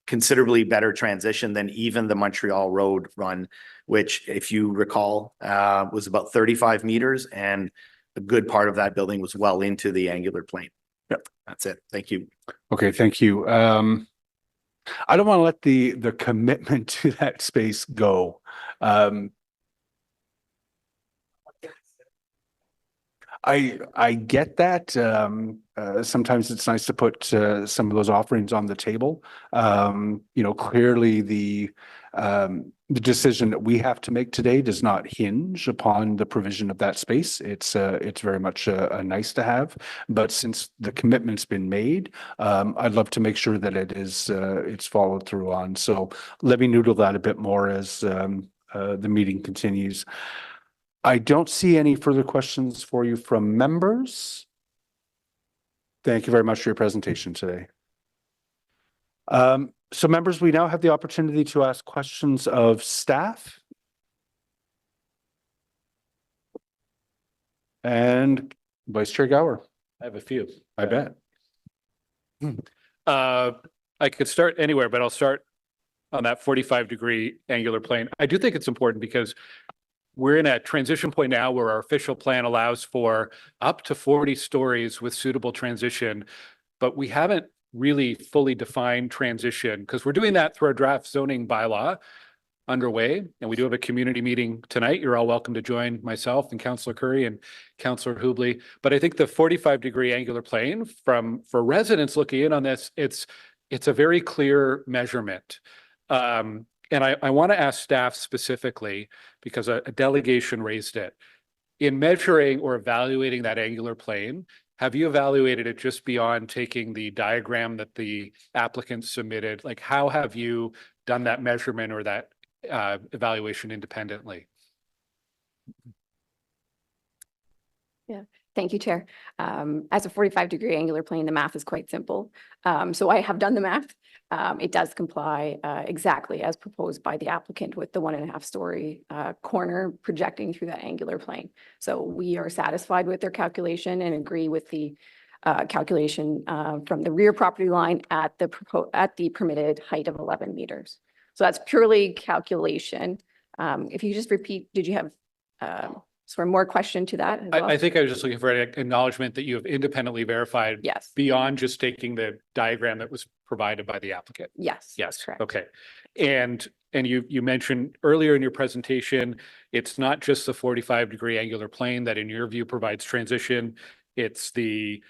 considerably better transition than even the Montreal Road run, which, if you recall, was about 35 meters, and a good part of that building was well into the angular plane. Yep, that's it. Thank you. Okay, thank you. I don't want to let the commitment to that space go. I get that. Sometimes it's nice to put some of those offerings on the table. Clearly the decision that we have to make today does not hinge upon the provision of that space. It's very much a nice to have, but since the commitment's been made, I'd love to make sure that it's followed through on. So let me noodle that a bit more as the meeting continues. I don't see any further questions for you from members. Thank you very much for your presentation today. So members, we now have the opportunity to ask questions of staff. And Vice Chair Gower. I have a few. I bet. I could start anywhere, but I'll start on that 45-degree angular plane. I do think it's important because we're in a transition point now where our official plan allows for up to 40 stories with suitable transition, but we haven't really fully defined transition because we're doing that through our draft zoning bylaw underway. And we do have a community meeting tonight. You're all welcome to join myself and Councillor Curry and Councillor Hubley. But I think the 45-degree angular plane for residents looking in on this, it's a very clear measurement. And I want to ask staff specifically, because a delegation raised it. In measuring or evaluating that angular plane, have you evaluated it just beyond taking the diagram that the applicant submitted? Like, how have you done that measurement or that evaluation independently? Yeah, thank you, Chair. As a 45-degree angular plane, the math is quite simple. So I have done the math. It does comply exactly as proposed by the applicant with the 1.5-story corner projecting through that angular plane. So we are satisfied with their calculation and agree with the calculation from the rear property line at the permitted height of 11 meters. So that's purely calculation. If you just repeat, did you have sort of more question to that as well? I think I was just looking for an acknowledgement that you have independently verified yes, beyond just taking the diagram that was provided by the applicant. Yes. Yes. Correct. Okay. And you mentioned earlier in your presentation, it's not just the 45-degree angular plane that in your view provides transition. It's the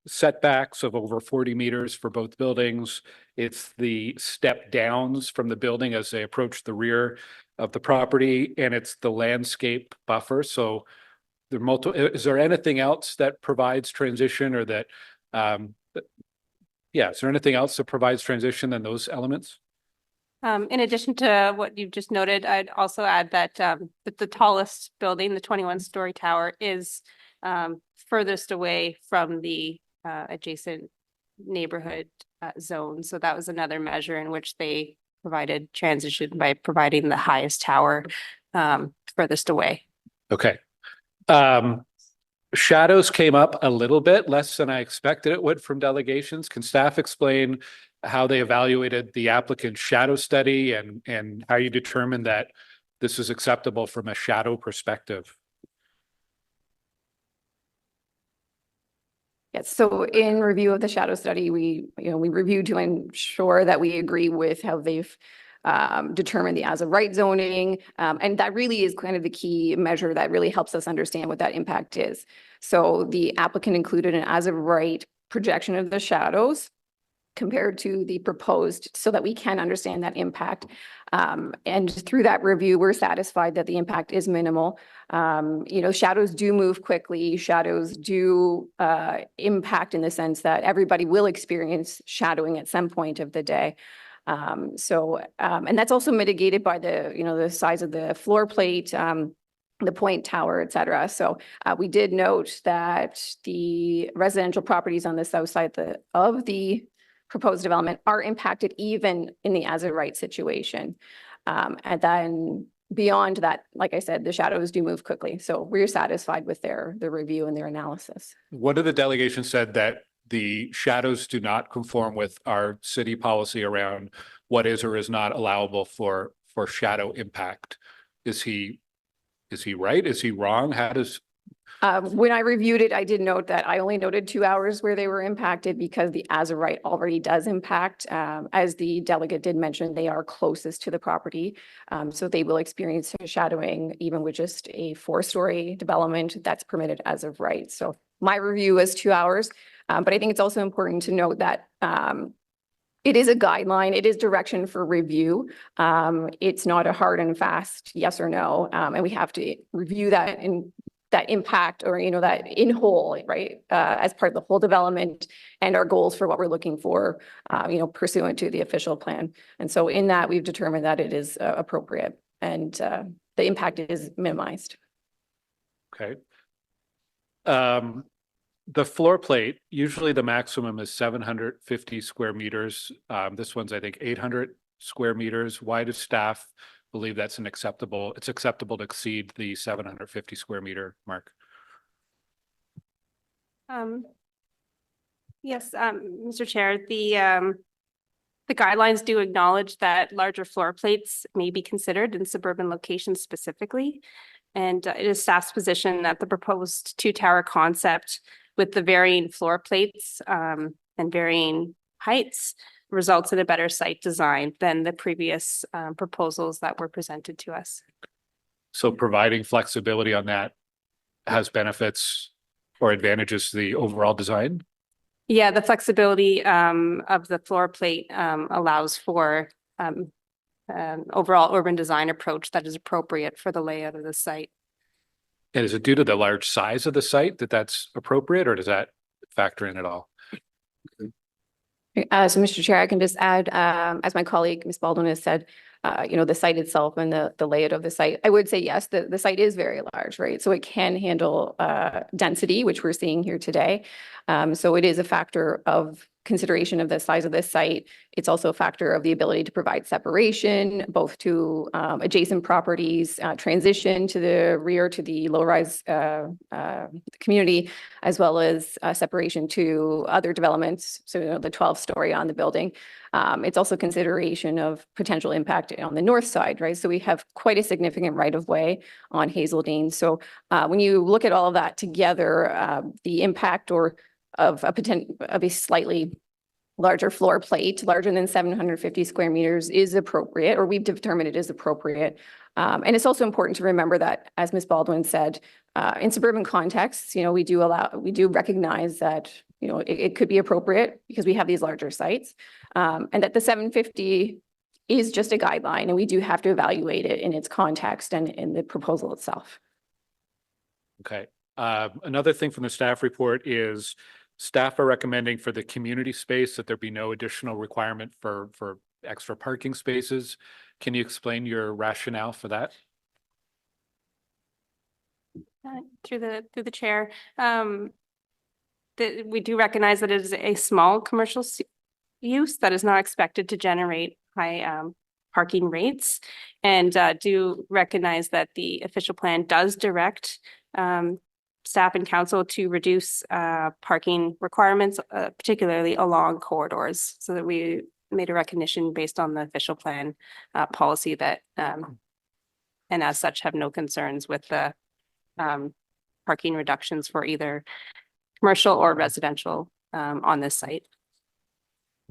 setbacks of over 40 meters for both buildings. It's the step downs from the building as they approach the rear of the property, and it's the landscape buffer. So is there anything else that provides transition or that, yeah, is there anything else that provides transition than those elements? In addition to what you've just noted, I'd also add that, that the tallest building, the 21-story tower, is furthest away from the adjacent neighborhood zone. So that was another measure in which they provided transition by providing the highest tower furthest away. Okay. Shadows came up a little bit, less than I expected it would from delegations. Can staff explain how they evaluated the applicant's shadow study and how you determined that this is acceptable from a shadow perspective? Yes, so in review of the shadow study, we reviewed to ensure that we agree with how they've determined the as of right zoning. And that really is kind of the key measure that really helps us understand what that impact is. So the applicant included an as of right projection of the shadows compared to the proposed so that we can understand that impact. And through that review, we're satisfied that the impact is minimal. Shadows do move quickly. Shadows do impact in the sense that everybody will experience shadowing at some point of the day. And that's also mitigated by the size of the floor plate, the point tower, et cetera. So we did note that the residential properties on the south side of the proposed development are impacted even in the as of right situation. And then beyond that, like I said, the shadows do move quickly. So we're satisfied with their review and their analysis. One of the delegations said that the shadows do not conform with our city policy around what is or is not allowable for shadow impact. Is he right? Is he wrong? How does... When I reviewed it, I did note that I only noted 2 hours where they were impacted because the as of right already does impact. As the delegate did mention, they are closest to the property. So they will experience shadowing even with just a 4-story development that's permitted as of right. So my review was 2 hours. But I think it's also important to note that it is a guideline. It is direction for review. It's not a hard and fast yes or no. And we have to review that in that impact or, that in whole, right, as part of the whole development and our goals for what we're looking for, pursuant to the official plan. And so in that, we've determined that it is appropriate and the impact is minimized. Okay. The floor plate, usually the maximum is 750 square meters. This one's, I think, 800 square meters. Why does staff believe that's it's acceptable to exceed the 750 square meter mark? Yes, Mr. Chair, the guidelines do acknowledge that larger floor plates may be considered in suburban locations specifically. And it is staff's position that the proposed 2-tower concept with the varying floor plates and varying heights results in a better site design than the previous proposals that were presented to us. So providing flexibility on that has benefits or advantages to the overall design? Yeah, the flexibility of the floor plate allows for overall urban design approach that is appropriate for the layout of the site. And is it due to the large size of the site that that's appropriate, or does that factor in at all? So, Mr. Chair, I can just add, as my colleague, Ms. Baldwin has said, the site itself and the layout of the site, I would say, yes, the site is very large, right? So it can handle density, which we're seeing here today. So it is a factor of consideration of the size of this site. It's also a factor of the ability to provide separation, both to adjacent properties, transition to the rear to the low-rise community, as well as separation to other developments, so the 12-story on the building. It's also consideration of potential impact on the north side, right? So we have quite a significant right-of-way on Hazeldean. So when you look at all of that together, the impact of a slightly larger floor plate, larger than 750 square meters, is appropriate, or we've determined it is appropriate. And it's also important to remember that, as Ms. Baldwin said, in suburban contexts, we do recognize that, it could be appropriate because we have these larger sites, and that the 750 is just a guideline, and we do have to evaluate it in its context and in the proposal itself. Okay. Another thing from the staff report is staff are recommending for the community space that there be no additional requirement for extra parking spaces. Can you explain your rationale for that? Through the chair, that we do recognize that it is a small commercial use that is not expected to generate high parking rates, and do recognize that the official plan does direct staff and council to reduce parking requirements, particularly along corridors, so that we made a recognition based on the official plan policy that and as such have no concerns with the parking reductions for either commercial or residential on this site.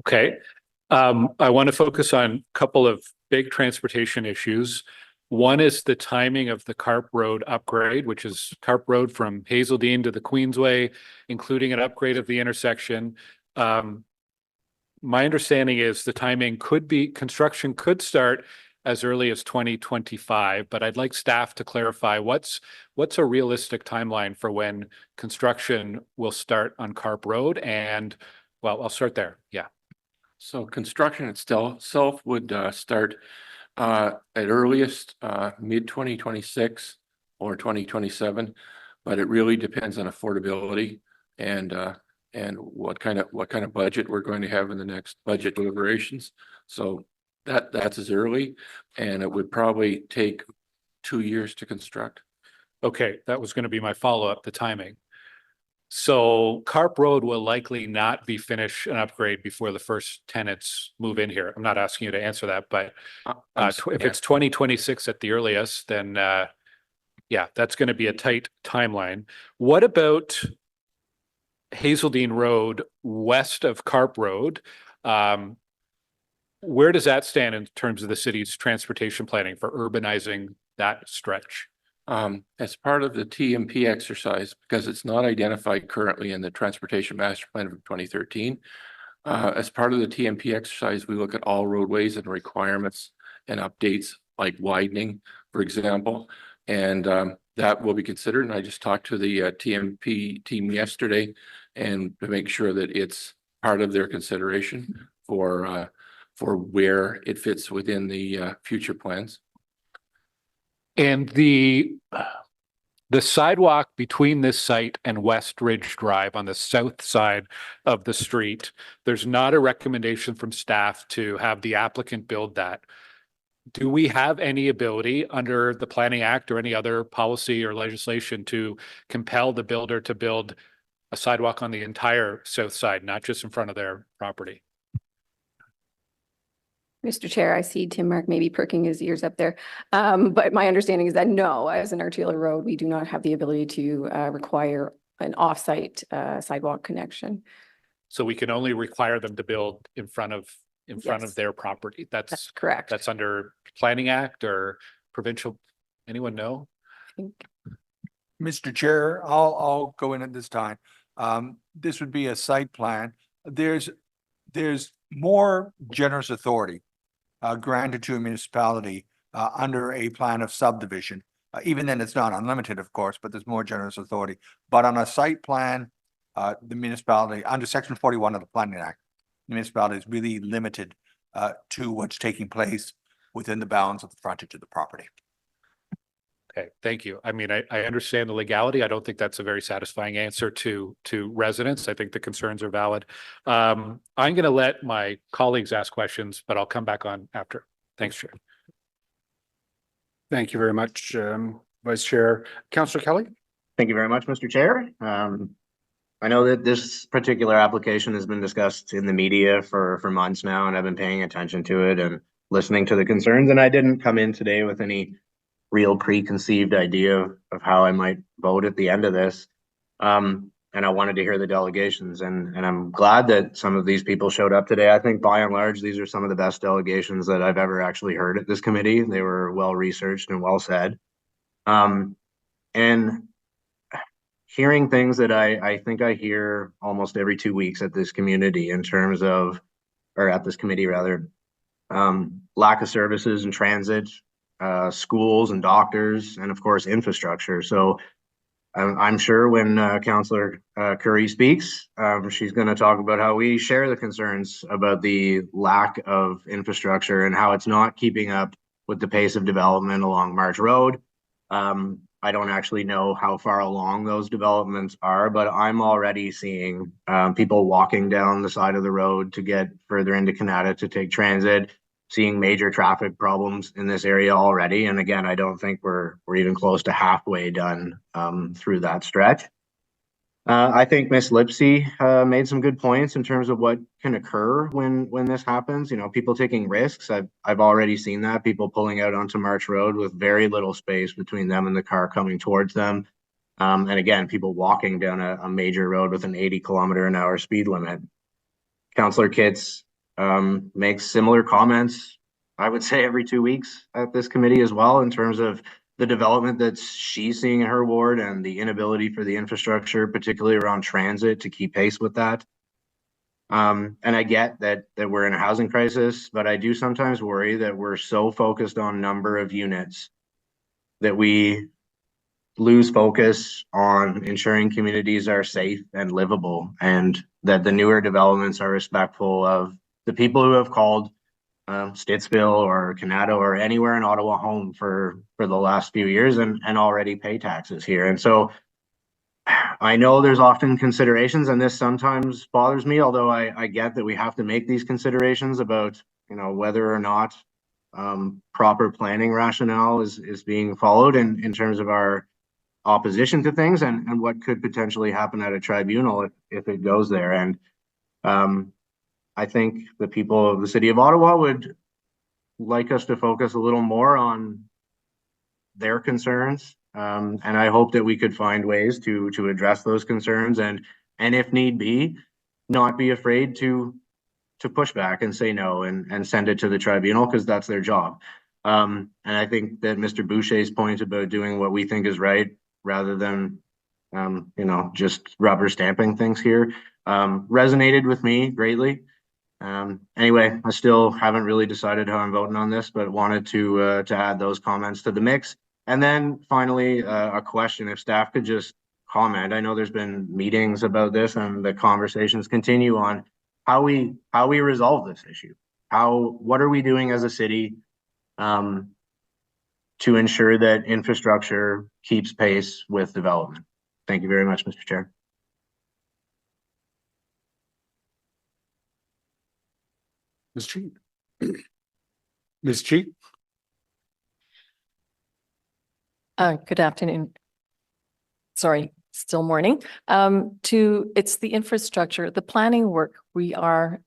Okay. I want to focus on a couple of big transportation issues. One is the timing of the Carp Road upgrade, which is Carp Road from Hazeldean to the Queensway, including an upgrade of the intersection. My understanding is the timing construction could start as early as 2025, but I'd like staff to clarify what's a realistic timeline for when construction will start on Carp Road. And well, I'll start there. Yeah. So construction itself would start at earliest mid 2026 or 2027, but it really depends on affordability and what kind of budget we're going to have in the next budget deliberations. So that's as early, and it would probably take 2 years to construct. Okay, that was going to be my follow-up, the timing. So Carp Road will likely not be finished and upgrade before the first tenants move in here. I'm not asking you to answer that, but if it's 2026 at the earliest, then yeah, that's going to be a tight timeline. What about Hazeldean Road west of Carp Road? Where does that stand in terms of the city's transportation planning for urbanizing that stretch? As part of the TMP exercise, because it's not identified currently in the Transportation Master Plan of 2013, as part of the TMP exercise, we look at all roadways and requirements and updates like widening, for example, and that will be considered. And I just talked to the TMP team yesterday and to make sure that it's part of their consideration for where it fits within the future plans. And the sidewalk between this site and West Ridge Drive on the south side of the street, there's not a recommendation from staff to have the applicant build that. Do we have any ability under the Planning Act or any other policy or legislation to compel the builder to build a sidewalk on the entire south side, not just in front of their property? Mr. Chair, I see Tim Mark maybe perking his ears up there. But my understanding is that no, as an arterial road, we do not have the ability to require an off-site sidewalk connection. So we can only require them to build in front of their property. That's correct. That's under Planning Act or provincial. Anyone know? Mr. Chair, I'll go in at this time. This would be a site plan. There's more generous authority granted to a municipality under a plan of subdivision. Even then, it's not unlimited, of course, but there's more generous authority. But on a site plan, the municipality, under Section 41 of the Planning Act, the municipality is really limited to what's taking place within the bounds of the frontage of the property. Okay, thank you. I mean, I understand the legality. I don't think that's a very satisfying answer to residents. I think the concerns are valid. I'm going to let my colleagues ask questions, but I'll come back on after. Thanks, Chair. Thank you very much, Vice Chair. Councillor Kelly. Thank you very much, Mr. Chair. I know that this particular application has been discussed in the media for months now, and I've been paying attention to it and listening to the concerns. And I didn't come in today with any real preconceived idea of how I might vote at the end of this. And I wanted to hear the delegations, and I'm glad that some of these people showed up today. I think by and large, these are some of the best delegations that I've ever actually heard at this committee. They were well researched and well said. And hearing things that I think I hear almost every 2 weeks at this community in terms of, or at this committee rather, lack of services and transit, schools and doctors, and of course infrastructure. So I'm sure when Councillor Curry speaks, she's going to talk about how we share the concerns about the lack of infrastructure and how it's not keeping up with the pace of development along Lamarsh Road. I don't actually know how far along those developments are, but I'm already seeing people walking down the side of the road to get further into Canada to take transit, seeing major traffic problems in this area already. And again, I don't think we're even close to halfway done through that stretch. I think Miss Lipsy made some good points in terms of what can occur when this happens. You know, people taking risks. I've already seen that, people pulling out onto Lamarsh Road with very little space between them and the car coming towards them. And again, people walking down a major road with an 80-kilometer-an-hour speed limit. Councillor Kitts makes similar comments, I would say, every 2 weeks at this committee as well, in terms of the development that she's seeing in her ward and the inability for the infrastructure, particularly around transit, to keep pace with that. And I get that we're in a housing crisis, but I do sometimes worry that we're so focused on number of units that we lose focus on ensuring communities are safe and livable, and that the newer developments are respectful of the people who have called Stittsville or Canada or anywhere in Ottawa home for the last few years and already pay taxes here. And so I know there's often considerations, and this sometimes bothers me, although I get that we have to make these considerations about, you know, whether or not proper planning rationale is being followed in terms of our opposition to things and what could potentially happen at a tribunal if it goes there. And I think the people of the city of Ottawa would like us to focus a little more on their concerns. And I hope that we could find ways to address those concerns and if need be, not be afraid to push back and say no and send it to the tribunal, because that's their job. And I think that Mr. Boucher's point about doing what we think is right rather than you know, just rubber stamping things here resonated with me greatly. Anyway, I still haven't really decided how I'm voting on this, but wanted to add those comments to the mix. And then finally, a question, if staff could just comment. I know there's been meetings about this and the conversations continue on how we resolve this issue. What are we doing as a city to ensure that infrastructure keeps pace with development? Thank you very much, Mr. Chair. Ms. Cheat. Ms. Cheat. Good afternoon. Sorry, still morning. It's the infrastructure, the planning work. We are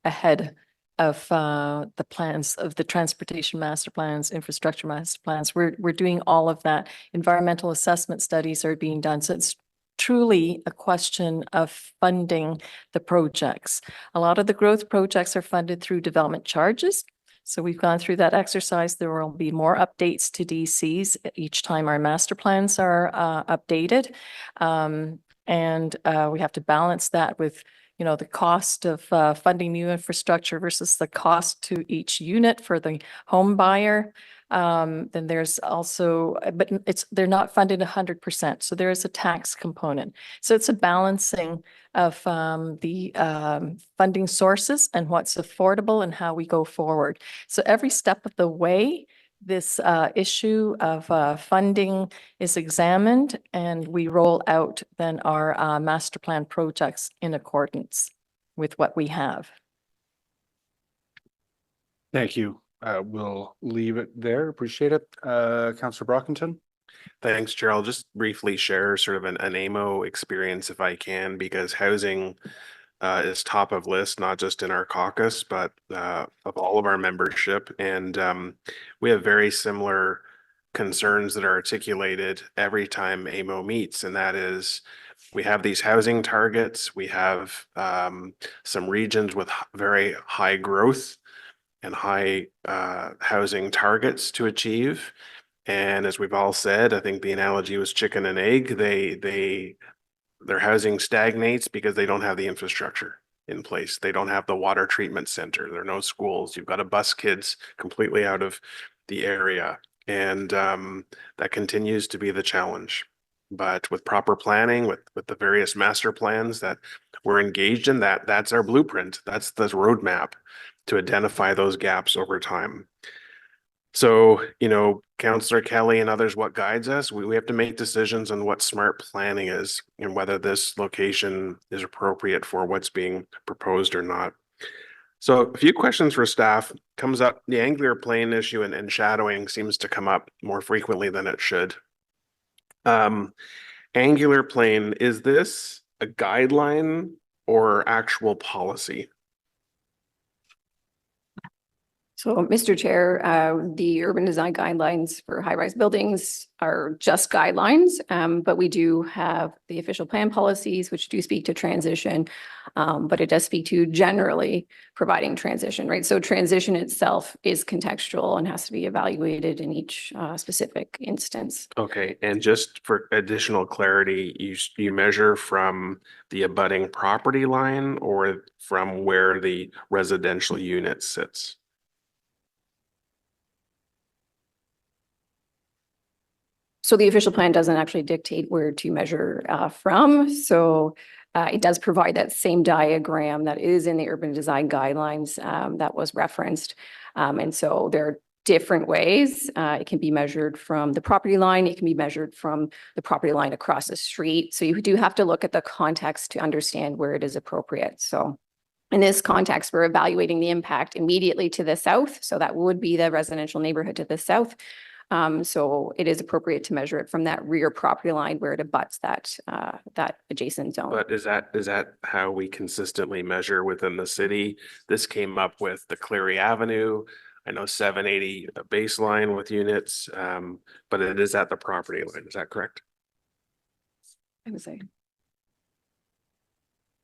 ahead of the plans of the transportation master plans, infrastructure master plans. We're doing all of that. Environmental assessment studies are being done. So it's truly a question of funding the projects. A lot of the growth projects are funded through development charges. So we've gone through that exercise. There will be more updates to DCs each time our master plans are updated. And we have to balance that with, you know, the cost of funding new infrastructure versus the cost to each unit for the home buyer. Then there's also, but they're not funded 100%. So there is a tax component. So it's a balancing of the funding sources and what's affordable and how we go forward. So every step of the way, this issue of funding is examined, and we roll out then our master plan projects in accordance with what we have. Thank you. We'll leave it there. Appreciate it. Councillor Brockington. Thanks, Chair. I'll just briefly share sort of an AMO experience if I can, because housing is top of list, not just in our caucus, but of all of our membership. And we have very similar concerns that are articulated every time AMO meets. And that is, we have these housing targets. We have some regions with very high growth and high housing targets to achieve. And as we've all said, I think the analogy was chicken and egg. Their housing stagnates because they don't have the infrastructure in place. They don't have the water treatment center. There are no schools. You've got to bus kids completely out of the area. And that continues to be the challenge. But with proper planning, with the various master plans that we're engaged in, that's our blueprint. That's the roadmap to identify those gaps over time. So, Councillor Kelly and others, what guides us? We have to make decisions on what smart planning is and whether this location is appropriate for what's being proposed or not. So a few questions for staff comes up. The angular plane issue and shadowing seems to come up more frequently than it should. Angular plane, is this a guideline or actual policy? So, Mr. Chair, the urban design guidelines for high-rise buildings are just guidelines, but we do have the official plan policies, which do speak to transition, but it does speak to generally providing transition, right? So transition itself is contextual and has to be evaluated in each specific instance. Okay, and just for additional clarity, you measure from the abutting property line or from where the residential unit sits? So the official plan doesn't actually dictate where to measure from. So it does provide that same diagram that is in the urban design guidelines that was referenced. And so there are different ways. It can be measured from the property line. It can be measured from the property line across the street. So you do have to look at the context to understand where it is appropriate. So in this context, we're evaluating the impact immediately to the south. So that would be the residential neighborhood to the south. So it is appropriate to measure it from that rear property line where it abuts that adjacent zone. But is that how we consistently measure within the city? This came up with the Cleary Avenue. I know 780 baseline with units, but it is at the property line. Is that correct? I would say.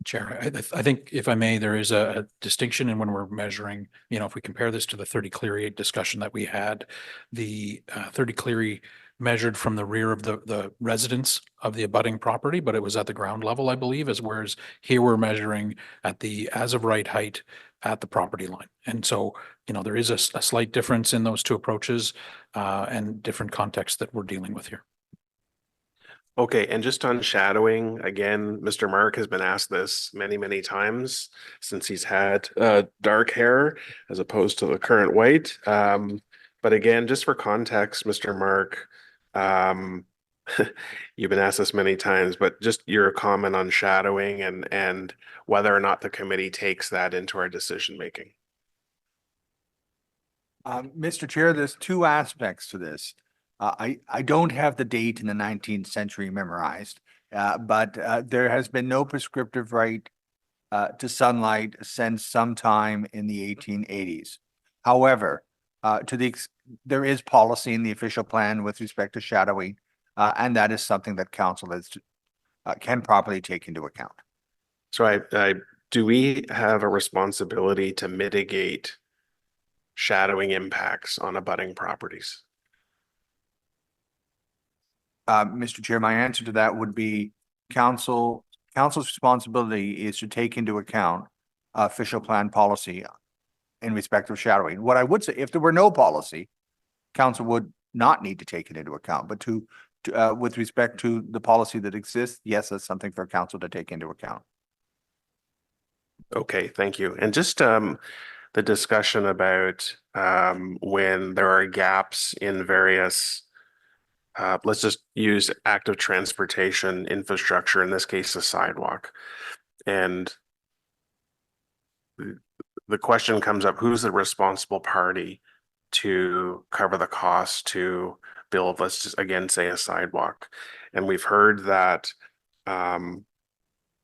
Chair, I think if I may, there is a distinction in when we're measuring, if we compare this to the 30 Cleary discussion that we had, the 30 Cleary measured from the rear of the residence of the abutting property, but it was at the ground level, I believe, whereas here we're measuring at the as of right height at the property line. And so, there is a slight difference in those two approaches and different contexts that we're dealing with here. Okay, and just on shadowing, again, Mr. Mark has been asked this many, many times since he's had dark hair as opposed to the current white. But again, just for context, Mr. Mark, you've been asked this many times, but just your comment on shadowing and whether or not the committee takes that into our decision making. Mr. Chair, there's two aspects to this. I don't have the date in the 19th century memorized, but there has been no prescriptive right to sunlight since sometime in the 1880s. However, there is policy in the official plan with respect to shadowing, and that is something that council can properly take into account. So do we have a responsibility to mitigate shadowing impacts on abutting properties? Mr. Chair, my answer to that would be council's responsibility is to take into account official plan policy in respect of shadowing. What I would say, if there were no policy, council would not need to take it into account, but with respect to the policy that exists, yes, that's something for council to take into account. Okay, thank you. And just the discussion about when there are gaps in various let's just use active transportation infrastructure, in this case, a sidewalk. And the question comes up, who's the responsible party to cover the cost to build, let's just again say a sidewalk? And we've heard that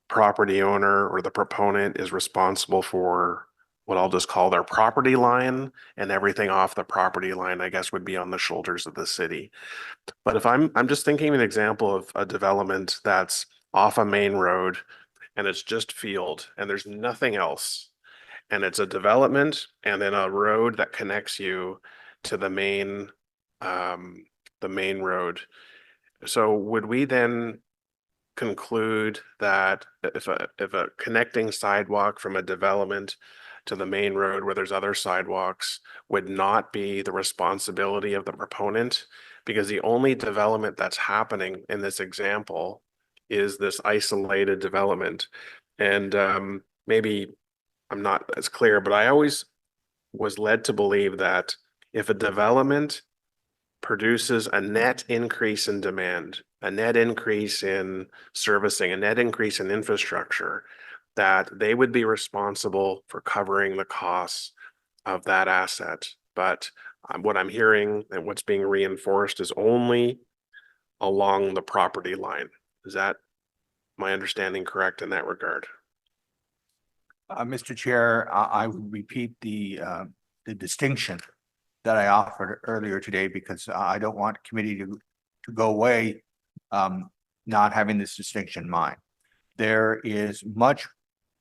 property owner or the proponent is responsible for what I'll just call their property line, and everything off the property line, I guess, would be on the shoulders of the city. But if I'm just thinking of an example of a development that's off a main road and it's just field and there's nothing else, and it's a development and then a road that connects you to the main road. So would we then conclude that if a connecting sidewalk from a development to the main road where there's other sidewalks would not be the responsibility of the proponent, because the only development that's happening in this example is this isolated development. And maybe I'm not as clear, but I always was led to believe that if a development produces a net increase in demand, a net increase in servicing, a net increase in infrastructure, that they would be responsible for covering the costs of that asset. But what I'm hearing and what's being reinforced is only along the property line. Is that my understanding correct in that regard? Mr. Chair, I would repeat the distinction that I offered earlier today, because I don't want committee to go away not having this distinction in mind. There is much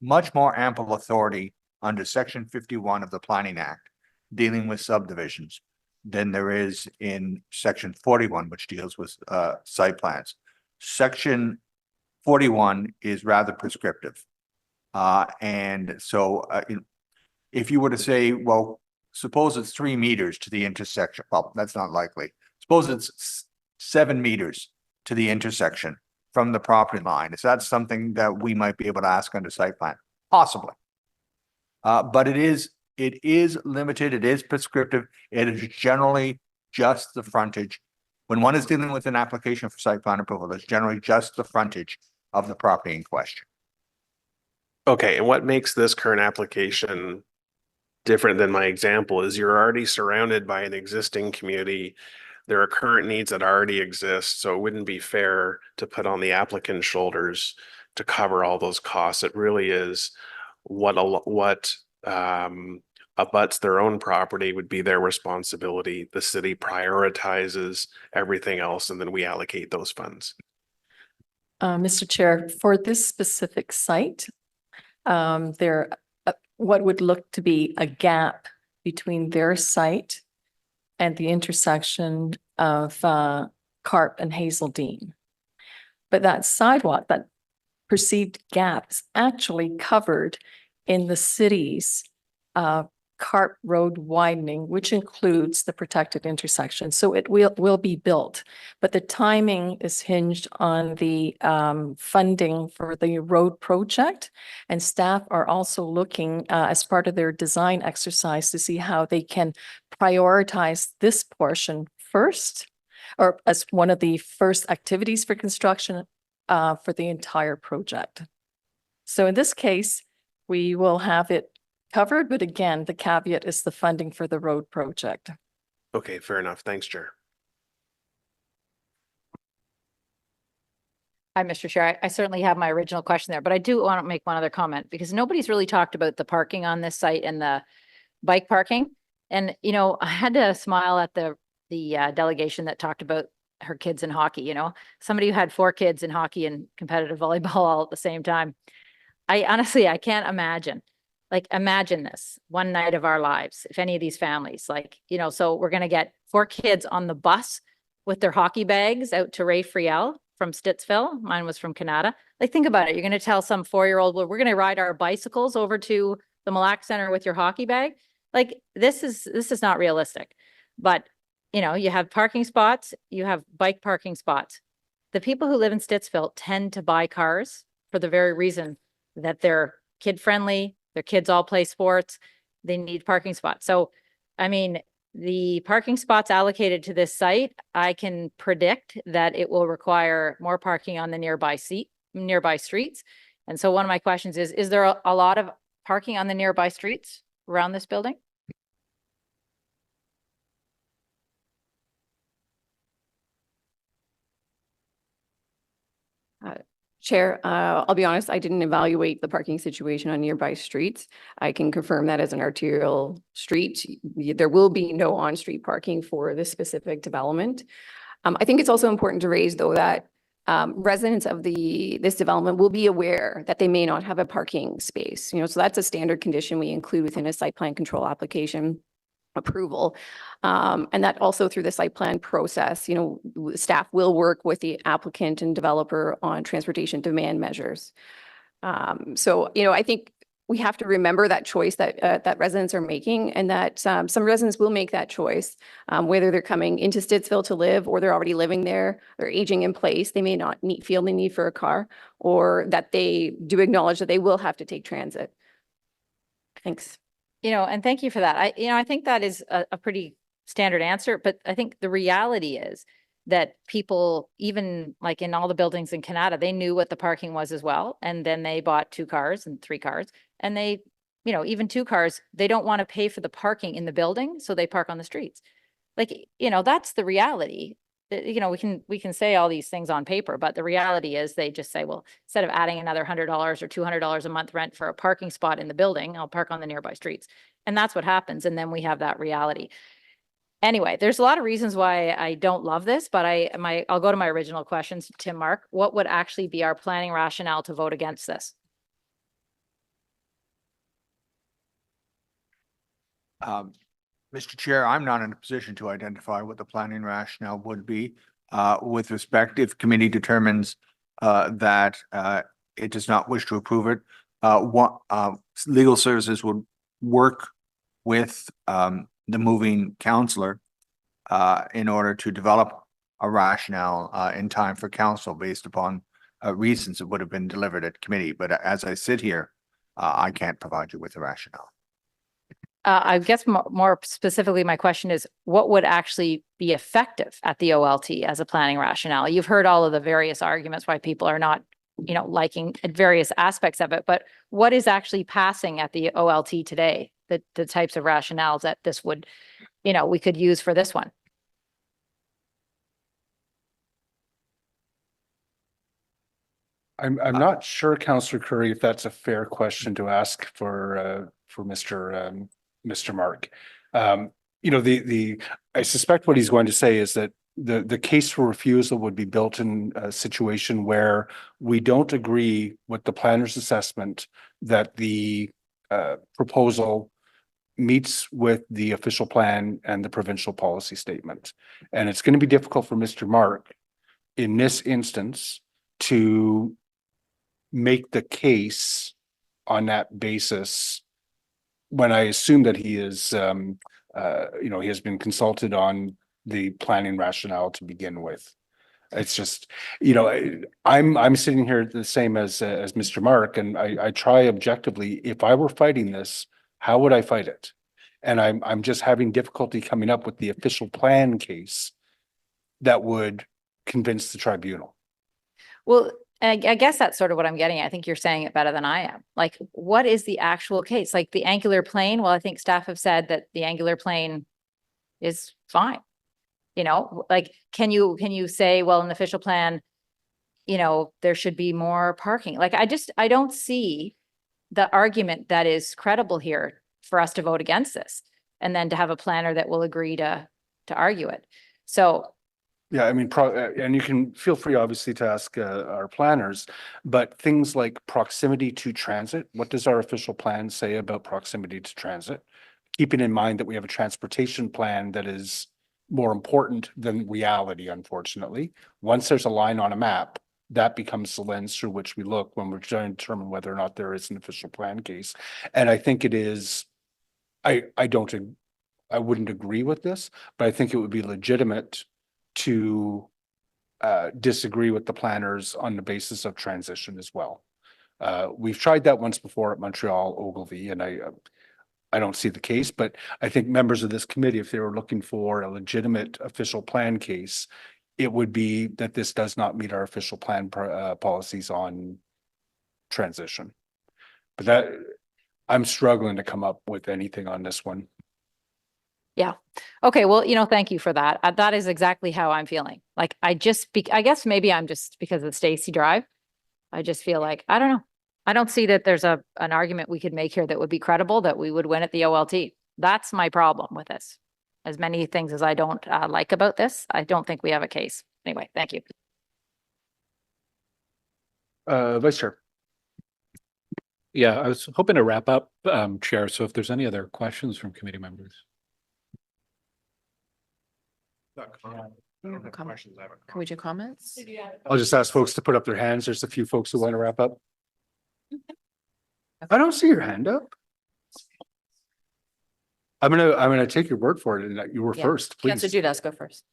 more ample authority under Section 51 of the Planning Act dealing with subdivisions than there is in Section 41, which deals with site plans. Section 41 is rather prescriptive. And so if you were to say, well, suppose it's 3 meters to the intersection. Well, that's not likely. Suppose it's 7 meters to the intersection from the property line. Is that something that we might be able to ask under site plan? Possibly. But it is limited. It is prescriptive. It is generally just the frontage. When one is dealing with an application for site plan approval, it's generally just the frontage of the property in question. Okay, and what makes this current application different than my example is you're already surrounded by an existing community. There are current needs that already exist, so it wouldn't be fair to put on the applicant's shoulders to cover all those costs. It really is what abuts their own property would be their responsibility. The city prioritizes everything else, and then we allocate those funds. Mr. Chair, for this specific site, there what would look to be a gap between their site and the intersection of Carp and Hazeldean. But that sidewalk, that perceived gap, is actually covered in the city's Carp Road widening, which includes the protected intersection. So it will be built, but the timing is hinged on the funding for the road project. And staff are also looking as part of their design exercise to see how they can prioritize this portion first, or as one of the first activities for construction for the entire project. So in this case, we will have it covered, but again, the caveat is the funding for the road project. Okay, fair enough. Thanks, Chair. Hi, Mr. Chair. I certainly have my original question there, but I do want to make one other comment because nobody's really talked about the parking on this site and the bike parking. And, you know, I had to smile at the delegation that talked about her kids in hockey, you know, somebody who had 4 kids in hockey and competitive volleyball all at the same time. I honestly can't imagine. Like, imagine this one night of our lives, if any of these families, like, you know, so we're going to get 4 kids on the bus with their hockey bags out to Ray Friel from Stittsville. Mine was from Canada. Like, think about it. You're going to tell some 4-year-old, well, we're going to ride our bicycles over to the Mille Lacs Center with your hockey bag. Like, this is not realistic. But, you know, you have parking spots, you have bike parking spots. The people who live in Stittsville tend to buy cars for the very reason that they're kid friendly. Their kids all play sports. They need parking spots. So, I mean, the parking spots allocated to this site, I can predict that it will require more parking on the nearby streets. And so one of my questions is there a lot of parking on the nearby streets around this building? Chair, I'll be honest, I didn't evaluate the parking situation on nearby streets. I can confirm that as an arterial street, there will be no on-street parking for this specific development. I think it's also important to raise, though, that residents of this development will be aware that they may not have a parking space. You know, so that's a standard condition we include within a site plan control application approval. And that also through the site plan process, you know, staff will work with the applicant and developer on transportation demand measures. So, you know, I think we have to remember that choice that that residents are making, and that some residents will make that choice, whether they're coming into Stittsville to live or they're already living there, they're aging in place, they may not feel the need for a car, or that they do acknowledge that they will have to take transit. Thanks. And thank you for that. I think that is a pretty standard answer, but I think the reality is that people, even like in all the buildings in Canada, they knew what the parking was as well. And then they bought 2 cars and 3 cars, and they, even 2 cars, they don't want to pay for the parking in the building. So they park on the streets. Like, that's the reality. We can say all these things on paper, but the reality is they just say, well, instead of adding another $100 or $200 a month rent for a parking spot in the building, I'll park on the nearby streets. And that's what happens. And then we have that reality. Anyway, there's a lot of reasons why I don't love this, but I'll go to my original questions, Tim, Mark. What would actually be our planning rationale to vote against this? Mr. Chair, I'm not in a position to identify what the planning rationale would be. With respect, if committee determines that it does not wish to approve it, legal services would work with the moving counselor in order to develop a rationale in time for council based upon reasons that would have been delivered at committee. But as I sit here, I can't provide you with a rationale. I guess more specifically, my question is, what would actually be effective at the OLT as a planning rationale? You've heard all of the various arguments why people are not, liking various aspects of it, but what is actually passing at the OLT today? The types of rationales that this would, we could use for this one. I'm not sure, Councillor Curry, if that's a fair question to ask for Mr. Mark. I suspect what he's going to say is that the case for refusal would be built in a situation where we don't agree with the planner's assessment that the proposal meets with the official plan and the provincial policy statement. And it's going to be difficult for Mr. Mark in this instance to make the case on that basis when I assume that he is, he has been consulted on the planning rationale to begin with. It's just, I'm sitting here the same as Mr. Mark, and I try objectively, if I were fighting this, how would I fight it? And I'm just having difficulty coming up with the official plan case that would convince the tribunal. Well, I guess that's sort of what I'm getting at. I think you're saying it better than I am. Like, what is the actual case? Like the angular plane? Well, I think staff have said that the angular plane is fine. Like, can you say, well, in the official plan, there should be more parking? Like, I don't see the argument that is credible here for us to vote against this and then to have a planner that will agree to argue it. So yeah, I mean, and you can feel free, obviously, to ask our planners, but things like proximity to transit, what does our official plan say about proximity to transit? Keeping in mind that we have a transportation plan that is more important than reality, unfortunately. Once there's a line on a map, that becomes the lens through which we look when we're trying to determine whether or not there is an official plan case. And I think it is, I wouldn't agree with this, but I think it would be legitimate to disagree with the planners on the basis of transition as well. We've tried that once before at Montreal Ogilvy, and I don't see the case, but I think members of this committee, if they were looking for a legitimate official plan case, it would be that this does not meet our official plan policies on transition. But that I'm struggling to come up with anything on this one. yeah. Okay. Well, thank you for that. That is exactly how I'm feeling. Like, I guess maybe I'm just because of Stacy Drive. I just feel like, I don't know. I don't see that there's an argument we could make here that would be credible, that we would win at the OLT. That's my problem with this. As many things as I don't like about this, I don't think we have a case. Anyway, thank you. Vice Chair. Yeah, I was hoping to wrap up, Chair. So if there's any other questions from committee members. Can we do comments? I'll just ask folks to put up their hands. There's a few folks who want to wrap up. I don't see your hand up. I'm gonna take your word for it and that you were Yeah. first, please. Councillor Dudas, go first.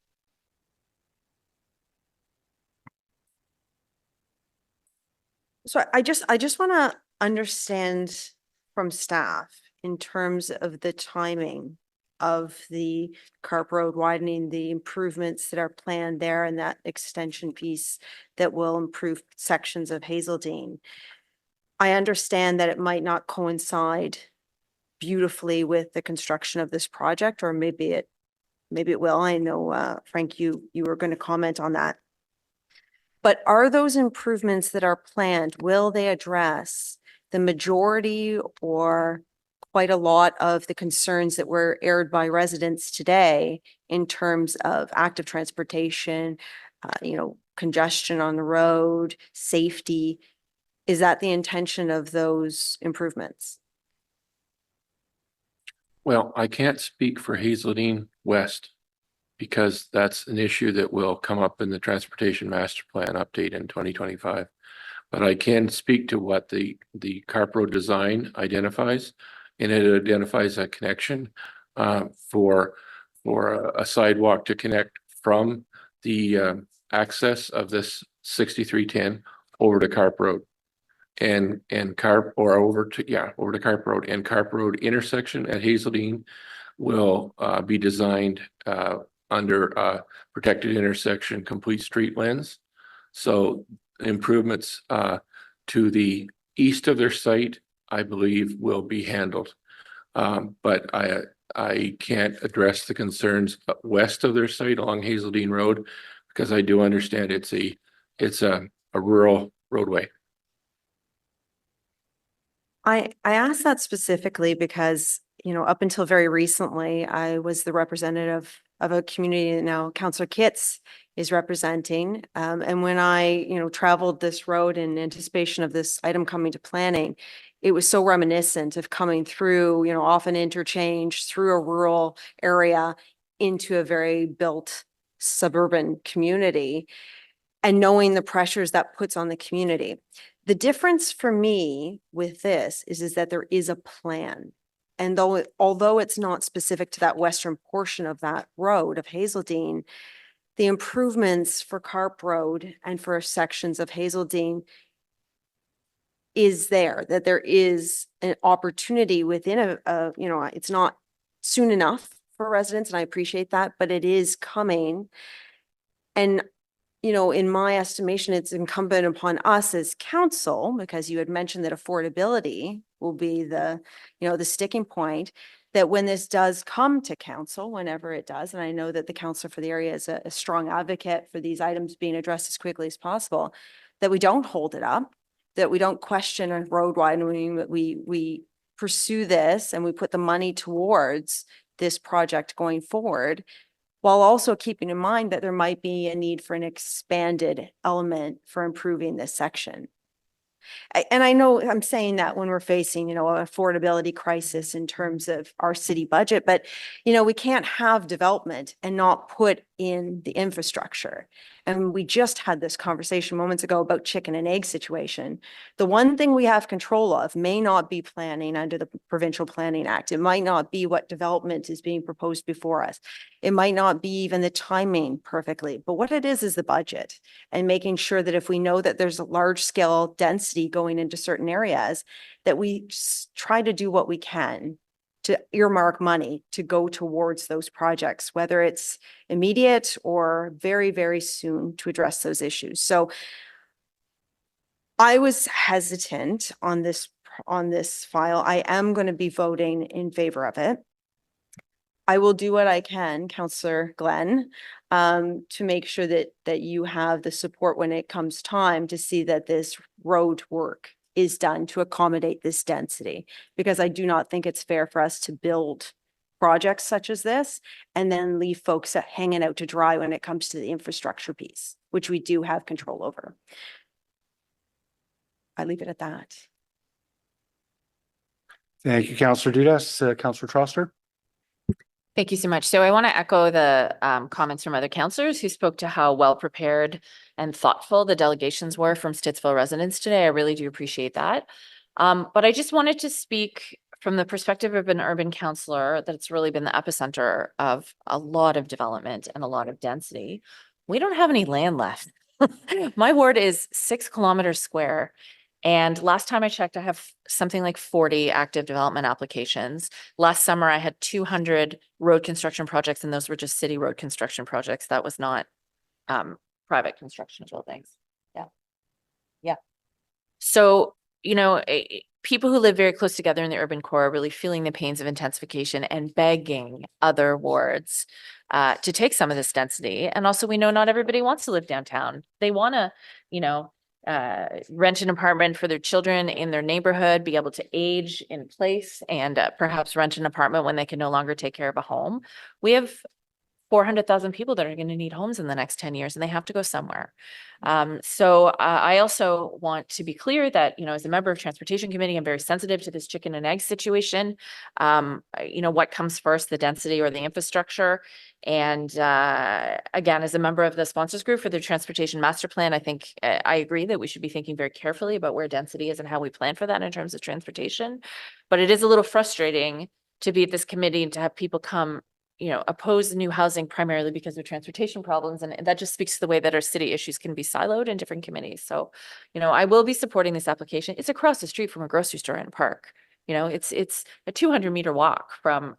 So I just want to understand from staff in terms of the timing of the Carp Road widening, the improvements that are planned there and that extension piece that will improve sections of Hazeldean. I understand that it might not coincide beautifully with the construction of this project, or maybe it will. I know, Frank, you were going to comment on that. But are those improvements that are planned, will they address the majority or quite a lot of the concerns that were aired by residents today in terms of active transportation, congestion on the road, safety? Is that the intention of those improvements? Well, I can't speak for Hazeldean West because that's an issue that will come up in the Transportation Master Plan update in 2025. But I can speak to what the Carp Road design identifies, and it identifies a connection for a sidewalk to connect from the access of this 6310 over to Carp Road. And over to Carp Road, and Carp Road intersection at Hazeldean will be designed under protected intersection complete street lens. So improvements to the east of their site, I believe, will be handled. But I can't address the concerns west of their site along Hazeldean Road because I do understand it's a rural roadway. I asked that specifically because, up until very recently, I was the representative of a community that now Councillor Kitts is representing. And when I, traveled this road in anticipation of this item coming to planning, it was so reminiscent of coming through, off an interchange through a rural area into a very built suburban community and knowing the pressures that puts on the community. The difference for me with this is that there is a plan. And although it's not specific to that western portion of that road of Hazeldean, the improvements for Carp Road and for sections of Hazeldean is there, that there is an opportunity within it's not soon enough for residents, and I appreciate that, but it is coming. And in my estimation, it's incumbent upon us as council, because you had mentioned that affordability will be the sticking point, that when this does come to council, whenever it does, and I know that the councillor for the area is a strong advocate for these items being addressed as quickly as possible, that we don't hold it up, that we don't question a road widening, that we pursue this and we put the money towards this project going forward, while also keeping in mind that there might be a need for an expanded element for improving this section. And I know I'm saying that when we're facing, an affordability crisis in terms of our city budget, but, we can't have development and not put in the infrastructure. And we just had this conversation moments ago about chicken and egg situation. The one thing we have control of may not be planning under the Provincial Planning Act. It might not be what development is being proposed before us. It might not be even the timing perfectly, but what it is the budget, and making sure that if we know that there's a large scale density going into certain areas, that we try to do what we can to earmark money to go towards those projects, whether it's immediate or very, very soon, to address those issues. So I was hesitant on this file. I am going to be voting in favor of it. I will do what I can, Councillor Glenn, to make sure that you have the support when it comes time to see that this road work is done to accommodate this density, because I do not think it's fair for us to build projects such as this and then leave folks hanging out to dry when it comes to the infrastructure piece, which we do have control over. I leave it at that. Thank you, Councillor Dudas. Councillor Troster. Thank you so much. So I want to echo the comments from other councillors who spoke to how well prepared and thoughtful the delegations were from Stittsville residents today. I really do appreciate that. But I just wanted to speak from the perspective of an urban councillor that it's really been the epicenter of a lot of development and a lot of density. We don't have any land left. My ward is 6 kilometers square. And last time I checked, I have something like 40 active development applications. Last summer, I had 200 road construction projects, and those were just city road construction projects. That was not private construction of buildings. Yeah. Yeah. So, you know, people who live very close together in the urban core are really feeling the pains of intensification and begging other wards to take some of this density. And also, we know not everybody wants to live downtown. They want to, you know, rent an apartment for their children in their neighborhood, be able to age in place, and perhaps rent an apartment when they can no longer take care of a home. We have 400,000 people that are going to need homes in the next 10 years, and they have to go somewhere. So I also want to be clear that, you know, as a member of Transportation Committee, I'm very sensitive to this chicken and egg situation. You know, what comes first, the density or the infrastructure? And again, as a member of the sponsors group for the Transportation Master Plan, I think I agree that we should be thinking very carefully about where density is and how we plan for that in terms of transportation. But it is a little frustrating to be at this committee and to have people come, you know, oppose new housing primarily because of transportation problems. And that just speaks to the way that our city issues can be siloed in different committees. So, you know, I will be supporting this application. It's across the street from a grocery store and a park. You know, it's a 200-meter walk from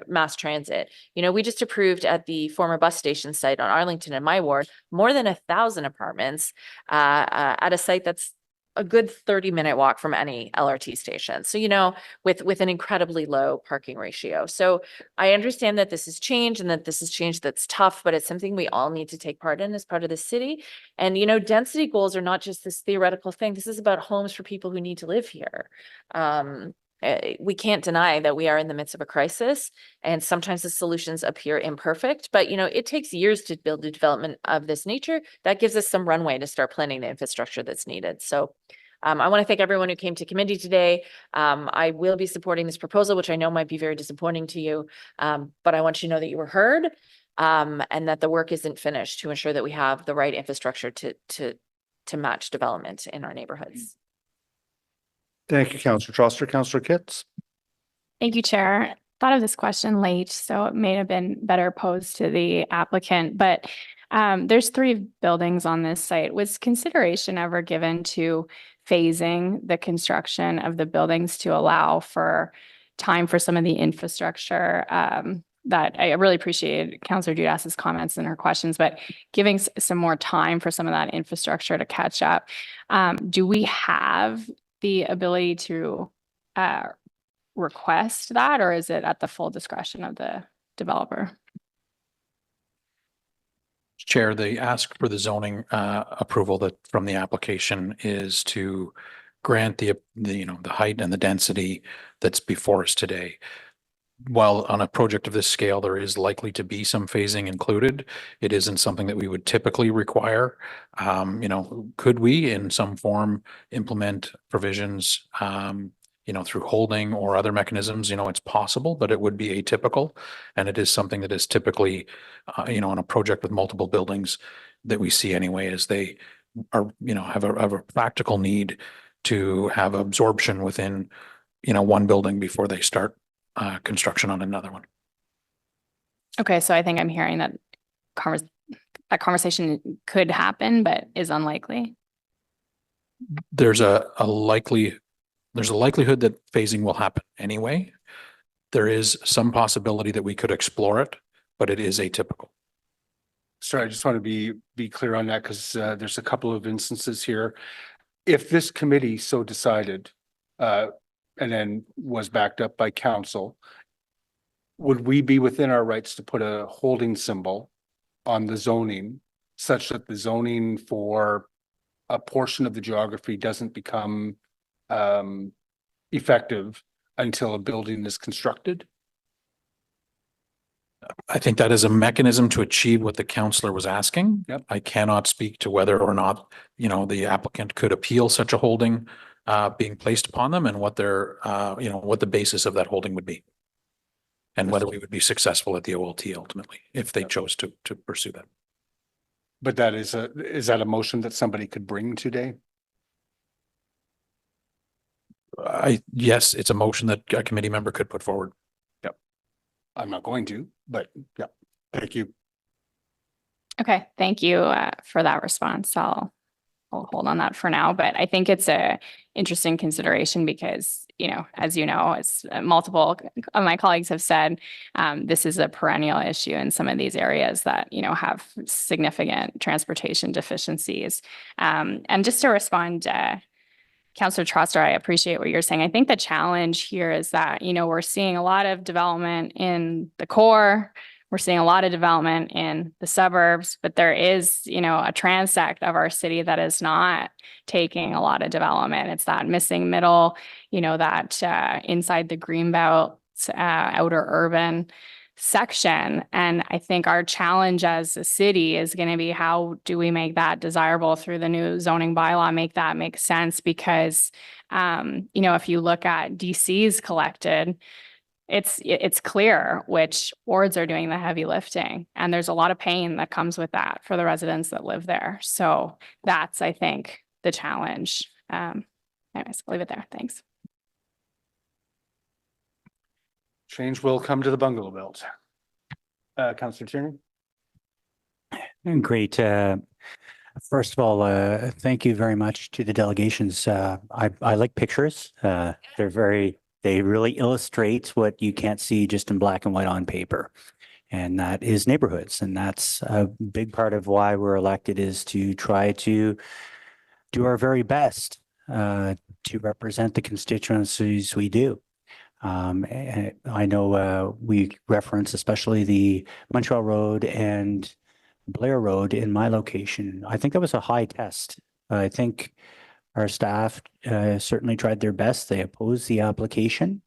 mass transit. You know, we just approved at the former bus station site on Arlington in my ward, more than 1,000 apartments at a site that's a good 30-minute walk from any LRT station. So, you know, with an incredibly low parking ratio. So I understand that this has changed and that this is change that's tough, but it's something we all need to take part in as part of the city. And, you know, density goals are not just this theoretical thing. This is about homes for people who need to live here. We can't deny that we are in the midst of a crisis, and sometimes the solutions appear imperfect, but, you know, it takes years to build a development of this nature. That gives us some runway to start planning the infrastructure that's needed. So I want to thank everyone who came to committee today. I will be supporting this proposal, which I know might be very disappointing to you, but I want you to know that you were heard, and that the work isn't finished to ensure that we have the right infrastructure to match development in our neighborhoods. Thank you, Councillor Troster. Councillor Kitts. Thank you, Chair. Thought of this question late, so it may have been better posed to the applicant, but there's 3 buildings on this site. Was consideration ever given to phasing the construction of the buildings to allow for time for some of the infrastructure? That I really appreciated Councillor Judas's comments and her questions, but giving some more time for some of that infrastructure to catch up. Do we have the ability to request that, or is it at the full discretion of the developer? Chair, the ask for the zoning approval that from the application is to grant the you know, the height and the density that's before us today. While on a project of this scale, there is likely to be some phasing included, it isn't something that we would typically require. You know, could we in some form implement provisions, you know, through holding or other mechanisms? You know, it's possible, but it would be atypical. And it is something that is typically, you know, on a project with multiple buildings that we see anyway, as they are, you know, have a practical need to have absorption within, you know, one building before they start construction on another one. Okay, so I think I'm hearing that that conversation could happen, but is unlikely. There's a likelihood that phasing will happen anyway. There is some possibility that we could explore it, but it is atypical. Sorry, I just want to be clear on that, because there's a couple of instances here. If this committee so decided, and then was backed up by council, would we be within our rights to put a holding symbol on the zoning such that the zoning for a portion of the geography doesn't become effective until a building is constructed? I think that is a mechanism to achieve what the councillor was asking. Yep. I cannot speak to whether or not, you know, the applicant could appeal such a holding being placed upon them, and what their, you know, what the basis of that holding would be, and whether we would be successful at the OLT ultimately if they chose to pursue that. But that is that a motion that somebody could bring today? Yes, it's a motion that a committee member could put forward. I'm not going to, but yeah, thank you. Okay, thank you for that response. I'll hold on that for now, but I think it's a interesting consideration because, as multiple of my colleagues have said, this is a perennial issue in some of these areas that, have significant transportation deficiencies. And just to respond, Councillor Troster, I appreciate what you're saying. I think the challenge here is that, we're seeing a lot of development in the core. We're seeing a lot of development in the suburbs, but there is, a transect of our city that is not taking a lot of development. It's that missing middle, that inside the Greenbelt, outer urban section. And I think our challenge as a city is going to be, how do we make that desirable through the new zoning bylaw, make that make sense? Because, if you look at DC's collected, it's clear which wards are doing the heavy lifting. And there's a lot of pain that comes with that for the residents that live there. So that's, I think, the challenge. Anyways, I'll leave it there. Thanks. Change will come to the bungalow belt. Councillor Tierney. Great. First of all, thank you very much to the delegations. I like pictures. They really illustrate what you can't see just in black and white on paper. And that is neighborhoods. And that's a big part of why we're elected, is to try to do our very best to represent the constituencies we do. I know we reference especially the Montreal Road and Blair Road in my location. I think that was a high test. I think our staff certainly tried their best. They opposed the application.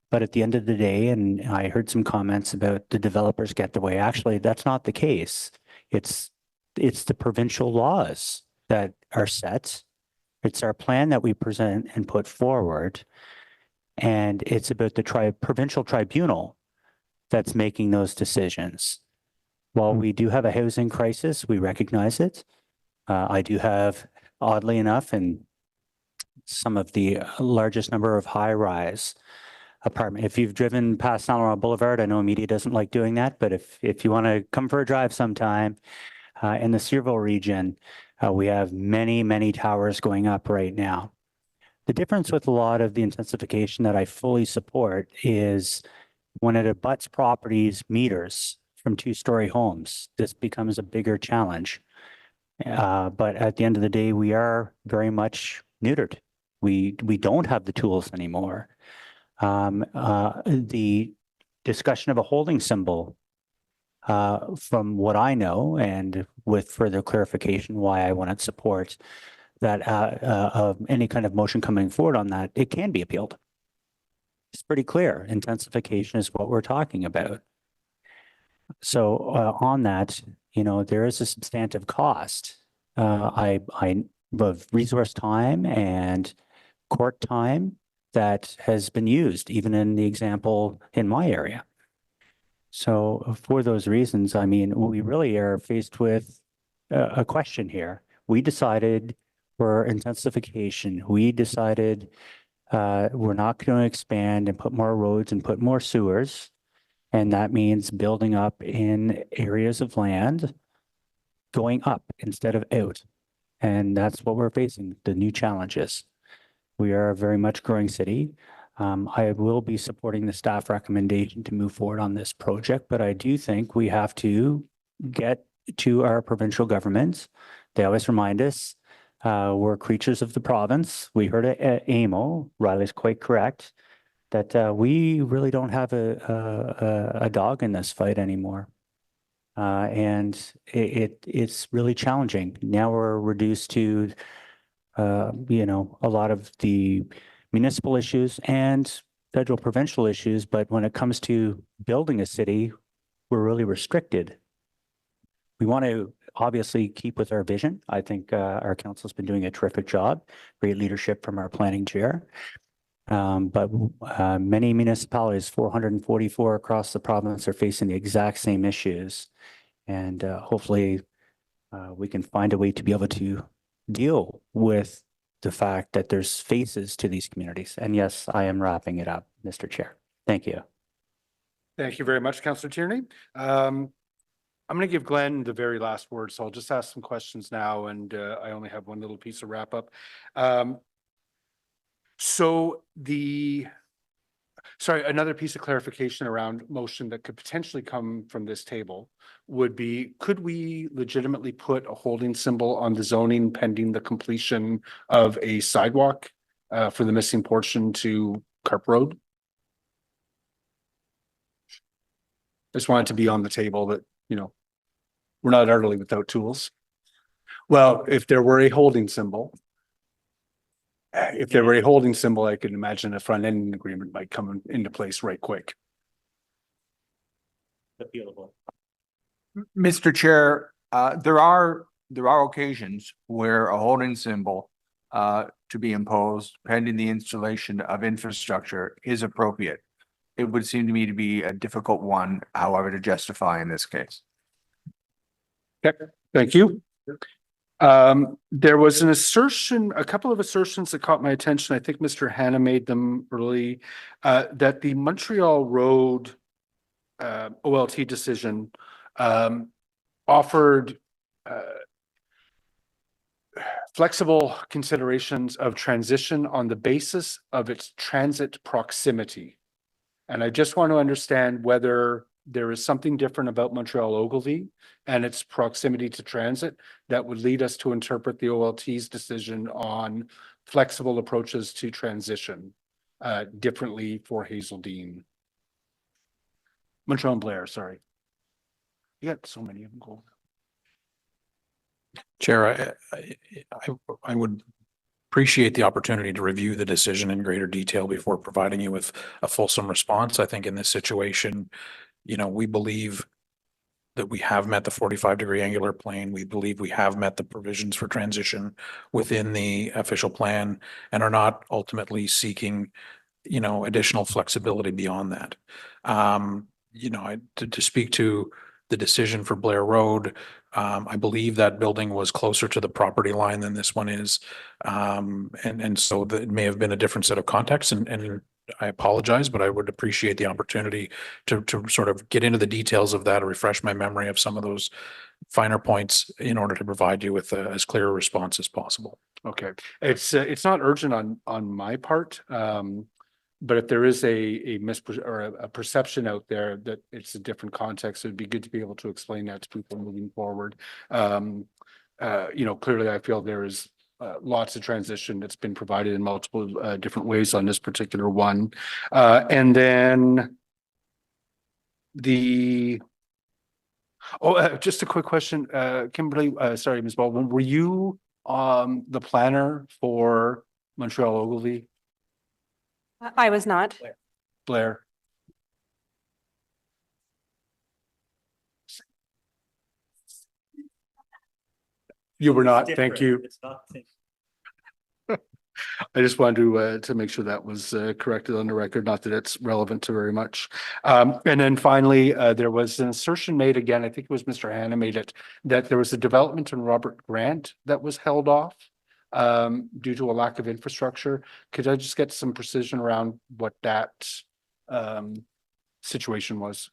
But at the end of the day, and I heard some comments about the developers get the way. Actually, that's not the case. It's the provincial laws that are set. It's our plan that we present and put forward. And it's about the provincial tribunal that's making those decisions. While we do have a housing crisis, we recognize it. I do have, oddly enough, in some of the largest number of high-rise apartment. If you've driven past Saint Laurent Boulevard, I know media doesn't like doing that, but if you want to come for a drive sometime, in the Searville region, we have many, many towers going up right now. The difference with a lot of the intensification that I fully support is when it abuts properties meters from two-story homes, this becomes a bigger challenge. But at the end of the day, we are very much neutered. We don't have the tools anymore. The discussion of a holding symbol, from what I know, and with further clarification why I wanted support, that any kind of motion coming forward on that, it can be appealed. It's pretty clear. Intensification is what we're talking about. So on that, there is a substantive cost. Of resource time and court time that has been used, even in the example in my area. So for those reasons, I mean, we really are faced with a question here. We decided for intensification. We decided we're not going to expand and put more roads and put more sewers. And that means building up in areas of land, going up instead of out. And that's what we're facing, the new challenges. We are a very much growing city. I will be supporting the staff recommendation to move forward on this project, but I do think we have to get to our provincial governments. They always remind us we're creatures of the province. We heard it at AMO. Riley's quite correct that we really don't have a dog in this fight anymore. And it's really challenging. Now we're reduced to, a lot of the municipal issues and federal provincial issues. But when it comes to building a city, we're really restricted. We want to obviously keep with our vision. I think our council's been doing a terrific job, great leadership from our planning chair. But many municipalities, 444 across the province, are facing the exact same issues. And hopefully we can find a way to be able to deal with the fact that there's faces to these communities. And yes, I am wrapping it up, Mr. Chair. Thank you. Thank you very much, Councillor Tierney. I'm going to give Glenn the very last word, so I'll just ask some questions now, and I only have one little piece of wrap up. Another piece of clarification around motion that could potentially come from this table would be, could we legitimately put a holding symbol on the zoning pending the completion of a sidewalk for the missing portion to Carp Road? I just want it to be on the table that, you know, we're not utterly without tools. Well, if there were a holding symbol, I can imagine a front end agreement might come into place right quick. Mr. Chair, there are occasions where a holding symbol to be imposed pending the installation of infrastructure is appropriate. It would seem to me to be a difficult one, however, to justify in this case. Okay, thank you. There was an assertion, a couple of assertions that caught my attention. I think Mr. Hanna made them early, that the Montreal Road OLT decision offered flexible considerations of transition on the basis of its transit proximity. And I just want to understand whether there is something different about Montreal Ogilvy and its proximity to transit that would lead us to interpret the OLT's decision on flexible approaches to transition differently for Hazeldean. Montreal and Blair, sorry. You got so many of them. Go. Chair, I would appreciate the opportunity to review the decision in greater detail before providing you with a fulsome response. I think in this situation, you know, we believe that we have met the 45-degree angular plane. We believe we have met the provisions for transition within the official plan and are not ultimately seeking, you know, additional flexibility beyond that. You know, to speak to the decision for Blair Road, I believe that building was closer to the property line than this one is. And so it may have been a different set of contexts, and I apologize, but I would appreciate the opportunity to sort of get into the details of that or refresh my memory of some of those finer points in order to provide you with as clear a response as possible. Okay, it's not urgent on my part, but if there is a perception out there that it's a different context, it'd be good to be able to explain that to people moving forward. You know, clearly I feel there is lots of transition that's been provided in multiple different ways on this particular one. And then just a quick question, Kimberly, sorry, Ms. Baldwin, were you the planner for Montreal Ogilvy? I was not. Blair. You were not, thank you. I just wanted to make sure that was corrected on the record, not that it's relevant to very much. And then finally, there was an assertion made again, I think it was Mr. Hanna made it, that there was a development in Robert Grant that was held off due to a lack of infrastructure. Could I just get some precision around what that situation was?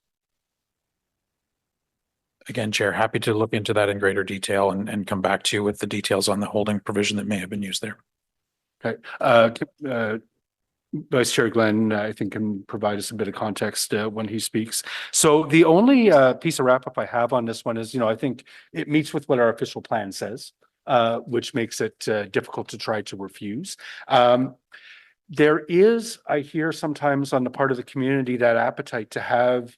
Again, Chair, happy to look into that in greater detail and come back to you with the details on the holding provision that may have been used there. Okay. Vice Chair Glenn, I think, can provide us a bit of context when he speaks. So the only piece of wrap up I have on this one is, you know, I think it meets with what our official plan says, which makes it difficult to try to refuse. There is, I hear sometimes on the part of the community, that appetite to have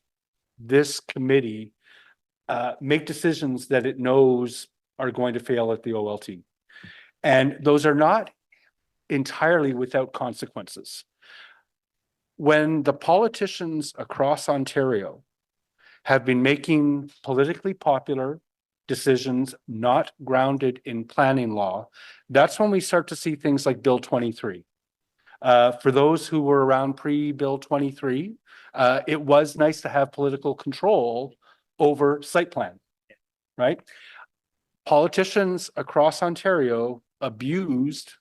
this committee make decisions that it knows are going to fail at the OLT. And those are not entirely without consequences. When the politicians across Ontario have been making politically popular decisions not grounded in planning law, that's when we start to see things like Bill 23. For those who were around pre-Bill 23, it was nice to have political control over site plan, right? Politicians across Ontario abused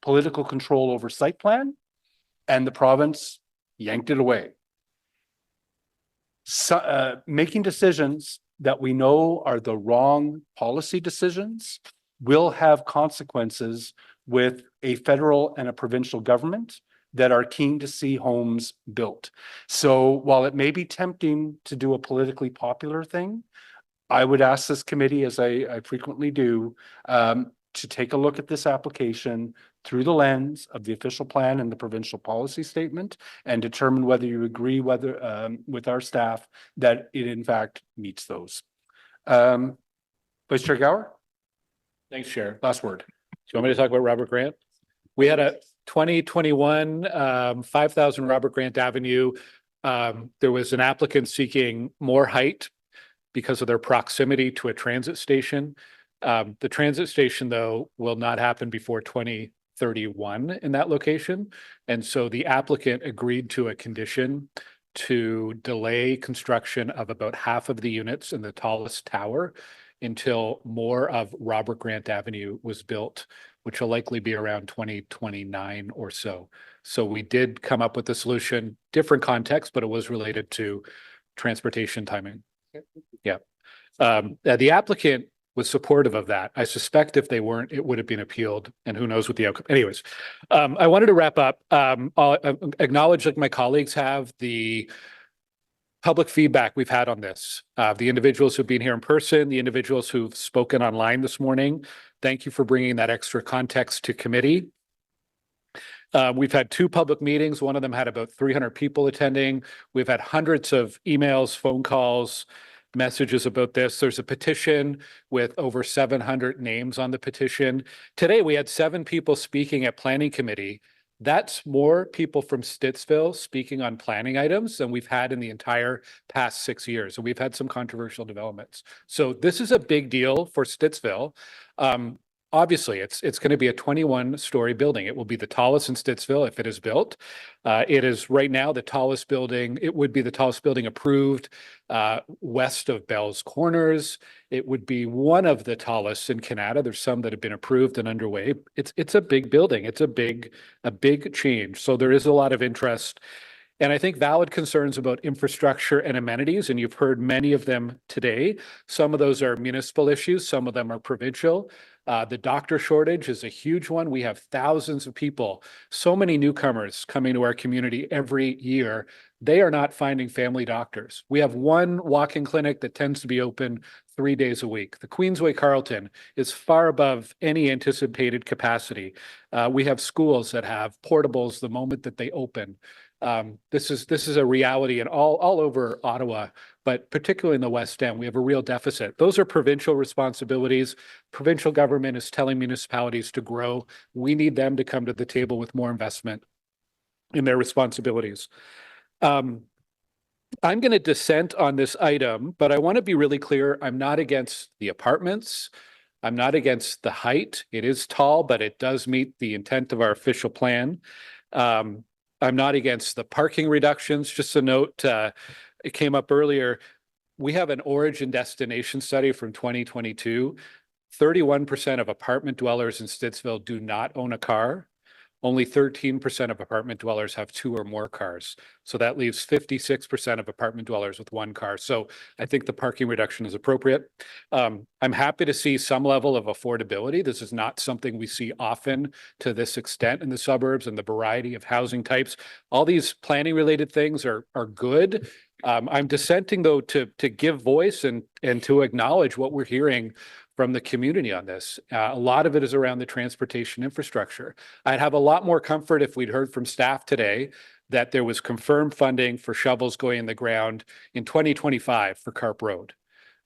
political control over site plan, and the province yanked it away. So, making decisions that we know are the wrong policy decisions will have consequences with a federal and a provincial government that are keen to see homes built. So while it may be tempting to do a politically popular thing, I would ask this committee, as I frequently do, to take a look at this application through the lens of the official plan and the provincial policy statement and determine whether you agree with our staff that it in fact meets those. Vice Chair Gower? Thanks, Chair. Last word. Do you want me to talk about Robert Grant? We had a 2021 5,000 Robert Grant Avenue. There was an applicant seeking more height because of their proximity to a transit station. The transit station, though, will not happen before 2031 in that location. And so the applicant agreed to a condition to delay construction of about half of the units in the tallest tower until more of Robert Grant Avenue was built, which will likely be around 2029 or so. So we did come up with a solution, different context, but it was related to transportation timing. Yeah. The applicant was supportive of that. I suspect if they weren't, it would have been appealed, and who knows what the outcome. Anyways, I wanted to wrap up. I'll acknowledge, like my colleagues have, the public feedback we've had on this. The individuals who've been here in person, the individuals who've spoken online this morning. Thank you for bringing that extra context to committee. We've had 2 public meetings. One of them had about 300 people attending. We've had hundreds of emails, phone calls, messages about this. There's a petition with over 700 names on the petition. Today, we had 7 people speaking at planning committee. That's more people from Stittsville speaking on planning items than we've had in the entire past 6 years. And we've had some controversial developments. So this is a big deal for Stittsville. Obviously, it's going to be a 21-story building. It will be the tallest in Stittsville if it is built. It is right now the tallest building. It would be the tallest building approved west of Bell's Corners. It would be one of the tallest in Canada. There's some that have been approved and underway. It's a big building. It's a big change. So there is a lot of interest. And I think valid concerns about infrastructure and amenities, and you've heard many of them today. Some of those are municipal issues. Some of them are provincial. The doctor shortage is a huge one. We have thousands of people, so many newcomers coming to our community every year. They are not finding family doctors. We have one walk-in clinic that tends to be open 3 days a week. The Queensway Carleton is far above any anticipated capacity. We have schools that have portables the moment that they open. This is a reality in all over Ottawa, but particularly in the West End, we have a real deficit. Those are provincial responsibilities. Provincial government is telling municipalities to grow. We need them to come to the table with more investment in their responsibilities. I'm going to dissent on this item, but I want to be really clear. I'm not against the apartments. I'm not against the height. It is tall, but it does meet the intent of our official plan. I'm not against the parking reductions. Just a note, it came up earlier. We have an origin destination study from 2022. 31% of apartment dwellers in Stittsville do not own a car. Only 13% of apartment dwellers have 2 or more cars. So that leaves 56% of apartment dwellers with 1 car. So I think the parking reduction is appropriate. I'm happy to see some level of affordability. This is not something we see often to this extent in the suburbs and the variety of housing types. All these planning related things are good. I'm dissenting though to give voice and to acknowledge what we're hearing from the community on this. A lot of it is around the transportation infrastructure. I'd have a lot more comfort if we'd heard from staff today that there was confirmed funding for shovels going in the ground in 2025 for Carp Road.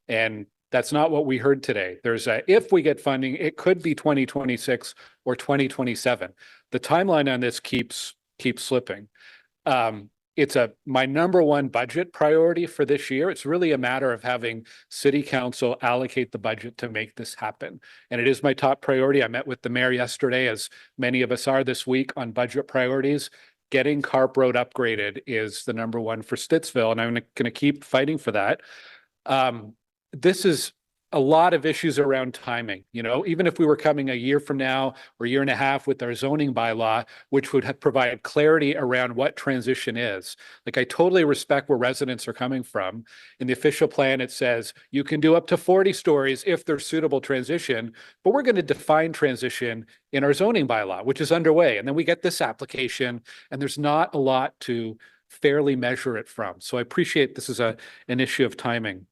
And that's not what we heard today. If we get funding, it could be 2026 or 2027. The timeline on this keeps slipping. It's my number 1 budget priority for this year. It's really a matter of having City Council allocate the budget to make this happen. And it is my top priority. I met with the mayor yesterday, as many of us are this week, on budget priorities. Getting Carp Road upgraded is the number 1 for Stittsville, and I'm going to keep fighting for that. This is a lot of issues around timing. You know, even if we were coming a year from now or a year and a half with our zoning bylaw, which would have provide clarity around what transition is. Like, I totally respect where residents are coming from. In the official plan, it says you can do up to 40 stories if there's suitable transition, but we're going to define transition in our zoning bylaw, which is underway. And then we get this application, and there's not a lot to fairly measure it from. So I appreciate this is an issue of timing.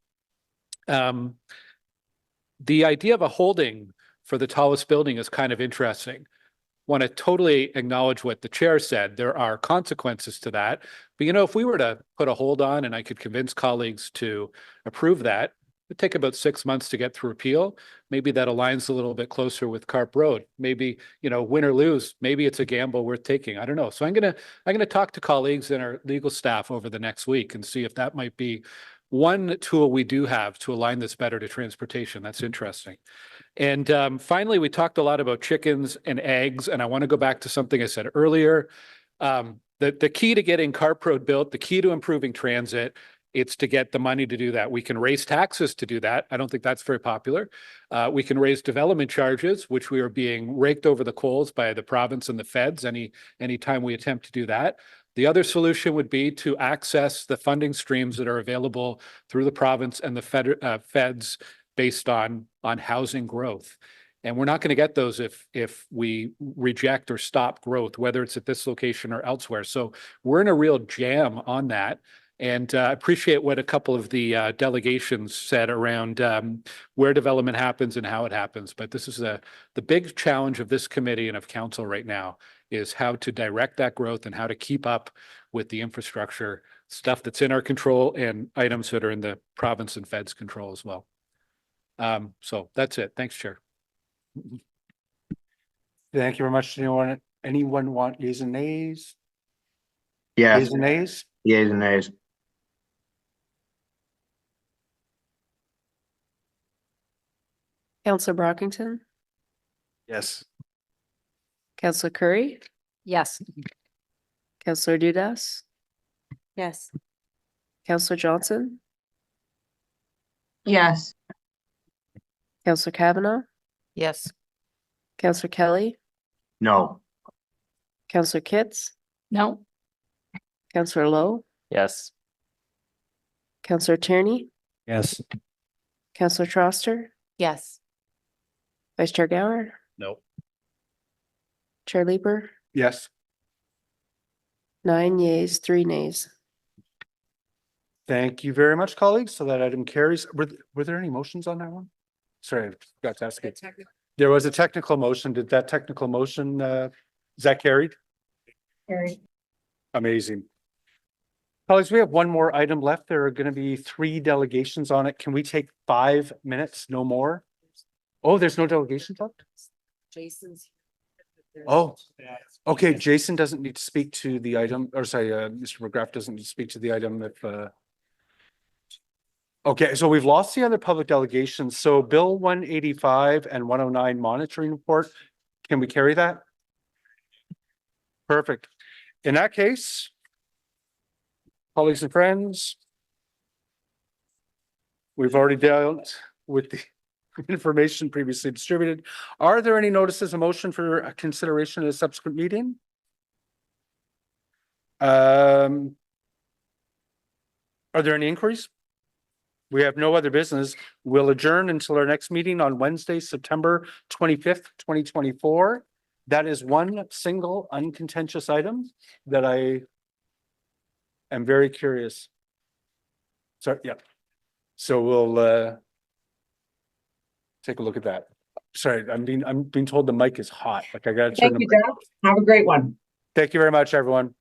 The idea of a holding for the tallest building is kind of interesting. Want to totally acknowledge what the chair said. There are consequences to that. But, you know, if we were to put a hold on and I could convince colleagues to approve that, it'd take about 6 months to get through appeal. Maybe that aligns a little bit closer with Carp Road. Maybe, you know, win or lose, maybe it's a gamble worth taking. I don't know. So I'm gonna talk to colleagues and our legal staff over the next week and see if that might be one tool we do have to align this better to transportation. That's interesting. And finally, we talked a lot about chickens and eggs, and I want to go back to something I said earlier. The key to getting Carp Road built, the key to improving transit, it's to get the money to do that. We can raise taxes to do that. I don't think that's very popular. We can raise development charges, which we are being raked over the coals by the province and the feds any time we attempt to do that. The other solution would be to access the funding streams that are available through the province and the feds based on housing growth. And we're not going to get those if we reject or stop growth, whether it's at this location or elsewhere. So we're in a real jam on that. And I appreciate what a couple of the delegations said around where development happens and how it happens. But this is the big challenge of this committee and of council right now, is how to direct that growth and how to keep up with the infrastructure stuff that's in our control and items that are in the province and feds control as well. So that's it. Thanks, Chair. Thank you very much. Anyone want yeas and nays? Yes. Yeas and nays? Yeas and nays. Councillor Brockington, Yes. Councillor Curry, Yes. Councillor Dudas, Yes. Councillor Johnson, Yes. Councillor Kavanaugh, Yes. Councillor Kelly, No. Councillor Kitts, No. Councillor Lowe, Yes. Councillor Tierney, Yes. Councillor Troster, Yes. Vice Chair Gower, No. Chair Leeper, Yes. 9 yeas, 3 nays. Thank you very much, colleagues. So that item carries. Were there any motions on that one? Sorry, I forgot to ask it. There was a technical motion. Did that technical motion, is that carried? Carried. Amazing. Colleagues, we have one more item left. There are going to be 3 delegations on it. Can we take 5 minutes, no more? Oh, there's no delegation left? Jason's. Oh, okay. Jason doesn't need to speak to the item, or sorry, Mr. McGrath doesn't need to speak to the item if, okay, so we've lost the other public delegations. So Bill 185 and 109 monitoring report, can we carry that? Perfect. In that case, colleagues and friends, we've already dealt with the information previously distributed. Are there any notices of motion for consideration at a subsequent meeting? Are there any inquiries? We have no other business. We'll adjourn until our next meeting on Wednesday, September 25th, 2024. That is one single uncontentious item that I am very curious. Sorry, yeah. So we'll take a look at that. Sorry, I'm being told the mic is hot. Like I gotta turn Thank you, Jeff. Have a great one. Thank you very much, everyone.